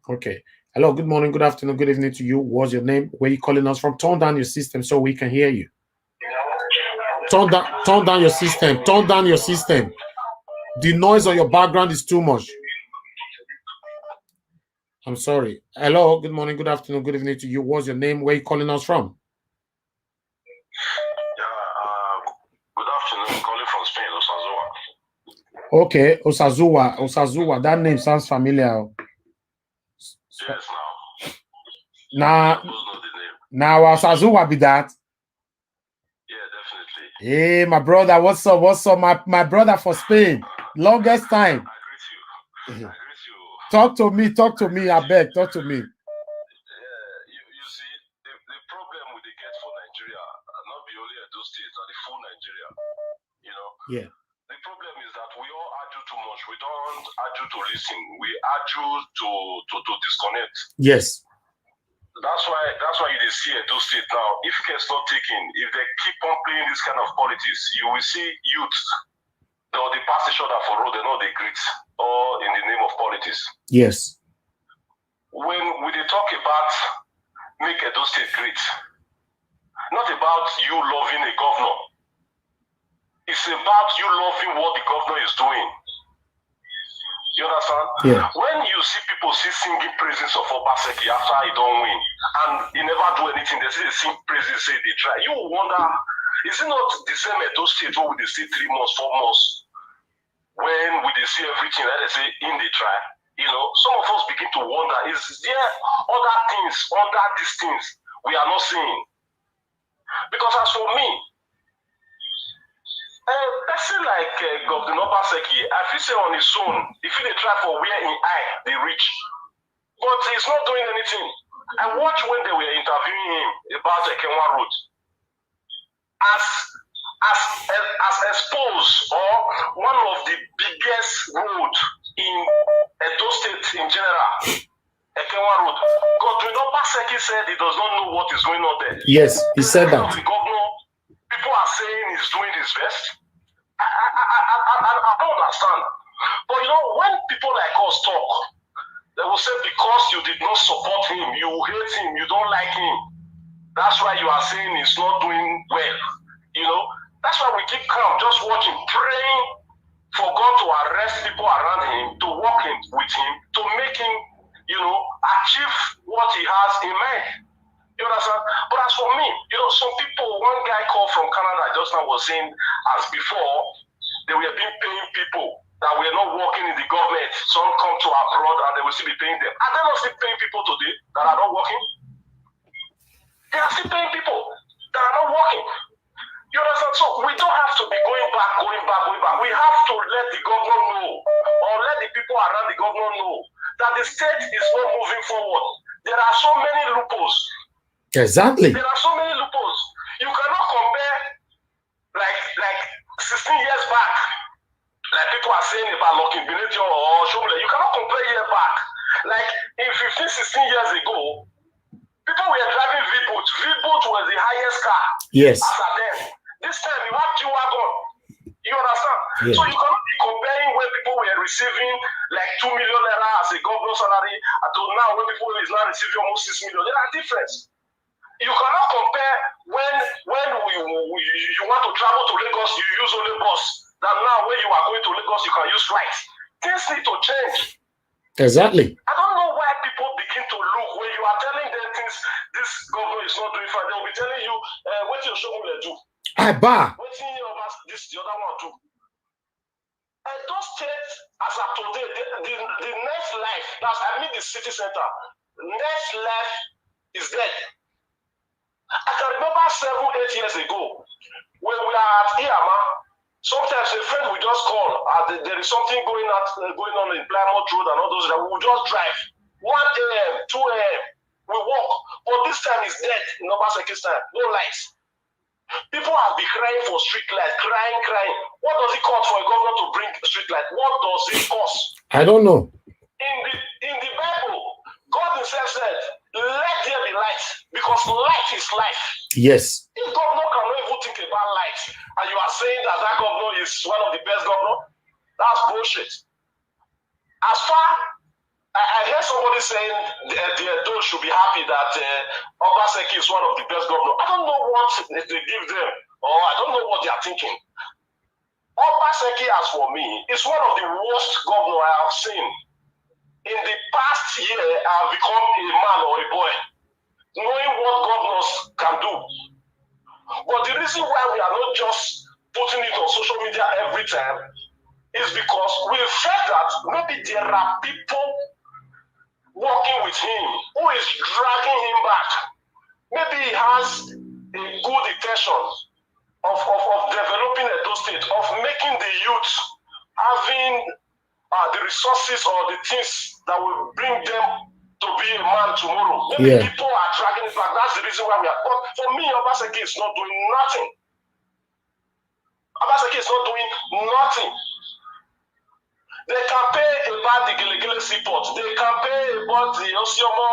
Okay, Hello, good morning, good afternoon, good evening to you. What's your name? Where are you calling us from? Turn down your system so we can hear you. Turn down your system. Turn down your system. The noise on your background is too much. I'm sorry. Hello, good morning, good afternoon, good evening to you. What's your name? Where are you calling us from? Good afternoon. Calling from Spain, Osazuwa. Okay, Osazuwa. That name sounds familiar. Yes, now. Now Osazuwa be that. Yeah, definitely. Hey, my brother, what's up? What's up? My brother for Spain. Longest time. I greet you. Talk to me, I beg, talk to me. You see, the problem we get for Nigeria, not be only at those states, are the full Nigeria. You know? Yeah. The problem is that we all argue too much. We don't argue to listen. We argue to disconnect. Yes. That's why you see at those states now, if care's not taken, if they keep on playing this kind of politics, you will see youth, they pass each other for road, they know they greet, all in the name of politics. Yes. When we talk about make Edo State great, not about you loving a governor. It's about you loving what the governor is doing. You understand? Yeah. When you see people singing praises of Obaseki after he don't win, and he never do anything, they sing praises, say they try. You wonder, is it not the same Edo State where we see 3 months, 4 months, when we see everything, like they say, in the try? You know, some of us begin to wonder, is there other things under these things we are not seeing? Because as for me, a person like Governor Obaseki, I feel say on his own, if he try for where in eye they reach, but he's not doing anything. I watched when they were interviewing him about the Kenwa Road. As exposed or one of the biggest road in Edo State in general, Kenwa Road. Governor Obaseki said he does not know what is going on there. Yes, he said that. The governor, people are saying he's doing his best. I don't understand. But you know, when people like us talk, they will say because you did not support him, you hate him, you don't like him. That's why you are saying he's not doing well. You know, that's why we keep calm, just watching, praying for God to arrest people around him, to work with him, to make him, you know, achieve what he has in mind. You understand? But as for me, you know, some people, one guy called from Canada just now was saying, as before, they were being paying people that were not working in the government. Some come to abroad and they will still be paying them. Are they not still paying people today that are not working? They are still paying people that are not working. You understand? So we don't have to be going back. We have to let the governor know, or let the people around the governor know, that the state is not moving forward. There are so many loopholes. Exactly. There are so many loopholes. You cannot compare like 16 years back, like people are saying about Lucky Benetio or Shomule. You cannot compare years back. Like in 15, 16 years ago, people were driving V-Boot. V-Boot was the highest car. Yes. As at then. This time you have G-Wagon. You understand? Yeah. So you cannot be comparing when people were receiving like 2 million naira as a governor salary to now when people is now receiving almost 6 million. There are difference. You cannot compare when you want to travel to Lagos, you use only bus. That now when you are going to Lagos, you can use flight. Things need to change. Exactly. I don't know why people begin to look when you are telling them things this government is not doing fine. They will be telling you, what your show will do. I bar. What this the other one do. And those states, as of today, the next life, the city center, next life is dead. I can remember 7-8 years ago when we are at Iyama. Sometimes a friend will just call. There is something going on in Plymouth Road and all those. That we will just drive 1 a.m., 2 a.m. We walk, but this time is dead. In Obaseki's time, no lights. People have been crying for street lights, crying. What does it cost for a governor to bring street light? What does it cost? I don't know. In the Bible, God himself said, "Let there be light," because light is life. Yes. If governor cannot even think about light, and you are saying that governor is one of the best governors, that's bullshit. As far I heard somebody saying the Edo should be happy that Obaseki is one of the best governors. I don't know what they give them, or I don't know what they are thinking. Obaseki, as for me, is one of the worst governors I have seen. In the past year, I have become a man or a boy, knowing what governors can do. But the reason why we are not just putting it on social media every time is because we felt that maybe there are people working with him who is dragging him back. Maybe he has a good intention of developing Edo State, of making the youth having the resources or the things that will bring them to be a man tomorrow. Maybe people are dragging it back. That's the reason why we are. But for me, Obaseki is not doing nothing. Obaseki is not doing nothing. They campaign about the Giligili seaport. They campaign about the Osiomo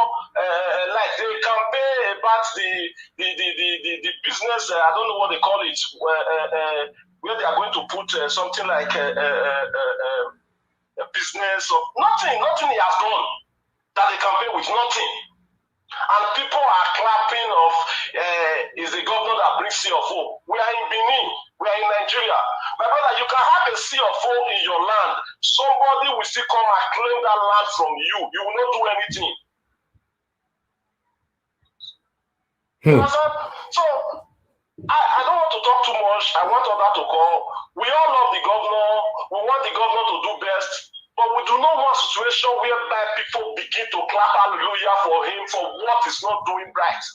like they campaign about the business. I don't know what they call it. Where they are going to put something like a business or nothing. Nothing he has done that they campaign with. Nothing. And people are clapping of is the governor that brings CFO. We are in Benin. We are in Nigeria. My brother, you can have a CFO in your land. Somebody will still come and claim that land from you. You will not do anything. So, I don't want to talk too much. I want other to call. We all love the governor. We want the governor to do best. But we do not want a situation whereby people begin to clap hallelujah for him for what he's not doing right.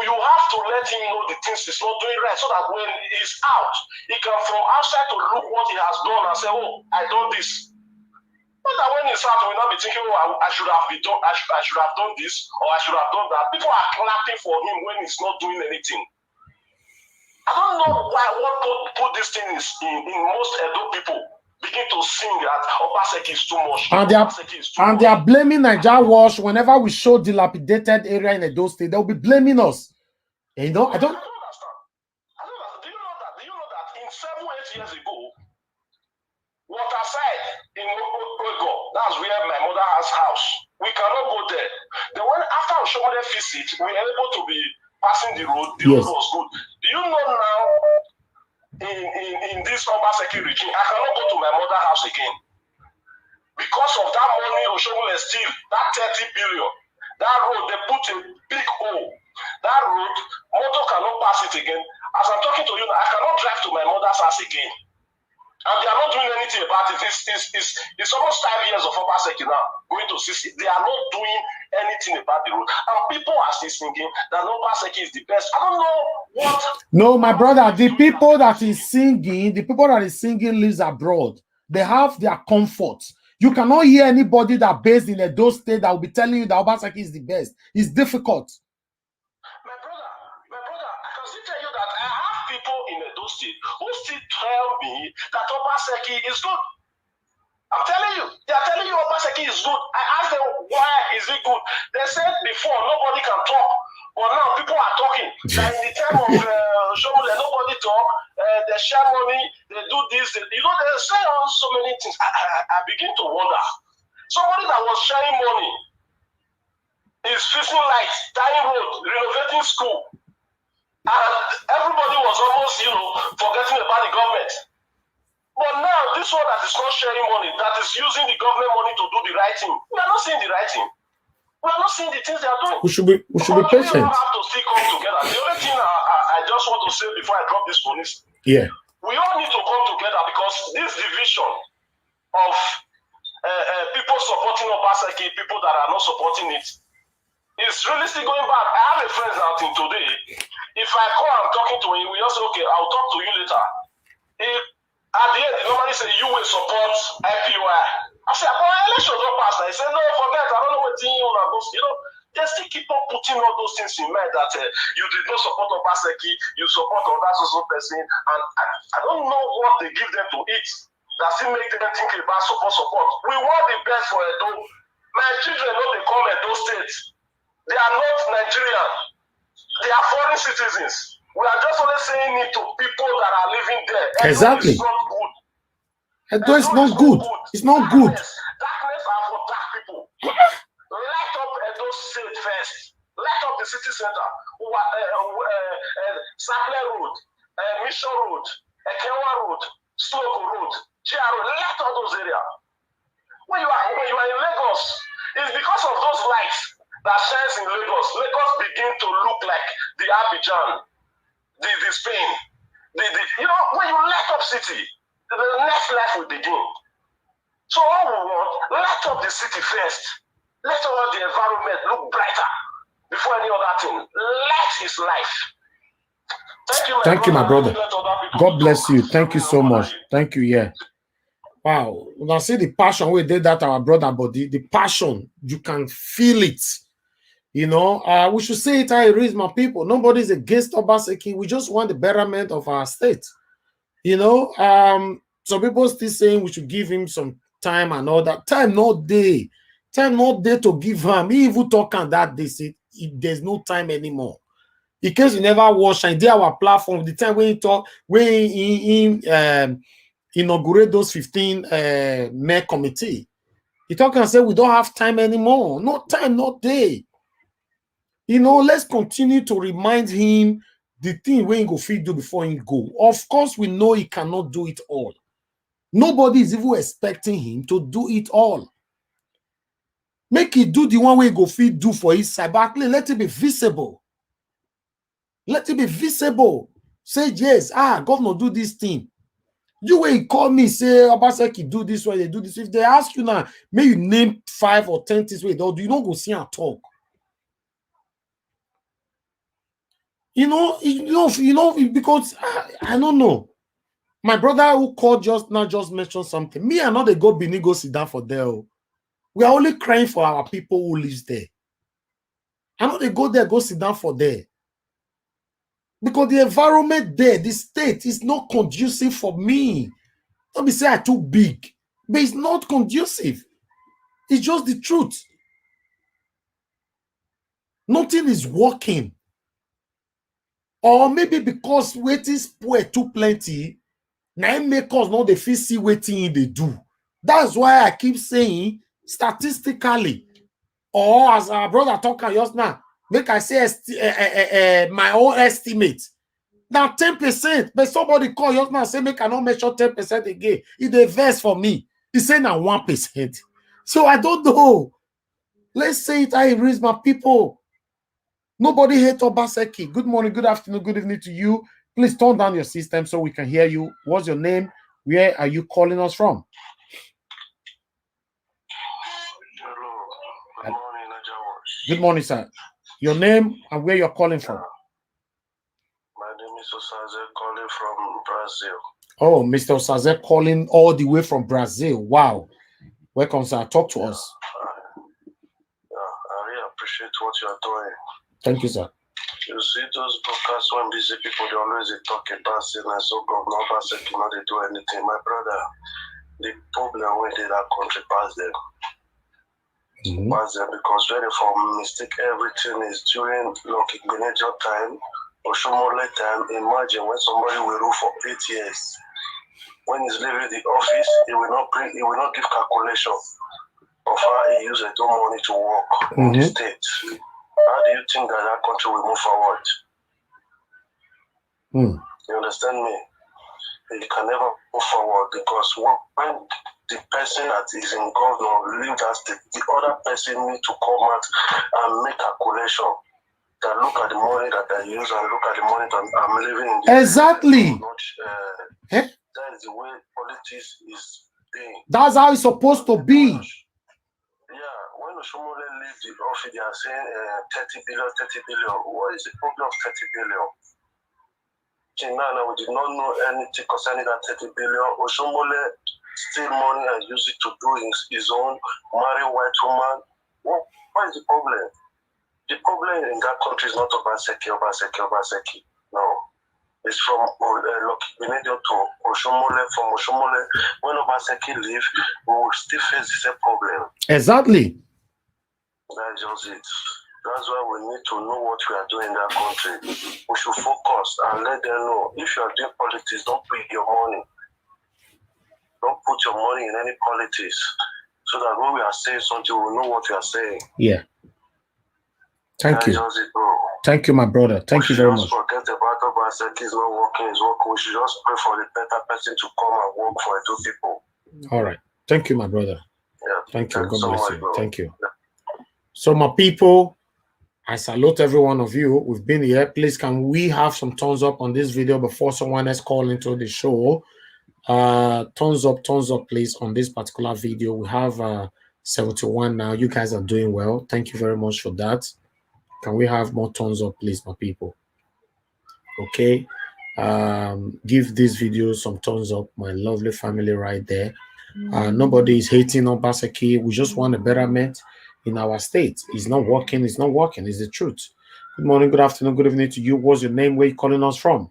You have to let him know the things he's not doing right so that when he's out, he can from outside to look what he has done and say, oh, I done this. But that when he's out, we'll not be thinking, oh, I should have been done, I should have done this or I should have done that. People are clapping for him when he's not doing anything. I don't know why what put these things in most Edo people begin to sing that Obaseki is too much. And they are blaming Nigeria Wash whenever we show dilapidated area in Edo State. They'll be blaming us. And you know, I don't understand. Do you know that in 7-8 years ago, Waterside in Ogo, that's where my mother has house. We cannot go there. Then when after our Oshomole visit, we were able to be passing the road. The road was good. Do you know now? In this Obaseki regime, I cannot go to my mother's house again. Because of that money Oshomole steal, that 30 billion, that road, they put a big hole. That road, motor cannot pass it again. As I'm talking to you now, I cannot drive to my mother's house again. And they are not doing anything about it. It's almost 5 years of Obaseki now, going to 60. They are not doing anything about the road. And people are still thinking that Obaseki is the best. I don't know what. No, my brother, the people that is singing lives abroad. They have their comfort. You cannot hear anybody that based in Edo State that will be telling you that Obaseki is the best. It's difficult. My brother, I can still tell you that I have people in Edo State who still tell me that Obaseki is good. I'm telling you, they are telling you Obaseki is good. I asked them, why is it good? They said before, nobody can talk. But now people are talking. Like in the time of Shomole, nobody talk. They share money, they do this. They say on so many things. I begin to wonder. Somebody that was sharing money is fixing lights, tying road, renovating school. And everybody was almost, forgetting about the government. But now, this one that is not sharing money, that is using the government money to do the right thing, we are not seeing the right thing. We are not seeing the things they are doing. We should be patient. We all have to still come together. The only thing I just want to say before I drop this police, we all need to come together because this division of people supporting Obaseki, people that are not supporting it, is really still going back. I have a friend out in today. If I call and talking to him, we just say, okay, I'll talk to you later. At the end, they normally say, you will support IPOI. I said, well, election don't pass. I said, no, forget, I don't know what thing you want to go. They still keep on putting all those things in mind that you did not support Obaseki, you support another social person, and I don't know what they give them to eat that still make them think about support. We want the best for Edo. My children know they come Edo State. They are not Nigerian. They are foreign citizens. We are just only saying it to people that are living there. Exactly. Edo is not good. Edo is not good. It's not good. Darkness are for dark people. Light up Edo State first. Light up the city center. Saple Road, Mission Road, Ekewa Road, Slogo Road, GR Road. Light up those areas. When you are in Lagos, it's because of those lights that shines in Lagos. Lagos begin to look like the Abidjan, the Spain. You know, when you light up city, the next life will begin. So all we want, light up the city first. Let all the environment look brighter before any other thing. Light is life. Thank you, my brother. God bless you. Thank you so much. Thank you. Yeah. Wow. When I see the passion we did that our brother, but the passion, you can feel it. You know, we should say it how it is, my people. Nobody's against Obaseki. We just want the betterment of our state. You know, some people still saying we should give him some time and all that. Time not day. Time not there to give him. He even talk on that they say there's no time anymore. In case you never watch and did our platform, the time when he talk, when he inaugurate those 15 mayor committee, he talk and say we don't have time anymore. No time, not day. You know, let's continue to remind him the thing when he go fit do before he go. Of course, we know he cannot do it all. Nobody is even expecting him to do it all. Make it do the one way go fit do for his side, but let it be visible. Let it be visible. Say yes, governor do this thing. You will call me, say Obaseki do this way, they do this. If they ask you now, may you name 5 or 10 this way, you don't go see and talk. You know, because I don't know. My brother who called just now just mentioned something. Me and not they go Benin go sit down for there. We are only crying for our people who lives there. I know they go there, go sit down for there. Because the environment there, the state is not conducive for me. Don't be say I'm too big, but it's not conducive. It's just the truth. Nothing is working. Or maybe because waiting spoil too plenty, now it make us not the fit see waiting they do. That's why I keep saying statistically, or as our brother talking just now, make I say my own estimate. Now 10%, but somebody call just now say make I not measure 10% again. It's a verse for me. He say now 1%. So I don't know. Let's say it I raise my people. Nobody hate Obaseki. Good morning, good afternoon, good evening to you. Please turn down your system so we can hear you. What's your name? Where are you calling us from? Hello. Good morning, Najawash. Good morning, sir. Your name and where you're calling from? My name is Osaze calling from Brazil. Oh, Mr. Osaze calling all the way from Brazil. Wow. Welcome, sir. Talk to us. I really appreciate what you are doing. Thank you, sir. You see those broadcasts when busy people, they always talk about saying, so governor Obaseki, not they do anything. My brother, the problem with that country pass them. Pass them because when they for mistake everything is during Lucky Benedict time or Shomole time. Imagine when somebody will rule for 8 years. When he's leaving the office, he will not give calculation of how he used the money to work in the state. How do you think that country will move forward? You understand me? You can never move forward because when the person that is in governor leave that state, the other person need to come out and make calculation that look at the money that I use and look at the money that I'm living in. Exactly. That is the way politics is being. That's how it's supposed to be. Yeah, when Oshomole leave the office, they are saying 30 billion. What is the problem of 30 billion? Till now, we did not know anything concerning that 30 billion. Oshomole steal money and use it to do his own, marry white woman. What is the problem? The problem in that country is not Obaseki. No. It's from Lucky Benedict to Oshomole. From Oshomole, when Obaseki leave, we will still face the same problem. Exactly. That's just it. That's why we need to know what we are doing in that country. We should focus and let them know if you are doing politics, don't put your money. Don't put your money in any politics. so that when we are saying something, we know what we are saying. Yeah. Thank you. Just it, bro. Thank you, my brother. Thank you very much. Forget about Obaseki is not working, it's working. We should just pray for the better person to come and work for the 2 people. All right. Thank you, my brother. Yeah. Thank you. God bless you. Bro. Thank you. So, my people, I salute every one of you. We've been here. Please, can we have some thumbs up on this video before someone else calls into the show? Thumbs up, please, on this particular video. We have 71 now. You guys are doing well. Thank you very much for that. Can we have more thumbs up, please, my people? Okay. Give this video some thumbs up, my lovely family right there. Nobody is hating on Obaseki. We just want a betterment in our state. It's not working. It's not working. It's the truth. Good morning, good afternoon, good evening to you. What's your name? Where are you calling us from?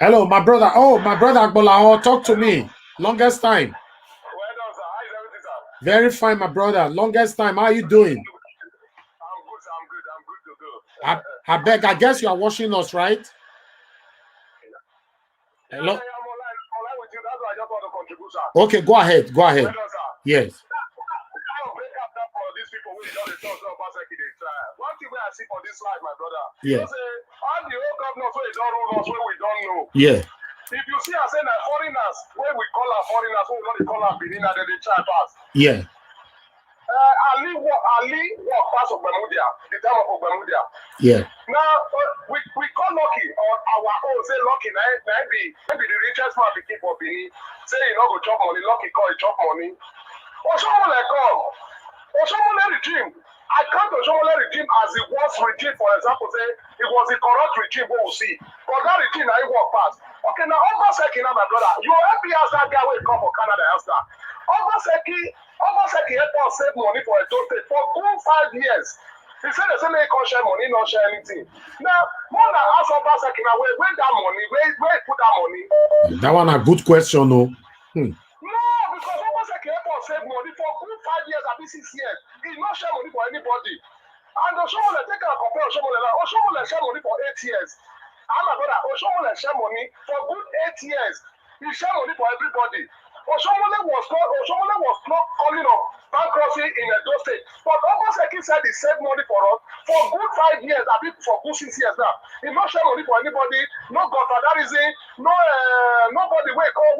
Hello, my brother. Oh, my brother Agbola. Talk to me. Longest time. Very fine, my brother. Longest time. How are you doing? I'm good to go. I beg. I guess you are watching us, right? Hello. I'm online with you. That's why I just want to contribute, sir. Okay, go ahead. Go ahead. Yes. One thing I see for this life, my brother. Yeah. All the old governors where they don't rule us, where we don't know. Yeah. If you see us saying that foreigners, where we call our foreigners, where we don't call our Benin, and then they try pass. Yeah. Ali walk past of Bermuda, the time of Bermuda. Yeah. Now we call Lucky or our own say Lucky maybe the richest man we keep for Benin. Say you know go chop money, Lucky call chop money. Or someone like come. Or someone regime. I come to Shomole regime as the worst regime, for example, say it was the corrupt regime we will see. But that regime I walk past. Okay, now Obaseki, now my brother, you help me ask that guy when come for Canada, answer. Obaseki help us save money for a state for good 5 years. He said the same way he can't share money, not share anything. Now, more than ask Obaseki now, where that money, where he put that money? That one a good question, no? No, because Obaseki help us save money for good 5 years, at least 6 years. He not share money for anybody. And Oshomole take a compare Oshomole now. Oshomole share money for 8 years. And my brother, Oshomole share money for good 8 years. He share money for everybody. Oshomole was not calling up bankruptcy in Edo State. But Obaseki said he saved money for us for good 5 years, I mean for good 6 years now. He not share money for anybody, no godfatherism, no nobody wake up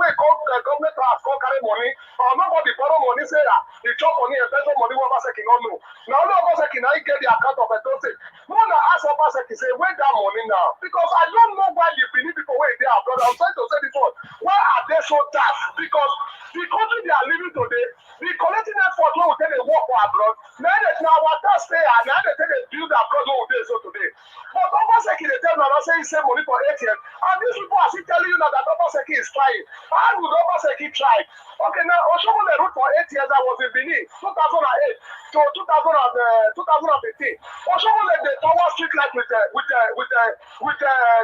government has call carry money, or nobody borrow money, say he chop money and pension money Obaseki not know. Now only Obaseki now he get the account of Edo State. When I ask Obaseki say where that money now? Because I don't know why the Benin people where they are, brother. I'm trying to say this one. Why are they so taxed? Because the country they are living today, the collecting effort when we take a walk for abroad, now that now our taxpayer, now they take a build abroad when we do so today. But Obaseki they tell me now say he save money for 8 years, and these people are still telling you now that Obaseki is trying. How would Obaseki try? Okay, now Oshomole route for 8 years I was in Benin, 2008 to 2015. Oshomole the power street light with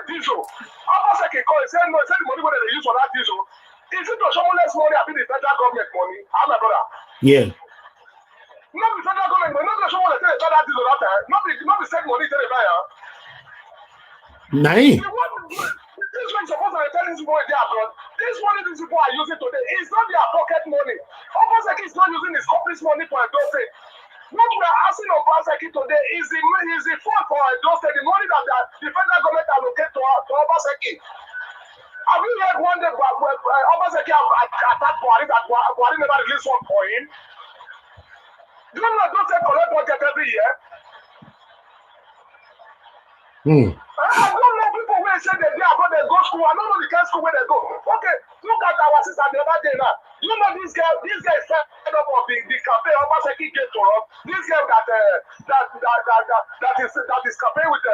diesel. Obaseki call and say no, say the money where they use for that diesel. Is it Oshomole's money? I think the federal government money. I'm my brother. Yeah. Not the federal government money. Not the Oshomole tell the federal diesel that time. Not the state money tell the buyer. Nine. This one is supposed to be telling people they are abroad. This money these people are using today is not their pocket money. Obaseki is not using his company's money for a dose. What we are asking Obaseki today is the fault for a dose, the money that the federal government allocate to Obaseki. Have you heard one day Obaseki attacked Buhari that Buhari never released one for him? Do you know those collect budget every year? I don't know people who say they abroad, they go school. I don't know the kind of school where they go. Okay, look at our sister the other day now. Do you know this guy is fed up of the campaign Obaseki gave to us? This girl that is campaign with the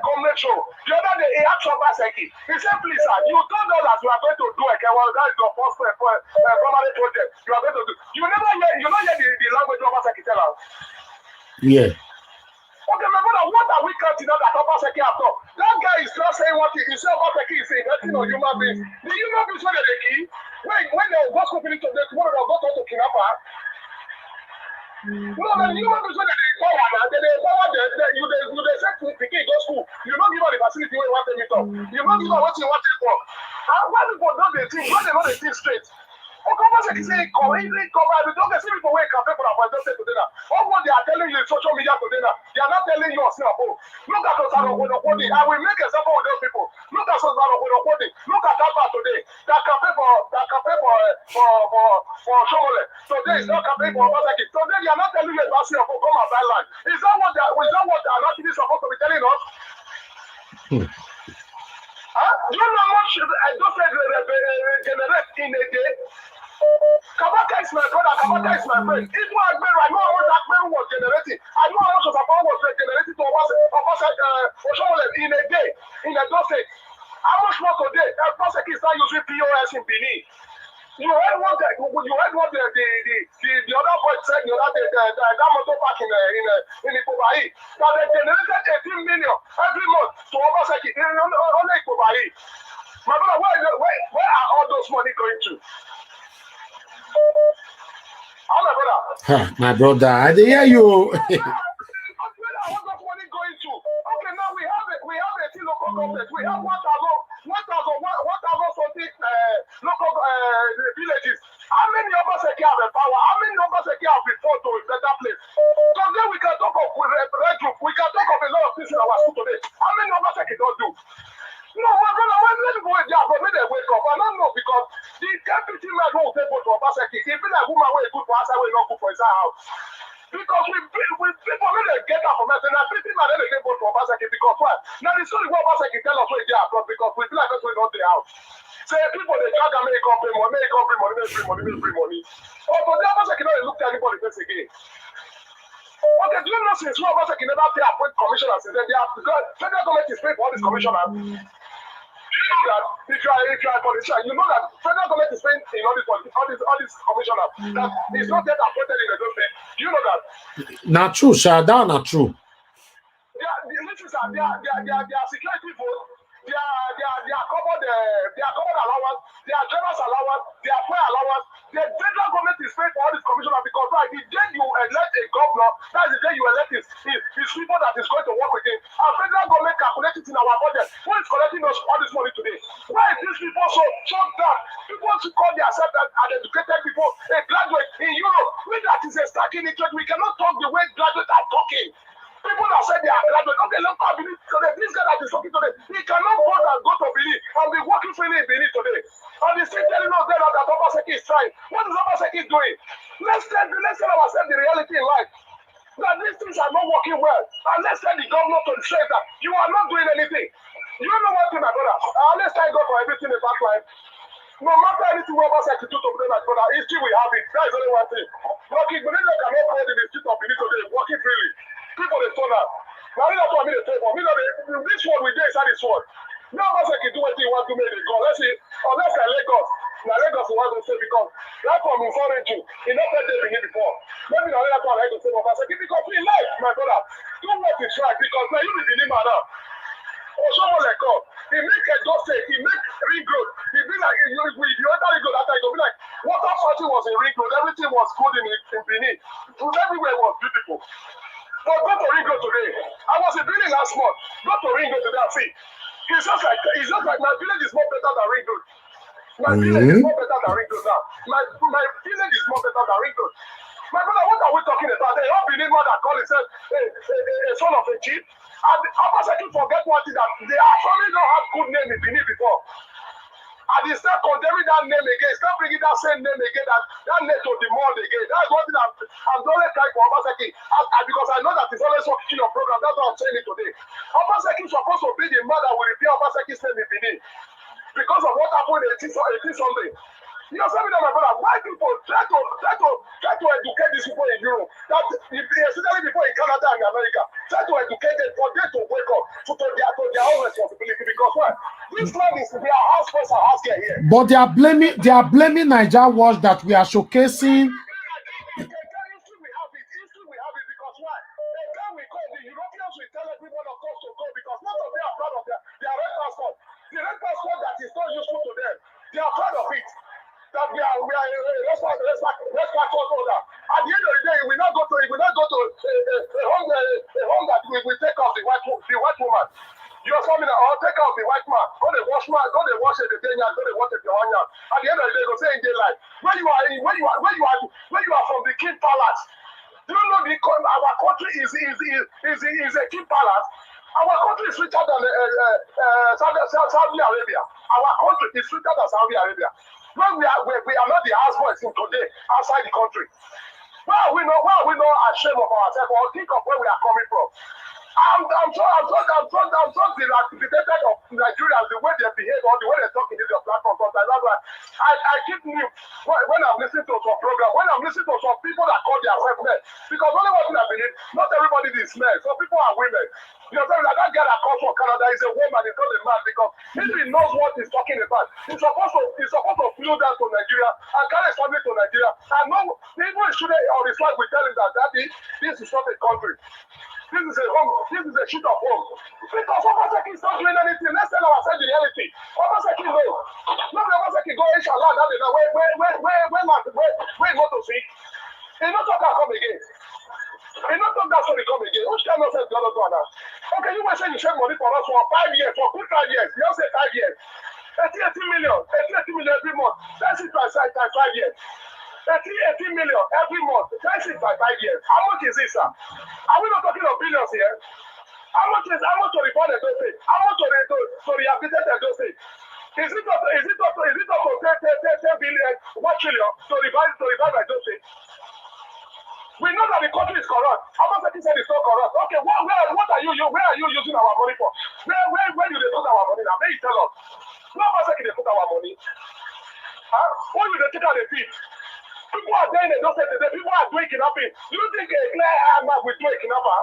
COMRADE show. The other day he asked Obaseki. He said, please sir, you told us that you are going to do a that is your first primary project. You are going to do. You not hear the language Obaseki tell us. Yeah. Okay, my brother, what are we counting out that Obaseki have done? That guy is not saying what he said. Obaseki is saying nothing on human beings. The human beings where they key. When they go school to the tomorrow they'll go to kidnap her. No, the human beings when they power now, they power you they say to the kid go school. You don't give her the facility where you want them to talk. You don't give her what you want to work. And why people don't they think? Why they not they think straight? Obaseki say come, he come. We don't see people wake up for our just today now. All what they are telling you in social media today now, they are not telling you yourself. Oh, look at Osaro Kodokodi. I will make example with those people. Look at Osaro Kodokodi. Look at Kabaka today. That campaign for Shomole. Today is not campaign for Obaseki. Today they are not telling you about yourself. Come and buy land. Is that what they are not supposed to be telling us? Do you know how much I just said generate in a day? Kabaka is my brother, Kabaka is my friend. Even Agberu, I know how much Agberu was generating. I know how much of Abba was generating to Oshomole in a day, in a dozen. How much more today? Obaseki is not using POS in Benin. You heard what the other boy said the other day, that motor park in Ikobai, that they generated 18 million every month to Obaseki, only Ikobai. My brother, where are all those money going to? Oh, my brother. My brother, I hear you. Where are all those money going to? Okay, now we have a local government. We have 1,000 something local villages. How many Obaseki have the power? How many Obaseki have been brought to a better place? Today we can talk of red group. We can talk of a lot of things in our school today. How many Obaseki don't do? No, my brother, when people wake up, when they wake up, I don't know, because the deputy man won't take to Obaseki. He feel like woman way good for us, way not good for his house. Because we people when they get up from us, and I think man they get vote for Obaseki because what? Now the story what Obaseki tell us where they are from, because we feel like that's why not the house. Say people they can't make free money. Oh, but the Obaseki don't look at anybody face again. Okay, do you know since Obaseki never pay appoint commissioners? Since they have, because federal government is paying for all these commissioners. You know that if you are a politician, you know that federal government is paying in all these commissioners that is not yet appointed in the government. Do you know that? Not true, sir. That's not true. They are security vote. They are covered allowance. They are driver's allowance. They are fare allowance. The federal government is paying for all these commissioners because right, the day you elect a governor, that's the day you elect his people that is going to work with him. Our federal government calculates it in our budget. Who is collecting us all this money today? Why is these people so down? People to call themselves uneducated people, a graduate in Europe. We that is a stacking interest. We cannot talk the way graduates are talking. People that said they are graduate, okay, look at Benin today. This guy that is talking today, he cannot go to Benin and be working freely in Benin today. And he's still telling us that Obaseki is trying. What is Obaseki doing? Let's tell ourselves the reality in life. That these things are not working well. And let's tell the governor to say that you are not doing anything. You know what, my brother? Let's thank God for everything in that life. No matter anything Obaseki do to them, my brother, history we have it. That is only one thing. Working, but they cannot hold in the street of Benin today, working freely. People they turn out. Now that's what I mean they say for me. This one we did inside this one. Now Obaseki do what he want to make it go. Let's see, unless I Lagos. Now Lagos is what they say because that one is foreign to. He never said they begin before. Maybe now that's what I go say for Obaseki because we like my brother. Do what is right because now you be believe now. Or someone like God, he make a just say he make ring road. He be like if you enter ring road that time, you'll be like water fountain was in ring road, everything was good in Benin. Everywhere was beautiful. But go to Ringo today. I was in Benin last month. Go to Ringo today and see. It's just like my village is more better than Ringo. My village is more better than Ringo now. My village is more better than Ringo. My brother, what are we talking about? They all Benin man that call himself a son of a chief. And Obaseki forget one thing that they actually don't have good name in Benin before. And he start condemning that name again, start bringing that same name again, that name to the mall again. That's one thing I'm always trying for Obaseki. Because I know that he's always watching your program. That's why I'm saying it today. Obaseki is supposed to be the man that will repeal Obaseki's name in Benin. Because of what happened in 18 something. You know, some of them, my brother, why people try to educate these people in Europe, that especially people in Canada and America, try to educate them for them to wake up to their own responsibility. Because what? This land is their house first and house get here. But they are blaming Niger Watch that we are showcasing. History we have it because why? The time we call the Europeans will tell everyone of us to go because most of them are proud of their red passport. The red passport that is not useful to them, they are proud of it. That we are a passport holder. At the end of the day, we will not go to a home that we take off the white woman. You are coming out, take out the white man. Go to wash man, go to wash the day, go to wash the onion. At the end of the day, go say in daylight. When you our country is a king palace. Our country is richer than Saudi Arabia. Our country is richer than Saudi Arabia. When we are not the houseboys today outside the country. Why are we not ashamed of ourselves or think of where we are coming from? I'm so intimidated of Nigerians, the way they behave or the way they talk in this platform. Sometimes that's why I keep new when I'm listening to some program, when I'm listening to some people that call themselves men. Because only one thing I believe, not everybody is men. Some people are women. You know, like that guy that comes from Canada is a woman, he's not a man, because if he knows what he's talking about, he's supposed to flew down to Nigeria and carry something to Nigeria. And no, even student on his flag will tell him that Daddy, this is not a country. This is a home. This is a sheet of home. Because Obaseki is not doing anything. Let's tell ourselves the reality. Obaseki knows. Not Obaseki go inshallah. That is where not to see. He not talk that come again. He not talk that story come again. Which kind of sense God do now? Okay, you were saying you share money for us for 5 years, for good 5 years. You don't say 5 years. 80 million every month. That's it by 5 years. 80 million every month. That's it by 5 years. How much is this, sir? Are we not talking of billions here? How much to report a dosage? How much to rehabilitate a dosage? Is it not to 10 billion, 1 trillion to revive a dosage? We know that the country is corrupt. Obaseki said it's not corrupt. Okay, what are you using our money for? Where do they put our money now? May you tell us. Where Obaseki they put our money? Huh? Where do they take out the fee? People are doing it, don't say today. People are doing kidnapping. Do you think a clear armor will do a kidnapper?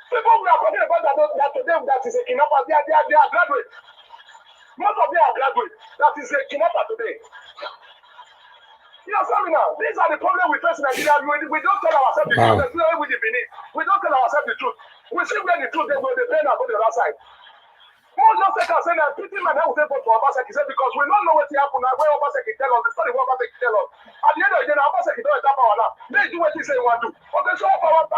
People we are talking about that today that is a kidnapper, they are graduates. Most of them are graduates. That is a kidnapper today. You know something now? These are the problems we face in Nigeria. We don't tell ourselves the truth. There's no way we believe. We don't tell ourselves the truth. We see where the truth is, where the pain are on the other side. Most just take us saying that pretty man will take vote for Obaseki because we don't know what happened now. Where Obaseki tell us, the story what Obaseki tell us. At the end of the day, Obaseki don't have power now. They do what he say he want to. Okay, so flower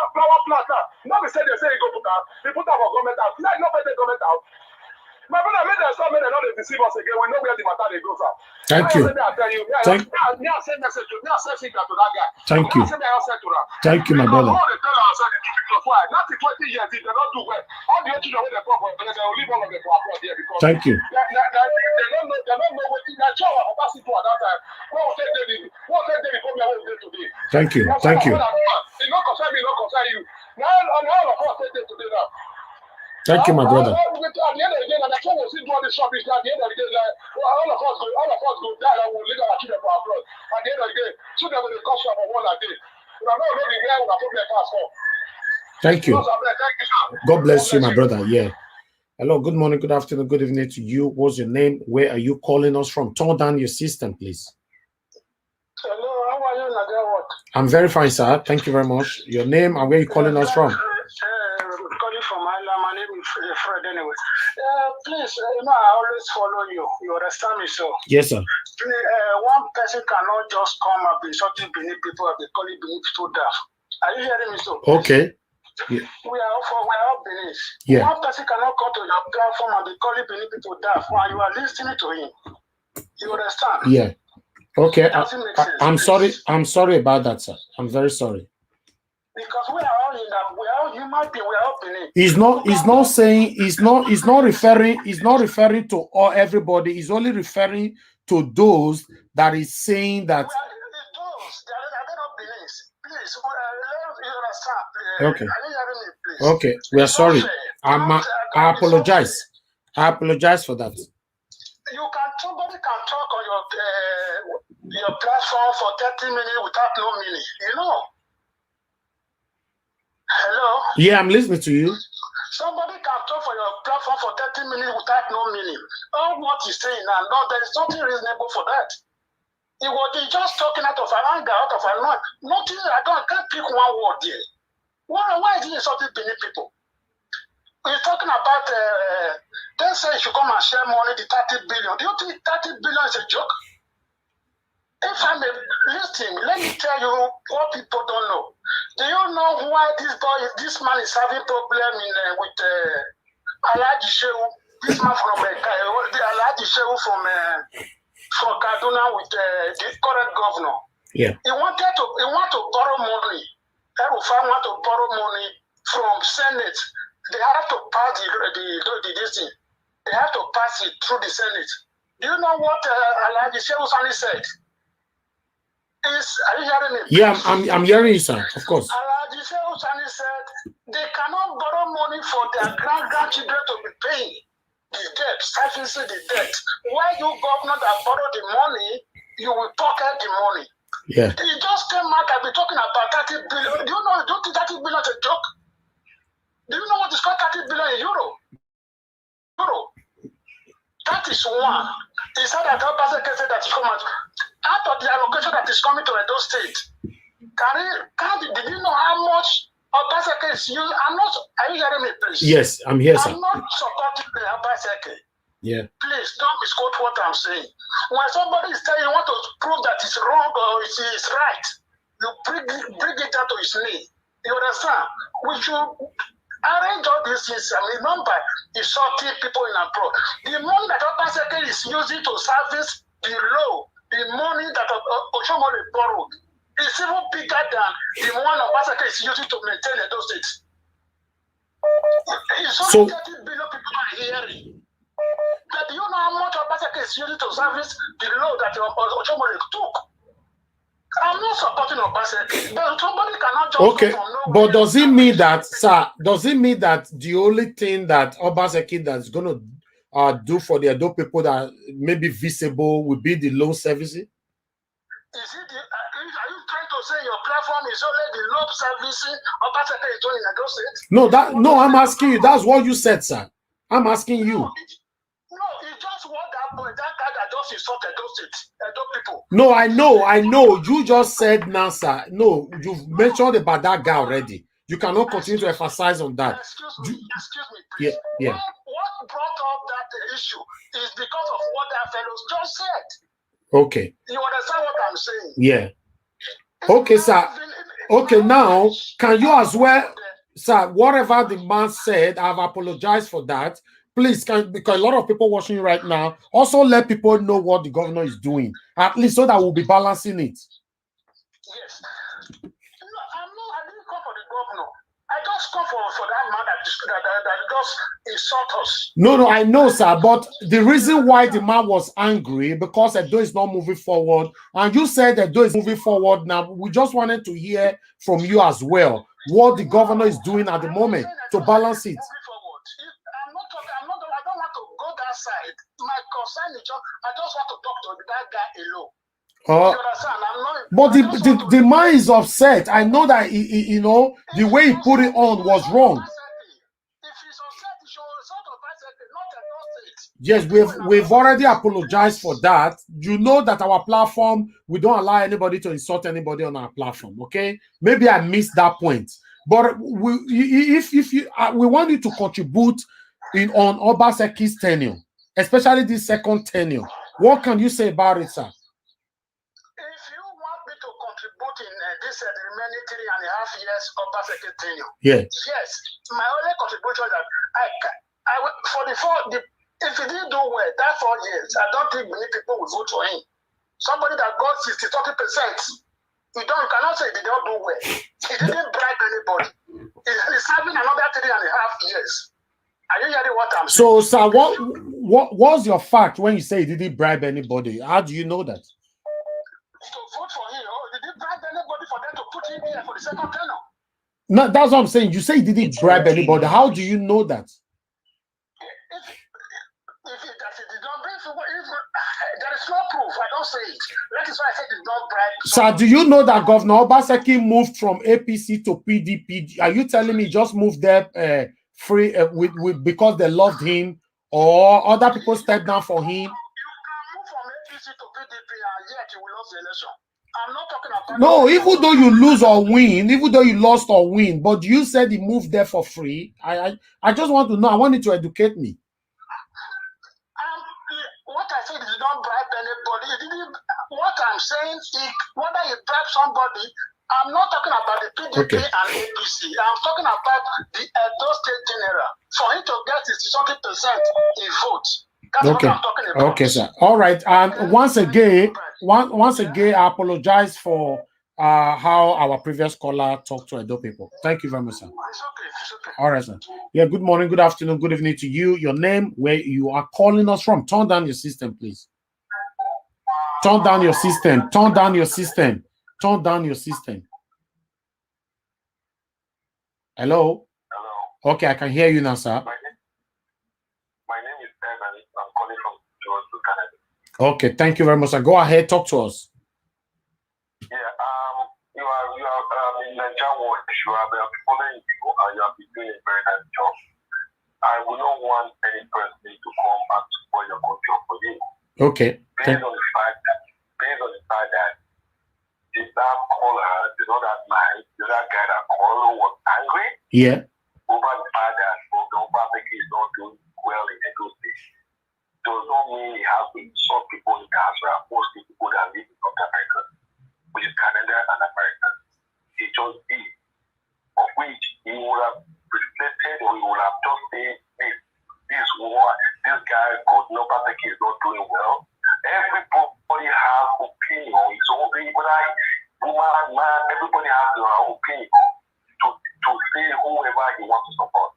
plant now. Now we say they say he go put out. They put out for government out. Like no better government out. My brother, make them stop, make them not deceive us again. We know where the matter they go, sir. Thank you. Thank you, my brother. Thank you. Thank you. Thank you. Thank you, my brother. At the end of the day, that's what we'll see doing this rubbish. At the end of the day, like, all of us go die and we'll leave our children for our blood. At the end of the day, children will cost for one a day. We are not really where we are probably fast for. Thank you. God bless you, my brother. Yeah. Hello, good morning, good afternoon, good evening to you. What's your name? Where are you calling us from? Turn down your system, please. Hello, how are you, Nadia? I'm very fine, sir. Thank you very much. Your name and where are you calling us from? Calling from Ireland. My name is Fred anyway. Please, I always follow you. You understand me, so? Yes, sir. One person cannot just come and be insulting beneath people and be calling beneath people daft. Are you hearing me, so? Okay. Yeah. We are all beneath. Yeah. One person cannot come to your platform and be calling beneath people daft while you are listening to him. You understand? Yeah. Okay. I'm sorry. I'm sorry about that, sir. I'm very sorry. Because we are all in that. We are all human beings. We are all beneath. He's not referring to all everybody. He's only referring to those that is saying that. Well, those that are not beneath. Please, you understand? Okay. Are you hearing me, please? Okay. We are sorry. I apologize. I apologize for that. Somebody can talk on your platform for 30 minutes without no meaning. You know. Hello? Yeah, I'm listening to you. Somebody can talk for your platform for 30 minutes without no meaning. All what he's saying now, no, there is nothing reasonable for that. He was just talking out of anger, out of annoyance. Nothing, I can't pick one word there. Why is he insulting beneath people? He's talking about, they say you should come and share money, the 30 billion. Do you think 30 billion is a joke? If I may listen, let me tell you what people don't know. Do you know why this man is having problem with Alhaji Shehu? This man from Alhaji Shehu from Kaduna with the current governor. Yeah. He wanted to borrow money El-Rufai want to borrow money from Senate. They have to pass this thing. They have to pass it through the Senate. Do you know what Alhaji Shehu Sani said? Are you hearing me? Yeah, I'm hearing you, sir. Of course. Alhaji Shehu Sani said they cannot borrow money for their grandchildren to be paying the debt, servicing the debt. Why you governor that borrow the money, you will pocket the money. Yeah. He just came out and be talking about 30 billion. Do you know? Don't think 30 billion is a joke? Do you know what is called 30 billion in euro? That is one. He said that Obaseki said that is coming out of the allocation that is coming to Edo State. Did you know how much Obaseki is used? Are you hearing me, please? Yes, I'm here, sir. I'm not supporting the Obaseki. Yeah. Please don't misquote what I'm saying. When somebody is telling you want to prove that it's wrong or it's right, you bring it down to his knee. You understand? We should arrange all these things. Remember, it's 40 people in abroad. The money that Obaseki is using to service the low, the money that Oshomole borrowed, is even bigger than the one Obaseki is using to maintain those states. It's only 30 billion people are hearing. But do you know how much Obaseki is using to service the load that Oshomole took? I'm not supporting Obaseki, but somebody cannot just okay. But does it mean that, sir? Does it mean that the only thing that Obaseki that's going to do for the adult people that may be visible will be the loan servicing? Are you trying to say your platform is only the loan servicing Obaseki is doing in Edo State? No, I'm asking you. That's what you said, sir. I'm asking you. No, it's just what that guy that just insulted those people. No, I know. You just said now, sir. No, you've mentioned about that guy already. You cannot continue to emphasize on that. Excuse me, please. Yeah. What brought up that issue is because of what that fellow just said. Okay. You understand what I'm saying? Yeah. Okay, sir. Okay, now, can you as well, sir, whatever the man said, I've apologized for that. Please, because a lot of people watching right now, also let people know what the governor is doing, at least so that we'll be balancing it. Yes. No, I didn't come for the governor. I just come for that man that just insult us. No, I know, sir, but the reason why the man was angry, because Edo is not moving forward, and you said Edo is moving forward now, we just wanted to hear from you as well, what the governor is doing at the moment to balance it. I don't want to go that side. My concern is I just want to talk to that guy alone. You understand? But the man is upset. I know that you know the way he put it on was wrong. If he's upset, he should insult Obaseki, not Edo State. Yes, we've already apologized for that. You know that our platform, we don't allow anybody to insult anybody on our platform. Okay, maybe I missed that point. But we want you to contribute on Obaseki's tenure, especially this second tenure. What can you say about it, sir? If you want me to contribute in this the remaining 3.5 years Obaseki tenure, yes, my only contribution is that if he didn't do well that 4 years, I don't think many people will vote for him. Somebody that got 30%. You cannot say he did not do well. He didn't bribe anybody. He's serving another 3.5 years. Are you hearing what I'm saying? So, sir, what was your fact when you say he didn't bribe anybody? How do you know that? To vote for him, he didn't bribe anybody for them to put him here for the second tenure. No, that's what I'm saying. You say he didn't bribe anybody. How do you know that? If he did not bribe, there is no proof. I don't say it. That is why I said he did not bribe. Sir, do you know that Governor Obaseki moved from APC to PDP? Are you telling me he just moved there free because they loved him, or other people stepped down for him? You can move from APC to PDP and yet you will lose the election. I'm not talking about... No, even though you lose or win, even though you lost or win, but you said he moved there for free. I just want to know. I want you to educate me. What I said is don't bribe anybody. What I'm saying is whether you bribe somebody, I'm not talking about the PDP and APC. I'm talking about the Edo State General. For him to get 60% in votes. That's what I'm talking about. Okay, sir. All right. And once again, I apologize for how our previous caller talked to Edo people. Thank you very much, sir. It's okay. It's okay. All right, sir. Yeah, good morning, good afternoon, good evening to you. Your name, where you are calling us from. Turn down your system, please. Turn down your system. Turn down your system. Turn down your system. Hello? Hello. Okay, I can hear you now, sir. My name is Evan. I'm calling from Toronto, Canada. Okay, thank you very much, sir. Go ahead, talk to us. Yeah, you are in Nigeria Watch. You have been following you, and you have been doing a very nice job. I would not want any person to come and spoil your culture for you. Okay. Based on the fact that that caller, that man, that guy that called was angry. Yeah. Over the fact that the Obaseki is not doing well in the good state. Does not mean he has to insult people in diaspora, mostly people that live in North America, which is Canada and America. He just did, of which he would have reflected or he would have just said this guy called Obaseki is not doing well. Everybody has opinion. So woman, man, everybody has their own opinion to say whoever he wants to support.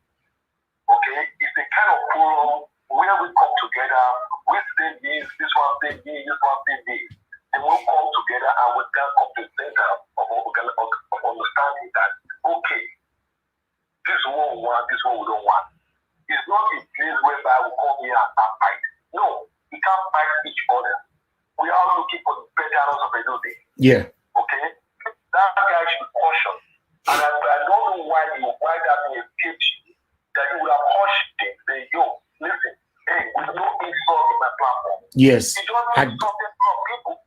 Okay? It's a kind of forum where we come together, we say this one say this, this one say this. Then we'll come together and we can come to the center of understanding that, okay, this is what we want, this is what we don't want. It's not a place whereby we come here and fight. No, we can't fight each other. We are looking for the betterance of Edo State. Yeah. Okay? That guy should be cautioned. And I don't know why that escaped you, that you would have cautioned him, say, yo, listen, hey, with no insult in my platform. Yes. He just insulted some people.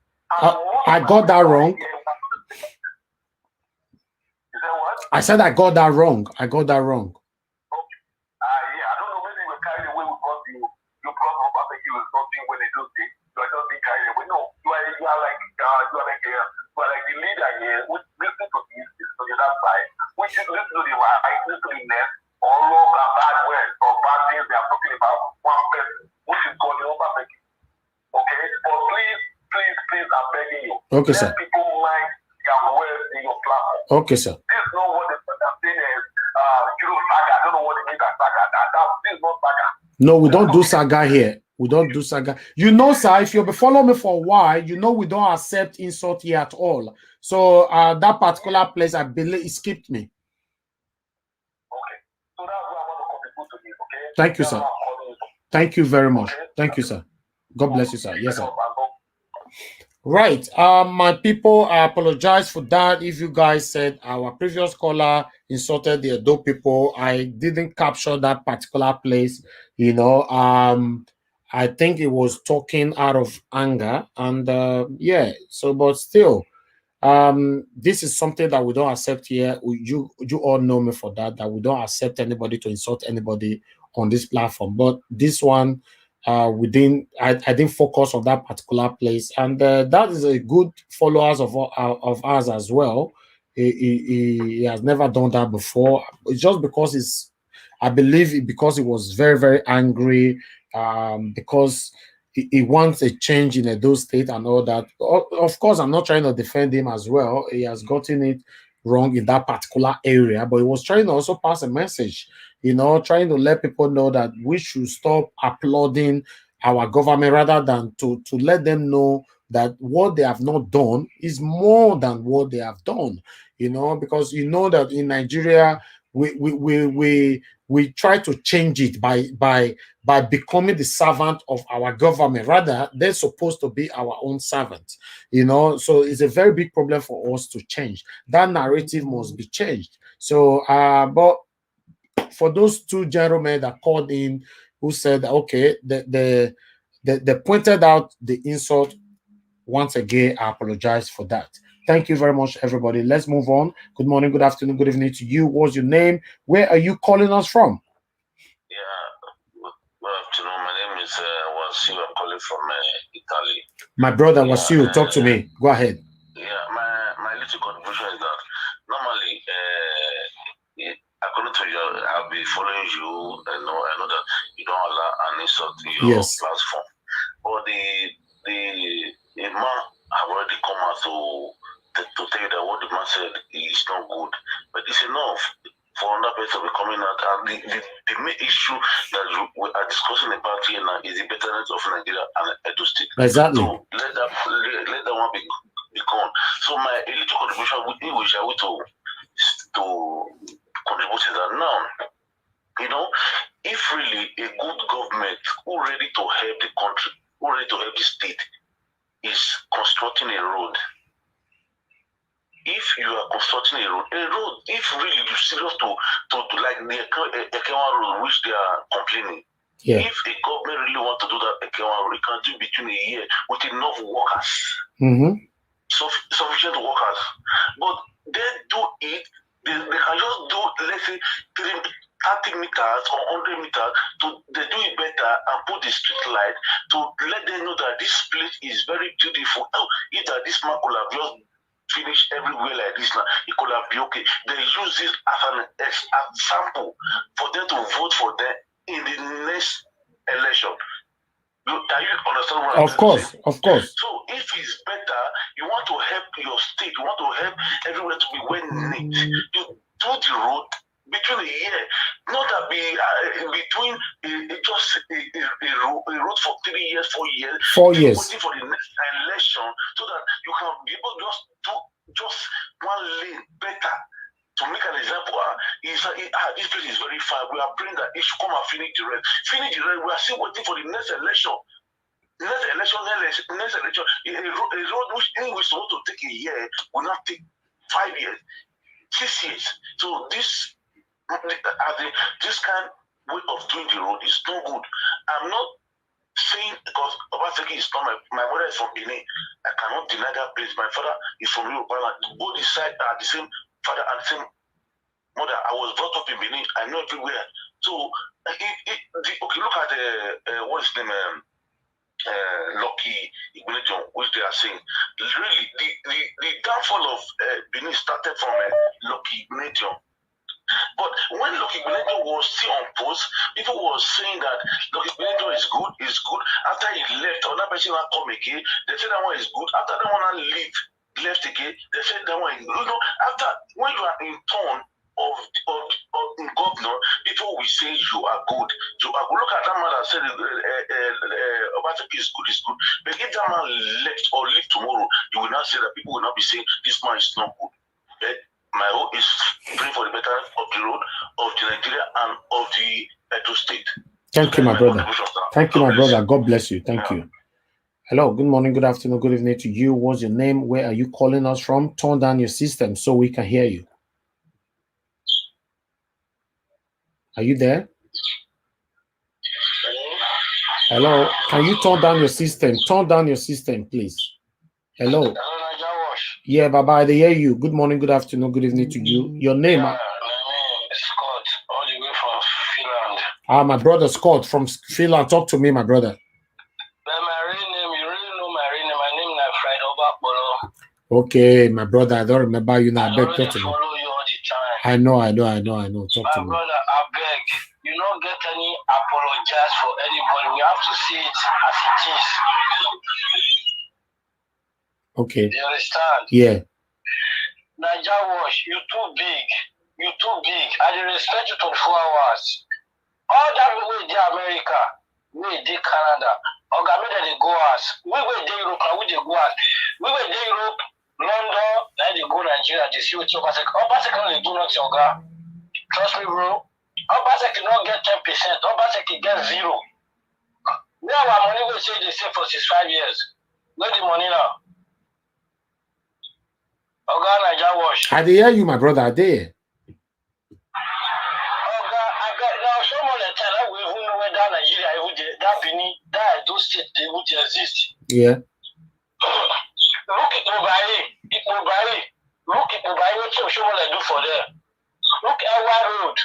I got that wrong. You said what? I said I got that wrong. I got that wrong. Okay. Yeah, I don't know, maybe we're carried away with what you brought up. I think you was something when they do this. You are just being carried away. No, you are like the leader here. Listen to this, to the other side. Listen to the right, listen to the left, or wrong and bad words or bad things they are talking about one person, which is called the Obaseki. Okay? But please, I'm begging you. Okay, Let sir. people mind their words in your platform. Okay, sir. This is not what the person saying is, saga. I don't know what they mean by saga. This is not saga. No, we don't do saga here. We don't do saga. You know, sir, if you've been following me for a while, you know we don't accept insult here at all. So that particular place, I believe, it skipped me. Okay. So that's what I want to contribute to this, okay? Thank you, sir. Thank you very much. Thank you, sir. God bless you, sir. Yes, sir. Right. My people, I apologize for that. If you guys said our previous caller insulted the Edo people, I didn't capture that particular place. You know, I think it was talking out of anger, and yeah. So, but still, this is something that we don't accept here. You all know me for that. That we don't accept anybody to insult anybody on this platform. But this one. I didn't focus on that particular place, and that is a good followers of us as well. He has never done that before. It's just because I believe because he was very, very angry, because he wants a change in Edo State and all that. Of course, I'm not trying to defend him as well. He has gotten it wrong in that particular area, but he was trying to also pass a message, you know, trying to let people know that we should stop applauding our government rather than to let them know that what they have not done is more than what they have done, you know, because you know that in Nigeria we try to change it by becoming the servant of our government. Rather, they're supposed to be our own servants, you know. So it's a very big problem for us to change. That narrative must be changed. So, but for those two gentlemen that called in who said, okay, they pointed out the insult. Once again, I apologize for that. Thank you very much, everybody. Let's move on. Good morning, good afternoon, good evening to you. What's your name? Where are you calling us from? Yeah, good afternoon. My name is Wasiu. I'm calling from Italy. My brother Wasiu, talk to me. Go ahead. Yeah, my little contribution is that normally, according to you, I'll be following you. I know that you don't allow an insult to your platform. But the man have already come out to tell you that other person will be coming out. And the main issue that we are discussing about here now is the betterment of Nigeria and Edo State. Exactly. So let that one be gone. So my little contribution we shall to contribute to that now. You know, if really a good government who ready to help the country, who ready to help the state, is constructing a road. If you are constructing a road, if really you serious to like the Ekewa road, which they are complaining, if the government really want to do that Ekewa road, it can do between a year with enough workers, sufficient workers. But they do it, they can just do, let's say, 30 meters or 100 meters, they do it better and put the street light to let them know that this place is very beautiful. If that this man could have just finished everywhere like this now, it could have been okay. They use this as an sample for them to vote for them in the next election. Can you understand what I'm saying? Of course. So if it's better, you want to help your state, you want to help everywhere to be well neat, you do the road between a year, not that be between just a road for 3 years, 4 years, 4 years, waiting for the next election, so that you can be able to just do just one lane better. To make an example, this place is very far. We are praying that it should come and finish the rest. Finish the rest. We are still waiting for the next election. Next election. A road which is supposed to take a year will not take 5 years, 6 years. So this kind of way of doing the road is no good. I'm not saying because Obaseki is not my mother is from Benin. I cannot deny that place. My father is from Yoruba land. Both the side are the same father and the same mother. I was brought up in Benin. I know everywhere. So okay, look at what's his name? Lucky Ignition, which they are saying. Really, the downfall of Benin started from Lucky Ignition. But when Lucky Benito was still on post, people were saying that Lucky Benito is good. After he left, another person will come again. They said that one is good. After that one left again, they said that one is good. You know, after when you are in turn of governor, people will say you are good. So I will look at that man that said Obaseki is good. But if that man left or leave tomorrow, you will not say that people will not be saying this man is not good. But my hope is praying for the betterment of the road, of the Nigeria, and of the Edo State. Thank you, my brother. Thank you, my brother. God bless you. Thank you. Hello, good morning, good afternoon, good evening to you. What's your name? Where are you calling us from? Turn down your system so we can hear you. Are you there? Hello, can you turn down your system? Turn down your system, please. Hello. Yeah, Baba, I hear you. Good morning, good afternoon, good evening to you. Your name? My name is Scott, all the way from Finland. My brother Scott from Finland. Talk to me, my brother. Well, my real name, you really know my real name. My name is Friday Obapolo. Okay, my brother, I don't remember you now. I already follow you all the time. I know. Talk to me. My brother, I beg, you don't get any apologize for anybody. We have to see it as it is. Okay. You understand? Yeah. Naija Wash, you too big. I dey respect you 24 hours. All that way dey America, we dey Canada. Oga, make dem dey go house. We dey Europe, we dey go house. We dey Europe, London, then they go Nigeria. They see wetin Obaseki. Obaseki no dey do nothing, Oga. Trust me, bro. Obaseki no get 10%. Obaseki get 0. Where our money we say they save for 65 years? Where the money now? Oga, Naija Wash. I hear you, my brother. I did. Oga, I got now someone that tell us we even know where that Nigeria, that Benin, that Edo State, they would exist. Yeah. Look at Obaye. Look at Obaye. What someone they do for them? Look at our road.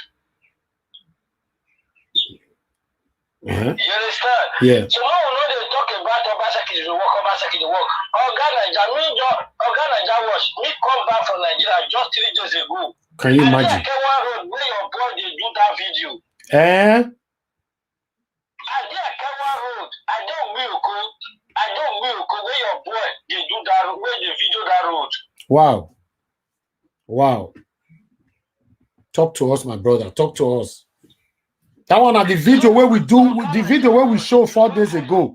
You understand? Yeah. So now we know they talk about Obaseki the work. Naija Wash, me come back from Nigeria just 3 days ago. Can you imagine? I did road where your boy they do that video. Eh? I did road. I don't will where your boy they do that where they video that road. Wow. Talk to us, my brother. Talk to us. That one at the video where we do the video where we show 4 days ago.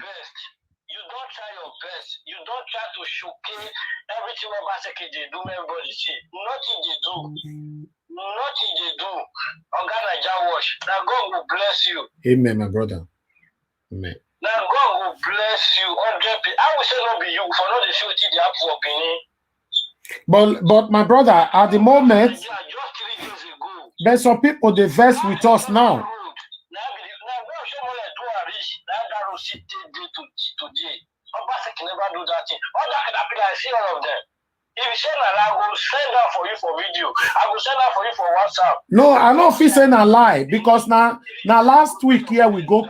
You don't try your best. You don't try to showcase everything what Obaseki they do, everybody see. Nothing they do. Nothing they do. Ogana Jawash. Now God will bless you. Amen, my brother. Amen. Now God will bless you. 100%. I will say not be you for not the shooting the app for Benin. But my brother, at the moment, Just 3 days ago. there's some people they verse with us now. Today, Obaseki never do that thing. All that can happen, I see all of them. If you send a lie, I will send that for you for video. I will send that for you for WhatsApp. No, I don't feel saying a lie because now last week here we go.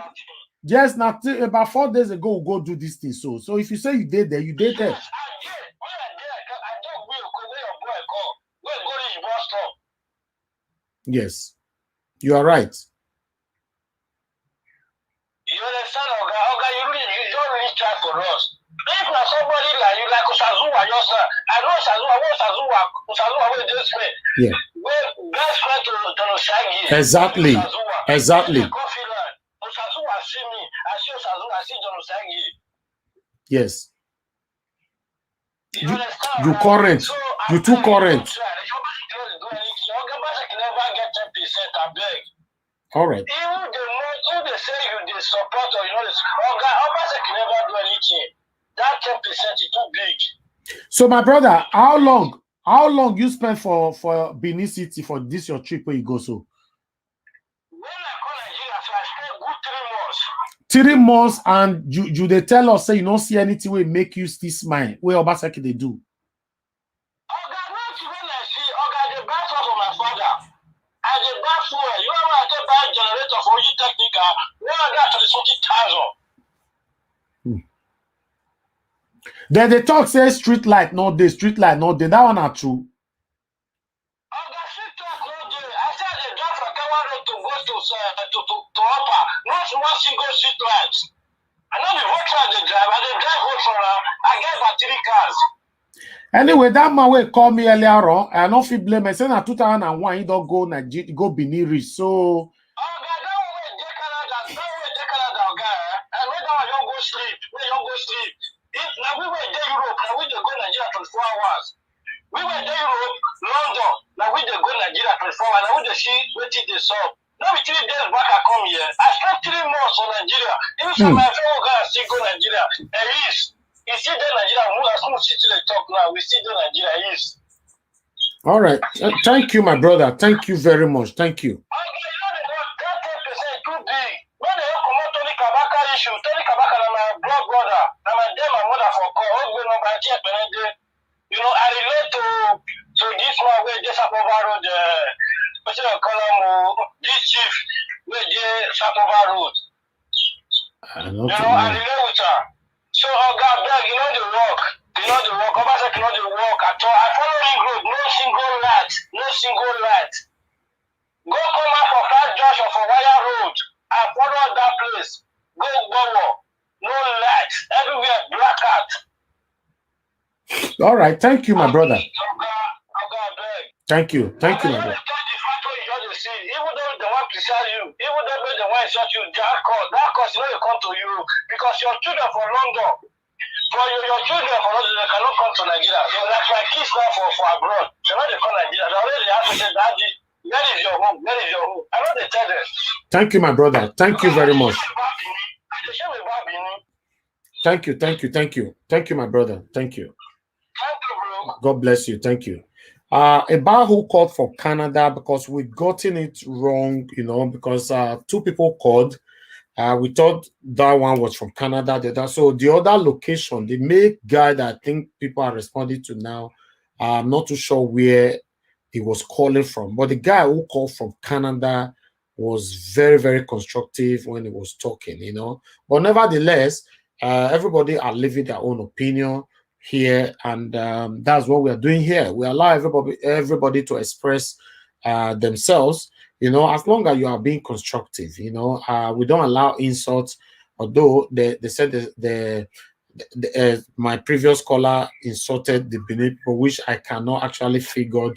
Yes, now about 4 days ago we go do this thing. So if you say you did there, you did there. Yes, I did. When I did, I don't where your boy call. Where go to his bus stop. Yes, you are right. You understand, Oga? Oga, you don't really try for us. If not somebody like you, like Osazuwa, yourself, I know Osazuwa will just pay. Yeah. Well, best friend to Shaggy. Exactly. Exactly. Osazuwa see me. I see Osazuwa, I see John Shaggy. Yes. You understand? You current. So, You too current. Obaseki never get 10%, I beg. All right. Even they say you the support or you know this, Obaseki never do anything. That 10% is too big. So my brother, how long you spend for Benin City for this your trip where you go so? When I come Nigeria, so I spent good 3 months. 3 months and you they tell us say you don't see anything will make you still smile. Where Obaseki they do. Not when I see the buy stuff for my father. And the buy fuel. You know when I take buy generator for you technical, 130,000. Then they talk say street light no day, street light no day. That one are true. Street talk no day. I said they drive from Kawa Road to go to Upper. Not one single street light. I know the whole truck they drive. And they drive home from I get about 3 cars. Anyway, that man will call me earlier on. I don't feel blame. I said in 2001 he don't go Nigeria, go Benin Rich. So That one where they Canada, okay. And when that one don't go sleep, when you don't go sleep. Now we were in Europe, now we go Nigeria 24 hours. We were in Europe, London, now we go Nigeria 24 hours. Now we just see what they solve. Now we 3 days back I come here. I spent 3 months on Nigeria. Even some my fellow guys still go Nigeria. At least you see the Nigeria, we are still sitting talk now. We see the Nigeria is. all right. Thank you, my brother. Thank you very much. Thank you. Okay, you know that 10% too big. When they come out Tony Kabaka issue, Tony Kabaka is my blood brother. I'm my dear my mother for call. You know, I relate to this one where they Sapova Road, what you call them, this chief where they Sapova Road. I relate with her. So, God, beg, you know the work. You know the work. Obaseki know the work at all. I follow ring road, no single light. No single light. Go come out for Fast Junction for Wire Road. I follow that place. Go Gowo. No light. Everywhere blackout. All right. Thank you, my brother. Thank you. Thank you, my brother. Even though they want to sell you, even though they want to shut you, that cost, you know, they come to you because your children for London, for your children for London, they cannot come to Nigeria. So that's my kids now for abroad. They know they come to Nigeria. They already have to say, Daddy, where is your home? Where is your home? I know they tell them. Thank you, my brother. Thank you very much. Thank you, my brother. Thank you. Bro. God bless you. Thank you. About who called for Canada because we gotten it wrong, you know, because 2 people called. We thought that one was from Canada. So the other location, the main guy that I think people are responding to now, I'm not too sure where he was calling from, but the guy who called from Canada was very, very constructive when he was talking, you know. But nevertheless, everybody are living their own opinion here, and that's what we are doing here. We allow everybody to express themselves, you know, as long as you are being constructive, you know. We don't allow insults, although they said my previous caller insulted the Benin people, which I cannot actually figure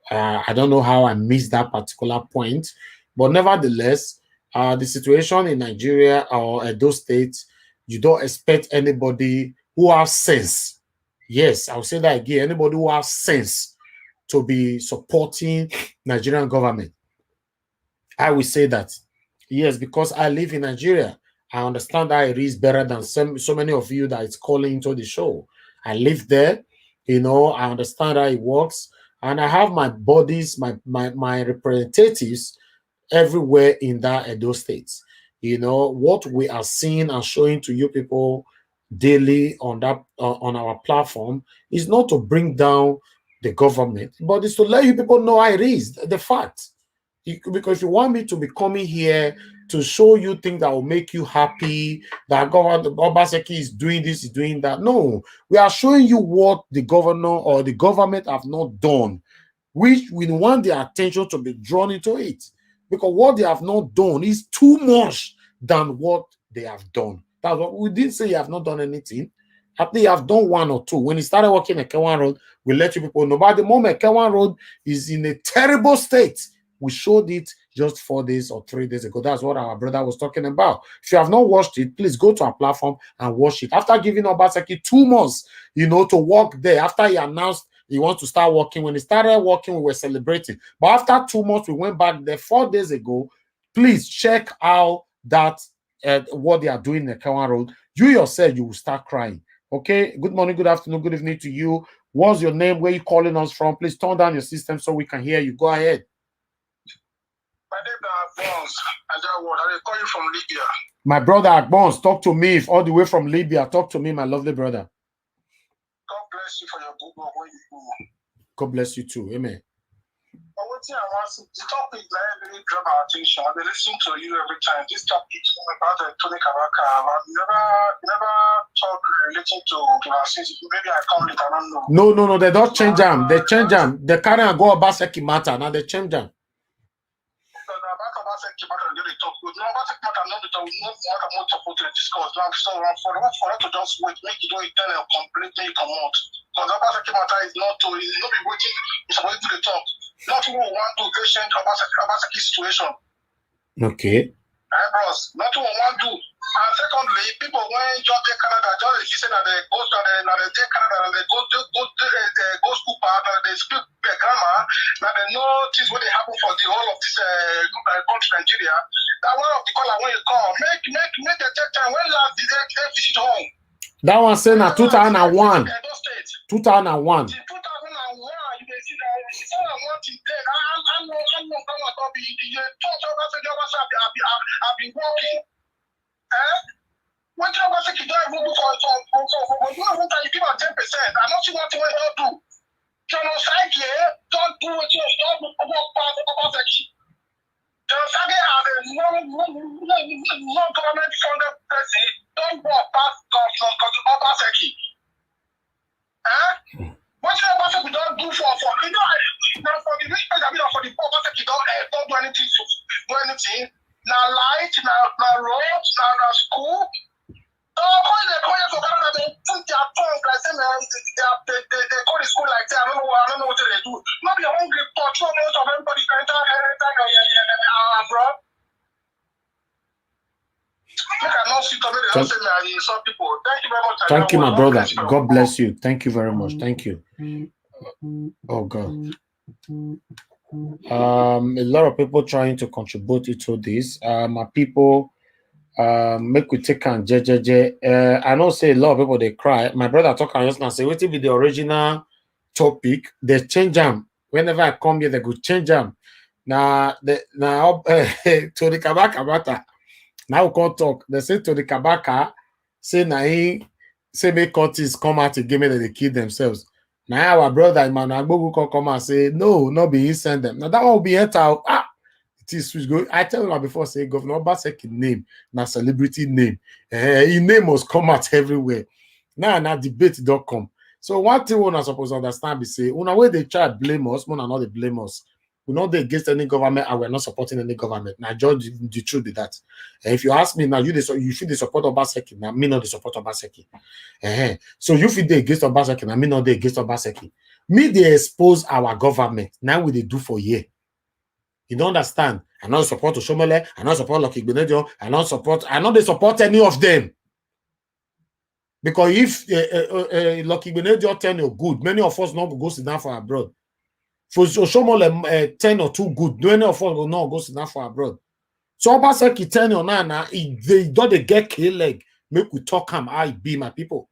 I don't know how I missed that particular point, but nevertheless, the situation in Nigeria or those states, you don't expect anybody who has sense. Yes, I'll say that again. Anybody who has sense to be supporting Nigerian government. I will say that. Yes, because I live in Nigeria. I understand that it is better than so many of you that it's calling into the show. I live there, I understand how it works. And I have my bodies, my representatives everywhere in that Edo states. What we are seeing and showing to you people daily on that on our platform is not to bring down the government, but it's to let you people know how it is, the fact. Because you want me to be coming here to show you things that will make you happy, that Obaseki is doing this, is doing that. No, we are showing you what the governor or the government have not done, which we want the attention to be drawn into it. Because what they have not done is too much than what they have done. That's what we didn't say you have not done anything. I think you have done one or two. When he started working at Kewan Road, we let you people know. But at the moment, Kewan Road is in a terrible state. We showed it just 4 days or 3 days ago. That's what our brother was talking about. If you have not watched it, please go to our platform and watch it. After giving Obaseki 2 months, to work there, after he announced he wants to start working. When he started working, we were celebrating. But after 2 months, we went back there 4 days ago. Please check out that what they are doing in the Kewan Road. You yourself, you will start crying. Okay. Good morning, good afternoon, good evening to you. What's your name? Where are you calling us from? Please turn down your system so we can hear you. Go ahead. My name is Adun. I call you from Libya. My brother Agbons, talk to me. All the way from Libya. Talk to me, my lovely brother. God bless you for your good work when you do. God bless you too. Amen. But one thing I want to, the topic that really grab our attention. I've been listening to you every time. This topic about Tony Kabaka. You never talk relating to vaccines. Maybe I can't it, I don't know. No. They don't change them. They change them. They carry and go Obaseki matter. Now they change them. For us to just wait, make you do it then completely come out. Because Obaseki matter is not to, it's not be waiting, it's supposed to talk. Not who want to change Obaseki situation. Okay. Bros, not who want to. And secondly, people when just take Canada, just if you say that they go to the take Canada and they go school part and they speak the grammar, that they know things what they happen for the whole of this country Nigeria. That one of the color when you call, make the take time when last did they visit home. That one saying at 2001. 2001. 2001, you may see that 2001 till then. I know that be the church I've been working. What you know about you don't even do for you don't you give out 10%. I'm not sure what you will do. Genocide here, don't do what you don't work past Obaseki. Genocide as a non-government funded person, don't work past Obaseki. What you know Obaseki don't do for for the rich person, for the poor Obaseki don't do anything. Now light, now roads, now school. They call the school like that. I don't know what they do. Not be hungry, control most of everybody can bro. I cannot see to me they don't say me some people. Thank you very much. Thank you, my brother. God bless you. Thank you very much. Thank you. Oh God. A lot of people trying to contribute to this. My people, make we take and I know say a lot of people they cry. My brother talk and just now say what will be the original topic? They change them. Whenever I come here, they go change them. Now to the Kabaka matter. Now we can't talk. They say to the Kabaka, say na he say make Curtis come out again that they kill themselves. Now our brother Emmanuel Agbogu can come and say no, not be he send them. Now that one will be enter. It is switch go. I tell you before say Governor Obaseki name, na celebrity name. His name must come out everywhere. Now debate don't come. So one thing we are supposed to understand is say, when they try to blame us, we are not they blame us. We're not against any government, and we're not supporting any government. Now, George, the truth be that. If you ask me now, you feel the support of Obaseki. Now, me not the support of Obaseki. So you feel the against Obaseki. Now, me not the against Obaseki. Me, they expose our government. Now, we they do for year. You don't understand. I don't support Oshomole. I don't support Lucky Benedio. I don't support any of them. Because if Lucky Benedio 10 are good, many of us not go sit down for abroad. For Oshomole 10 or 2 good, many of us will not go sit down for abroad. So Obaseki 10 or 9, they don't get kill leg. Make we talk him, I be my people.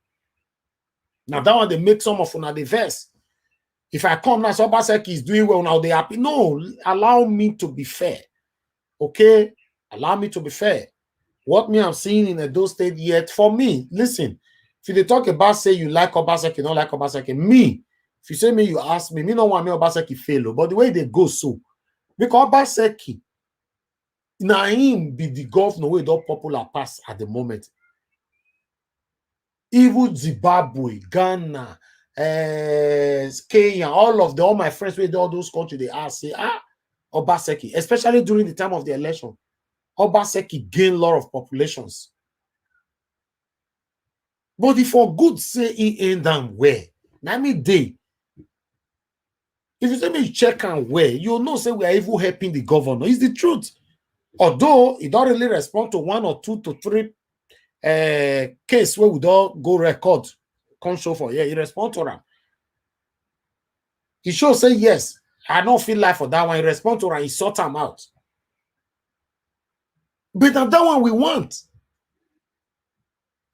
Now that one they make some of the verse. If I come now, so Obaseki is doing well now, they happy. No, allow me to be fair. Okay? Allow me to be fair. What me I'm seeing in Edo State yet, for me, listen, if you talk about say you like Obaseki, don't like Obaseki, me, if you say me, you ask me no want me Obaseki fail, but the way they go so, because Obaseki, now him be the governor way don't popular pass at the moment. Even Zimbabwe, Ghana, Kenya, all my friends with all those countries, they ask, say, Obaseki, especially during the time of the election, Obaseki gained a lot of populations. But if for good say he end them where, now me day. If you say me check and where, you'll know say we are even helping the governor. It's the truth. Although he don't really respond to 1 or 2 to 3 case where we don't go record, come show for he respond to them. He should say yes. I don't feel like for that one. He respond to her, he sort them out. But that one we want.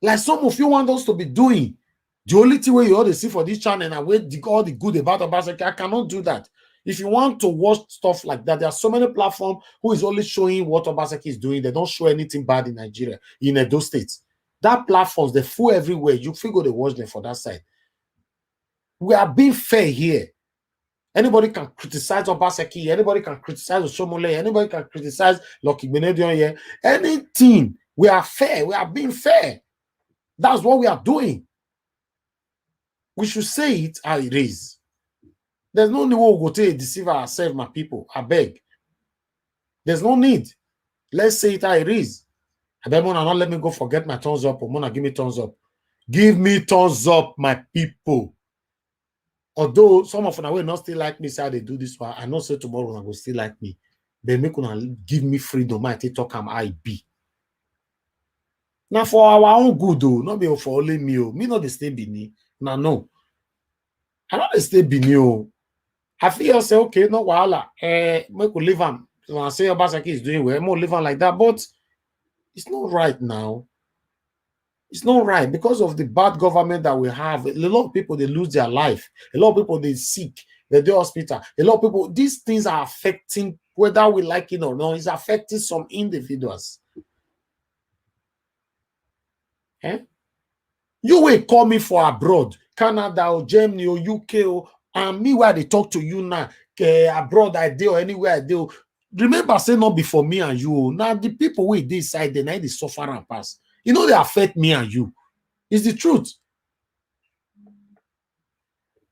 Like some of you want us to be doing. The only thing where you ought to see for this channel and wait all the good about Obaseki, I cannot do that. If you want to watch stuff like that, there are so many platforms who is only showing what Obaseki is doing. They don't show anything bad in Nigeria, in Edo State. That platforms, they full everywhere. You figure they watch them for that side. We are being fair here. Anybody can criticize Obaseki. Anybody can criticize Oshomole. Anybody can criticize Lucky Benedion here. Anything. We are fair. We are being fair. That's what we are doing. We should say it how it is. There's no need to go to deceive ourselves, my people. I beg. There's no need. Let's say it how it is. I beg Mona, not let me go forget my thumbs up. Mona, give me thumbs up. Give me thumbs up, my people. Although some of them will not still like me, say how they do this one. I know say tomorrow I will still like me. They make una give me freedom. I take talk am I be. Now for our own good, though, not be for only me. Me not the stay Bini. Now no. I not the stay Bini. I feel say okay, no wahala. Make we leave him. When I say Obaseki is doing well, more leave him like that. But it's not right now. It's not right because of the bad government that we have. A lot of people they lose their life. A lot of people they sick. They do hospital. A lot of people. These things are affecting whether we like it or not. It's affecting some individuals. You will call me for abroad, Canada or Germany or UK or and me where they talk to you now, abroad I do or anywhere I do. Remember, say not before me and you. Now the people who decide they need to suffer and pass. You know they affect me and you. It's the truth.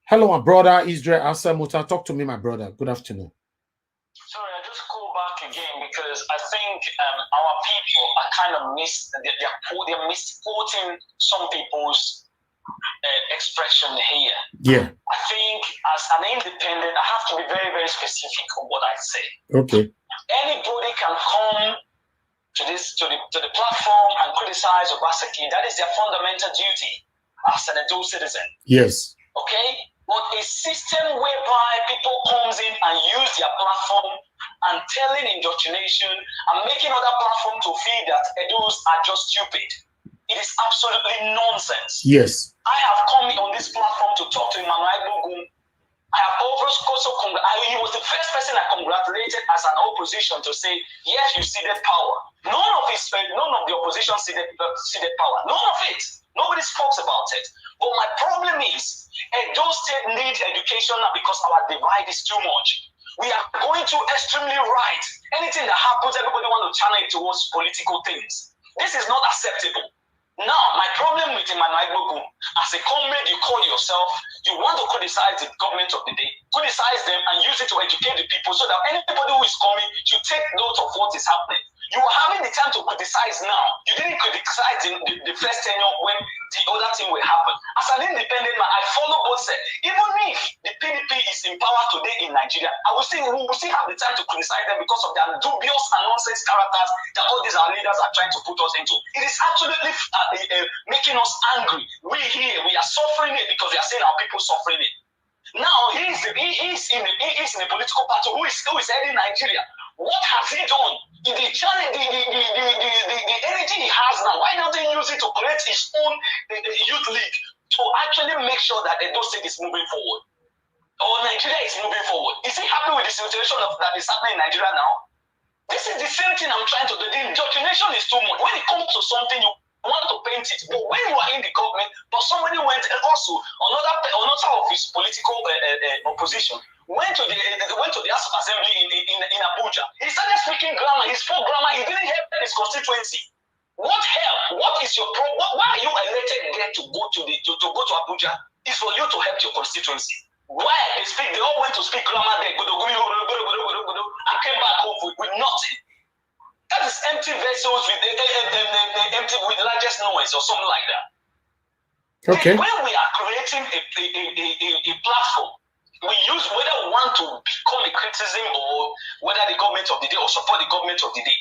Hello, my brother Israel Asamuta. Talk to me, my brother. Good afternoon. Sorry, I just call back again because I think our people are kind of they're misquoting some people's expression here. Yeah. I think as an independent, I have to be very, very specific on what I say. Okay. Anybody can come to the platform and criticize Obaseki. That is their fundamental duty as an Edo citizen. Yes. Okay? But a system whereby people comes in and use their platform and telling indoctrination and making other platforms to feel that Edos are just stupid. It is absolutely nonsense. Yes. I have come on this platform to talk to Emmanuel. I have also he was the first person I congratulated as an opposition to say, yes, you ceded power. None of the opposition ceded power. None of it. Nobody spoke about it. But my problem is, Edo State needs education now because our divide is too much. We are going to extremely right. Anything that happens, everybody wants to channel it towards political things. This is not acceptable. Now, my problem with Emmanuel Agbogu, as a comrade you call yourself, you want to criticize the government of the day, criticize them and use it to educate the people so that anybody who is coming should take note of what is happening. You are having the time to criticize now. You didn't criticize the first tenure when the other thing will happen. As an independent man, I follow both sides. Even if the PDP is in power today in Nigeria, we will still have the time to criticize them because of their dubious and nonsense characters that all these our leaders are trying to put us into. It is absolutely making us angry. We here, we are suffering it because we are seeing our people suffering it. Now he is in a political party who is heading Nigeria. What has he done? The energy he has now, why not he use it to create his own youth league to actually make sure that Edo State is moving forward? Or Nigeria is moving forward? Is he happy with the situation that is happening in Nigeria now? This is the same thing I'm trying to do. The indoctrination is too much. When it comes to something, you want to paint it. But when you are in the government, but somebody went also, another of his political opposition, went to the House of Assembly in Abuja. He started speaking grammar. He spoke grammar. He didn't help his constituency. What help? What is your problem? Why are you elected there to go to Abuja? It's for you to help your constituency. Why they all went to speak grammar there, and came back home with nothing. That is empty vessels with largest noise or something like that. Okay. When we are creating a platform, we use whether we want to become a criticism or whether the government of the day or support the government of the day,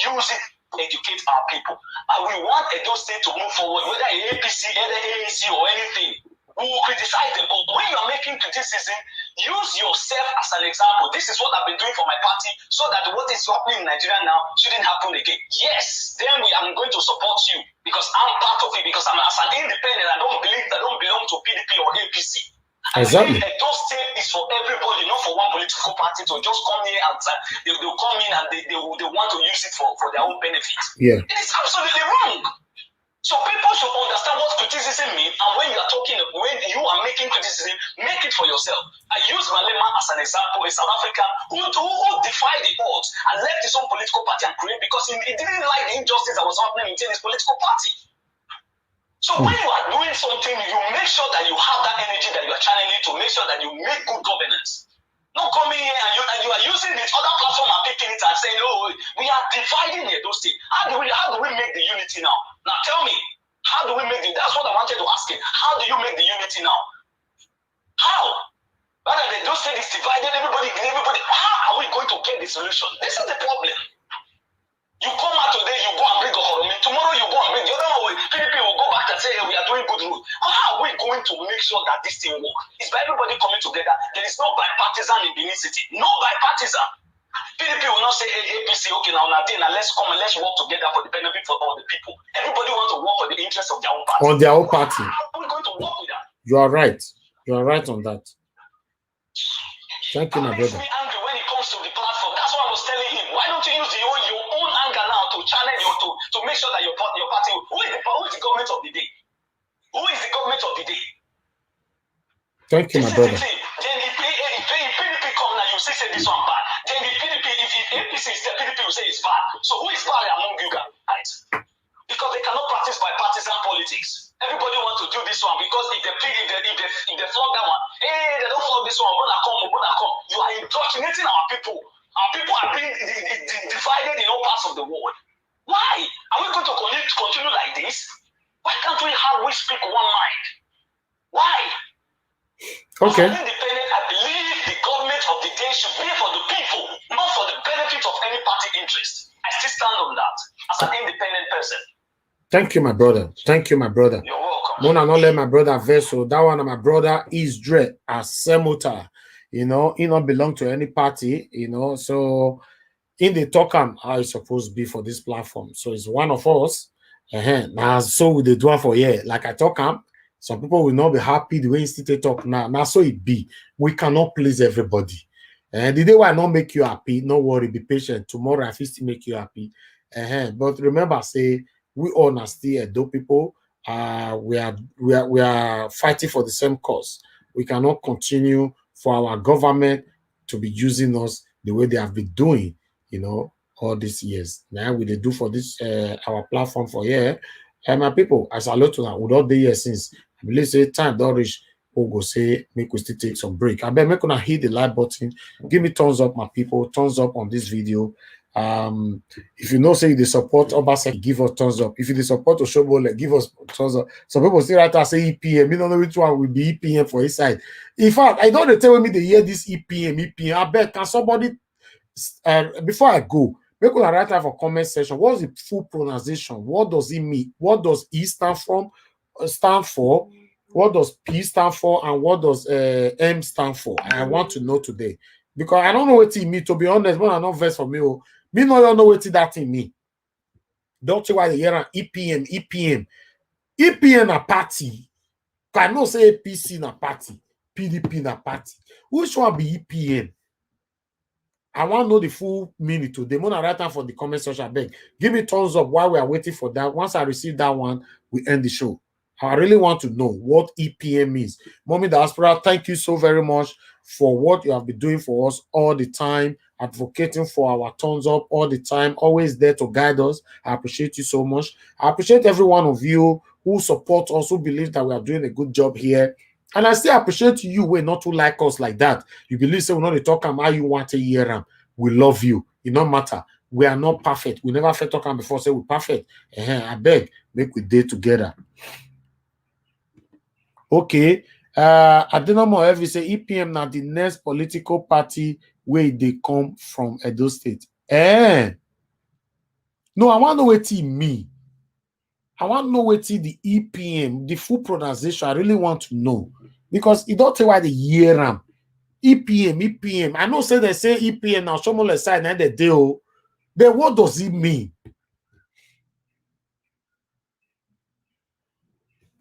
use it to educate our people. And we want Edo State to move forward, whether APC, either ANC or anything. We will criticize them, but when you are making criticism, use yourself as an example. This is what I've been doing for my party, so that what is happening in Nigeria now shouldn't happen again. Yes, then I'm going to support you because I'm part of it, because I'm as an independent. I don't belong to PDP or APC. Exactly. Edo State is for everybody, not for one political party to just come here and they'll come in and they want to use it for their own benefit. Yeah. It is absolutely wrong. So people should understand what criticism means, and when you are making criticism, make it for yourself. I use Malema as an example, a South African who defied the odds and left his own political party and create because he didn't like the injustice that was happening within his political party. So when you are doing something, you make sure that you have that energy that you are channeling to make sure that you make good governance. Not coming here and you are using this other platform and picking it and saying, oh, we are dividing the Edo State. How do we make the unity now? Now tell me, how do we make it? That's what I wanted to ask him. How do you make the unity now? How? Rather than Edo State is divided, everybody, how are we going to get the solution? This is the problem. You come out today, you go and bring Ohoromi. Tomorrow you go and bring the other way. PDP will go back and say, hey, we are doing good road. How are we going to make sure that this thing works? It's by everybody coming together. There is no bipartisan in Benin City. No bipartisan. PDP will not say, hey, APC, okay, now let's come and let's work together for the benefit for all the people. Everybody wants to work for the interest of their own party. On their own party. How are we going to work with that? You are right. You are right on that. Thank you, my brother. Makes me angry when it comes to the platform. That's why I was telling him. Why don't you use your own anger now to channel you to make sure that your party? Who is the government of the day? Who is the government of the day? Thank you, my brother. Then if PDP come now, you say this one bad. Then if APC is there, PDP will say it's bad. So who is bad among you guys? Right? Because they cannot practice bipartisan politics. Everybody wants to do this one because if they flog that one, hey, they don't flog this one, come. You are indoctrinating our people. Our people are being divided in all parts of the world. Why? Are we going to continue like this? Why can't we speak one mind? Why? Okay. As an independent, I believe the government of the day should be for the people, not for the benefit of any party interest. I still stand on that as an independent person. Thank you, my brother. Thank you, my brother. You're welcome. Mona not let my brother vessel. That one, my brother is dread as Semota. You know, he not belong to any party, you know. So in the token, how it's supposed to be for this platform. So it's one of us. Now, so with the do for here, like I talk, some people will not be happy the way Institute talk now. Now, so it be. We cannot please everybody. And the day why not make you happy, no worry, be patient. Tomorrow I feel to make you happy. But remember, say we all are still Edo people. We are fighting for the same cause. We cannot continue for our government to be using us the way they have been doing, you know, all these years. Now we they do for this our platform for here. And my people, I salute to that. Would all day here since I believe say time don't reach. We'll go say make we still take some break. I bet make gonna hit the like button. Give me thumbs up, my people. Thumbs up on this video. If you know say you support Obaseki, give us thumbs up. If you support Oshobole, give us thumbs up. Some people still write and say EPM. You don't know which one will be EPM for his side. In fact, I don't tell me they hear this EPM. I bet can somebody before I go, make a write out for comment section. What's the full pronunciation? What does it mean? What does E stand for? What does P stand for? And what does M stand for? I want to know today because I don't know what it mean. To be honest, when I not verse for me, me no know what that thing mean. Don't you why they hear EPM? EPM a party. Can not say APC na party, PDP na party. Which one be EPM? I want to know the full meaning today. Mona write down for the comment section. Beg. Give me thumbs up while we are waiting for that. Once I receive that one, we end the show. I really want to know what EPM means. Mommy Diaspora, thank you so very much for what you have been doing for us all the time, advocating for our thumbs up all the time, always there to guide us. I appreciate you so much. I appreciate every one of you who support us, who believe that we are doing a good job here. And I still appreciate you when not to like us like that. You believe say we not talk about how you want to hear them. We love you. It don't matter. We are not perfect. We never felt talking before say we're perfect. I beg, make we day together. Okay. Adun Heavy say EPM now the next political party where they come from Edo State. No, I want to know what it mean. I want to know what the EPM, the full pronunciation. I really want to know. Because it don't tell why they hear them. EPM. I know say they say EPM now, someone side and the deal. But what does it mean?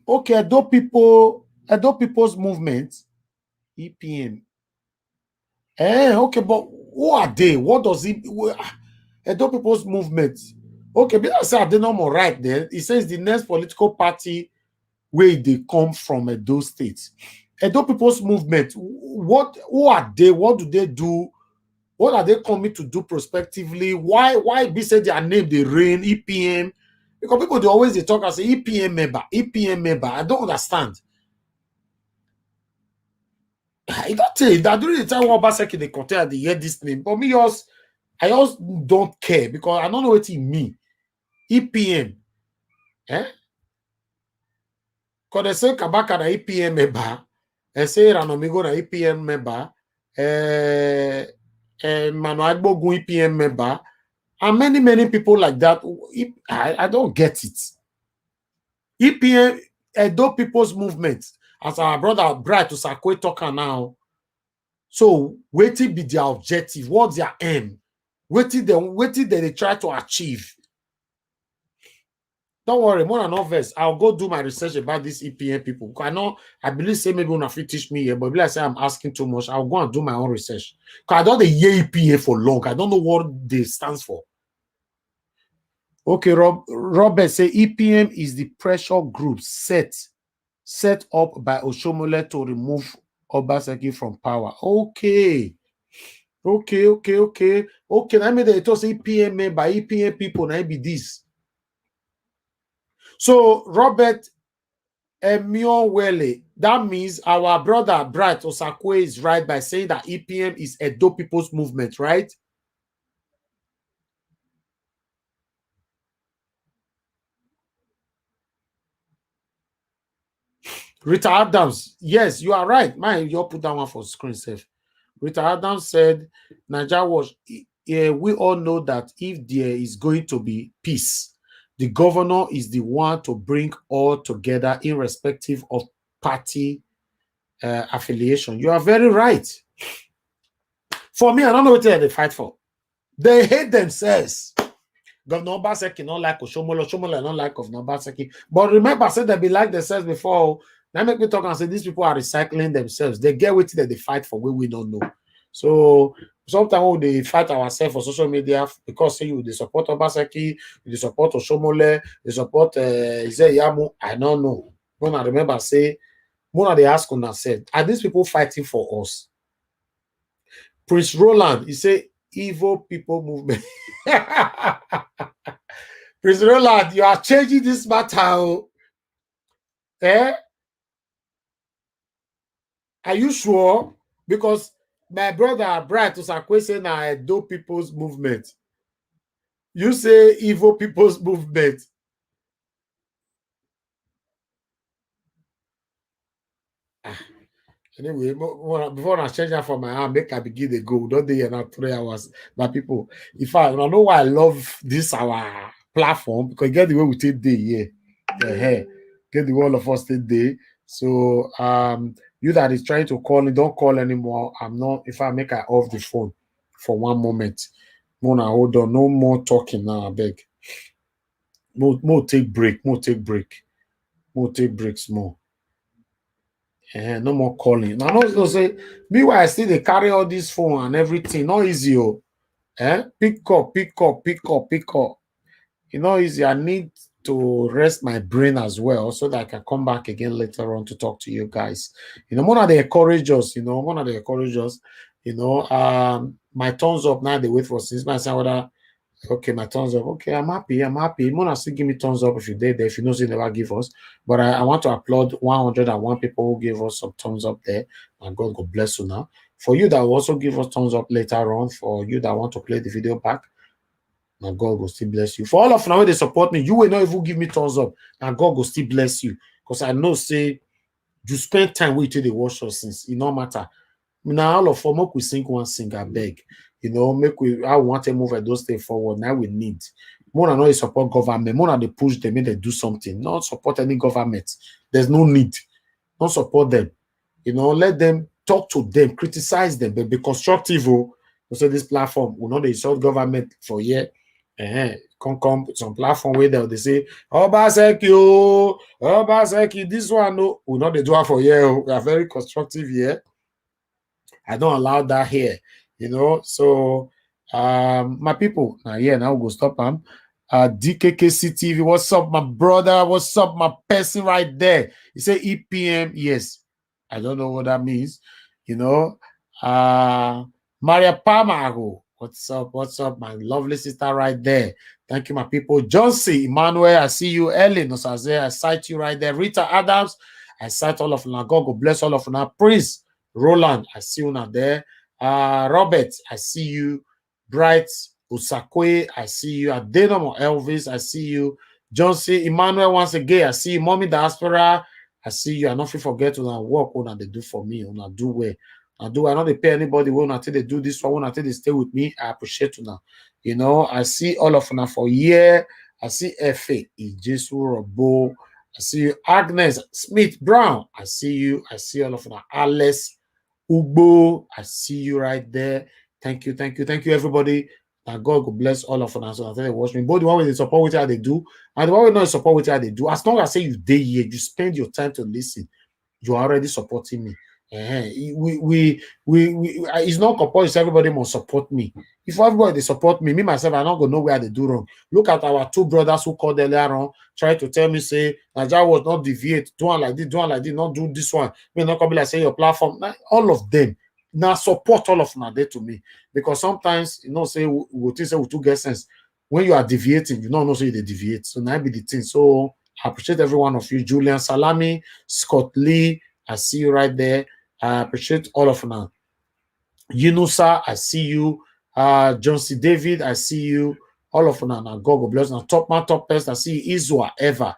Okay, Edo people's movement, EPM. Okay, but who are they? What does it Edo people's movement? Okay, but I say I didn't know right there. It says the next political party where they come from Edo State. Edo people's movement. Who are they? What do they do? What are they coming to do prospectively? Why be say their name they reign EPM? Because people they always they talk and say EPM member. I don't understand. I don't tell you that during the time Obaseki they contain they hear this name, but I just don't care because I don't know what it mean. EPM. Because they say Kabaka na EPM member, they say Ranomigo na EPM member, Manuel Bogun EPM member, and many people like that. I don't get it. EPM, Edo People's Movement, as our brother Bright to Sakwe talker now. So, waiting be their objective, what's their aim? Waiting they try to achieve. Don't worry, more than obvious. I'll go do my research about these EPM people. I believe say maybe when fit teach me here, but I say I'm asking too much. I'll go and do my own research. Because I don't the hear EPA for long. I don't know what they stands for. Okay, Robert say EPM is the pressure group set up by Oshomole to remove Obaseki from power. Okay. Now me they talk say EPM by EPM people now be this. So Robert Emiowele, that means our brother Bright Osakwe is right by saying that EPM is Edo People's Movement, right? Rita Adams, yes, you are right. Man, you put that one for screen safe. Rita Adams said, Nigeria was. We all know that if there is going to be peace, the governor is the one to bring all together, irrespective of party affiliation. You are very right. For me, I don't know what they fight for. They hate themselves. Governor Obaseki not like Oshomole not like Governor Obaseki. But remember, I said they be like themselves before. Now make me talk and say these people are recycling themselves. They get with it that they fight for what we don't know. So sometimes when they fight ourselves for social media because say they support Obaseki, they support Oshomole, they support Izeyamu. I don't know. When I remember say, when they ask on said, are these people fighting for us? Prince Roland, he say evil people movement. Prince Roland, you are changing this matter. Eh? Are you sure? Because my brother Bright was saying I do people's movement. You say evil people's movement. Anyway, before I change that for my arm, make I begin the go. Don't they now 3 hours? But people, if I know why I love this our platform, because get the way we take day here. Get the way all of us take day. So you that is trying to call me, don't call anymore. I'm not. If I make I off the phone for one moment, Mona, hold on, no more talking now. I beg. More take break. More take break. More take breaks. More. No more calling. Now, not say, meanwhile, I still they carry all this phone and everything. Not easy, oh. Pick up, pick up, pick up, pick up. You know, easy. I need to rest my brain as well so that I can come back again later on to talk to you guys. You know, one of the encourage us, one of the encourage us, my thumbs up now, they wait for since my son whether okay, my thumbs up. Okay, I'm happy. I'm happy. Mona still give me thumbs up if you did there. If you know, you never give us. But I want to applaud 101 people who gave us some thumbs up there. And God bless you now. For you that will also give us thumbs up later on, for you that want to play the video back, and God will still bless you. For all of now, they support me. You will not even give me thumbs up, and God will still bless you. Because I know, say, you spend time with you, they watch us since. It no matter. Now all of them, make we sing one sing, I beg. Make we I want to move those things forward. Now we need more than not support government, more than they push them, make they do something. Not support any government. There's no need. Don't support them. Let them talk to them, criticize them, but be constructive. So this platform will not insult government for year. Come some platform where they say, Obaseki, Obaseki, this one no, we not they do it for year. We are very constructive here. I don't allow that here, So my people, now we'll stop them. DKKC TV, what's up, my brother? What's up, my person right there? You say EPM, yes. I don't know what that means, Maria Pamago, what's up, my lovely sister right there. Thank you, my people. John C. Emmanuel, I see you. Ellen Osaze, I cite you right there. Rita Adams, I cite all of you. God bless all of you. Prince Roland, I see you now there. Robert, I see you. Bright Usakwe, I see you. Adenoma Elvis, I see you. John C. Emmanuel, once again, I see you. Mommy Diaspora, I see you. I not forget to work what they do for me. When I do well. I not they pay anybody when until they do this one, until they stay with me. I appreciate you now. I see all of you for year. I see Efe, Ijesu Robo. I see you, Agnes Smith Brown. I see you. I see all of you. Alice Ugbo. I see you right there. Thank you, everybody. And God will bless all of us. So they watch me. Both the one with the support with how they do, and the one with not support with how they do. As long as I say you day here, you spend your time to listen. You are already supporting me. It's not compulsory. Everybody must support me. If everybody support me, myself, I'm not gonna know where they do wrong. Look at our two brothers who called earlier on, try to tell me, say, Nigeria was not deviate, do one like this, not do this one. Me not come be like say your platform. All of them now support all of them are there to me. Because sometimes say we think say we do get sense. When you are deviating, you don't know say they deviate. So now be the thing. So I appreciate every one of you. Julian Salami, Scott Lee, I see you right there. I appreciate all of you. Yunusa, I see you. John C. David, I see you. All of you now. God bless you. Top man, top best. I see Izwa, Eva.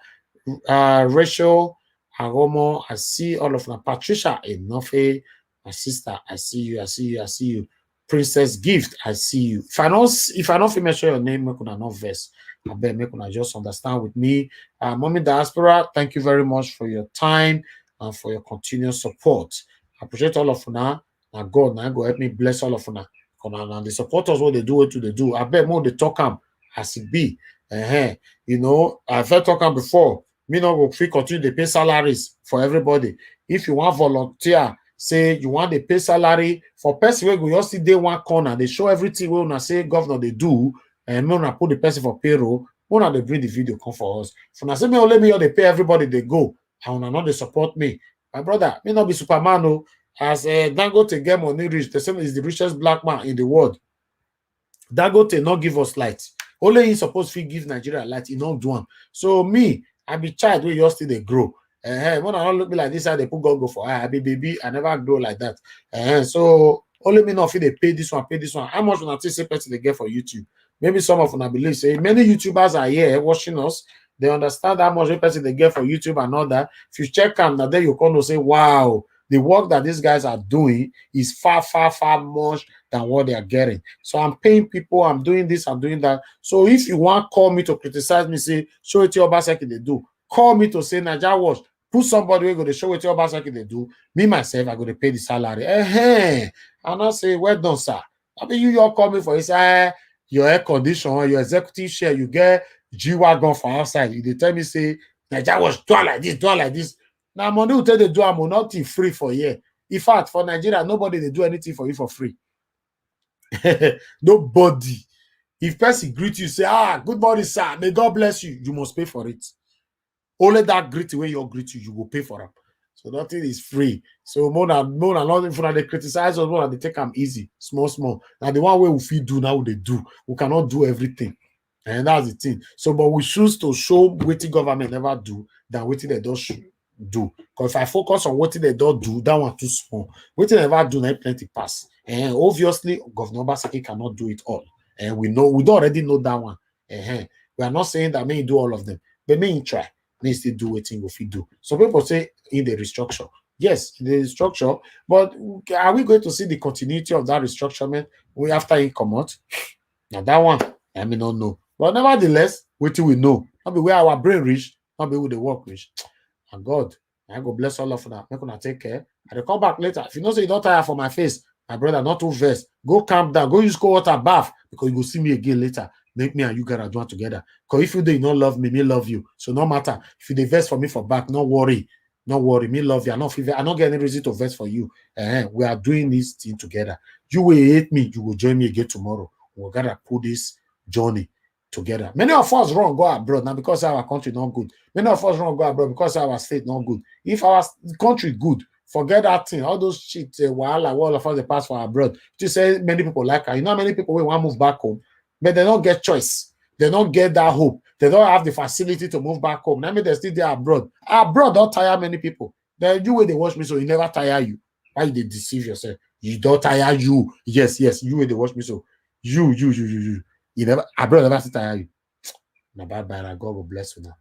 Rachel, Aromo, I see all of you. Patricia, Enofe, my sister, I see you. Princess Gift, I see you. If I don't mention your name, make una not verse. I bet make una just understand with me. Mommy Diaspora, thank you very much for your time and for your continuous support. I appreciate all of you now. Now God now go help me bless all of you now. And the supporters what they do. I bet more they talk them as it be. I've heard talking before. Me not go free continue to pay salaries for everybody. If you want volunteer, say you want to pay salary for person where we just see day one corner, they show everything we wanna say governor they do, and we wanna put the person for payroll, we wanna they bring the video come for us. So now say me only me or they pay everybody they go, and wanna not they support me. My brother, me not be Superman, no. As Dangote get money rich, the same is the richest black man in the world. Dangote not give us light. Only he supposed to give Nigeria light, he not do one. So me, I be child where you still they grow. When I don't look me like this, how they put go for I be baby, I never grow like that. So only me not feel they pay this one, pay this one. How much when I say person they get for YouTube? Maybe some of them I believe say many YouTubers are here watching us. They understand how much person they get for YouTube and all that. If you check them, now then you come to say, wow, the work that these guys are doing is far, far, far much than what they are getting. So I'm paying people, I'm doing this, I'm doing that. So if you want call me to criticize me, say, show it to Obaseki they do. Call me to say, Naija Watch, put somebody who go to show it to Obaseki they do. Me, myself, I go to pay the salary. And I say, well done, sir. I mean, you all call me for this, your air condition, your executive share, you get G-Wagon for outside. You they tell me, say, Naija Watch, do like this, do like this. Now, money will tell they do, I'm nothing free for you. In fact, for Nigeria, nobody they do anything for you for free. Nobody. If person greet you, say, good morning, sir. May God bless you. You must pay for it. Only that greet when you greet you, you will pay for them. So nothing is free. So more than nothing for they criticize us, more than they take them easy, small. Now the one way we feel do now they do. We cannot do everything. And that's the thing. So, but we choose to show what the government never do than what they don't do. Because if I focus on what they don't do, that one too small. What they never do, not plenty pass. And obviously, Governor Obaseki cannot do it all. And we don't already know that one. We are not saying that may do all of them, but may try. May still do what we do. Some people say in the restructure. Yes, the restructure, but are we going to see the continuity of that restructurement after it come out? Now that one, I may not know. But nevertheless, wait till we know. Not be where our brain reach, not be where the work reach. And God, I go bless all of that. Make gonna take care. I will come back later. If you know say you don't tire for my face, my brother, not too vex. Go calm down. Go use cold water bath because you go see me again later. Make me and you guys do it together. Because if you do not love me, me love you. So no matter if you vex for me for back, no worry. No worry. Me love you. I not get any reason to vex for you. We are doing this thing together. You will hate me. You will join me again tomorrow. We're gonna put this journey together. Many of us run go abroad now because our country not good. Many of us run go abroad because our state not good. If our country good, forget that thing. All those shit, while all of us they pass for abroad. You say many people like her. You know how many people will want to move back home, but they don't get choice. They don't get that hope. They don't have the facility to move back home. I mean, they're still there abroad. Abroad don't tire many people. Then you way they watch me, so you never tire you. Why they deceive yourself? You don't tire you. Yes, you way they watch me, so you never abroad never still tire you. Now bye. God will bless you now.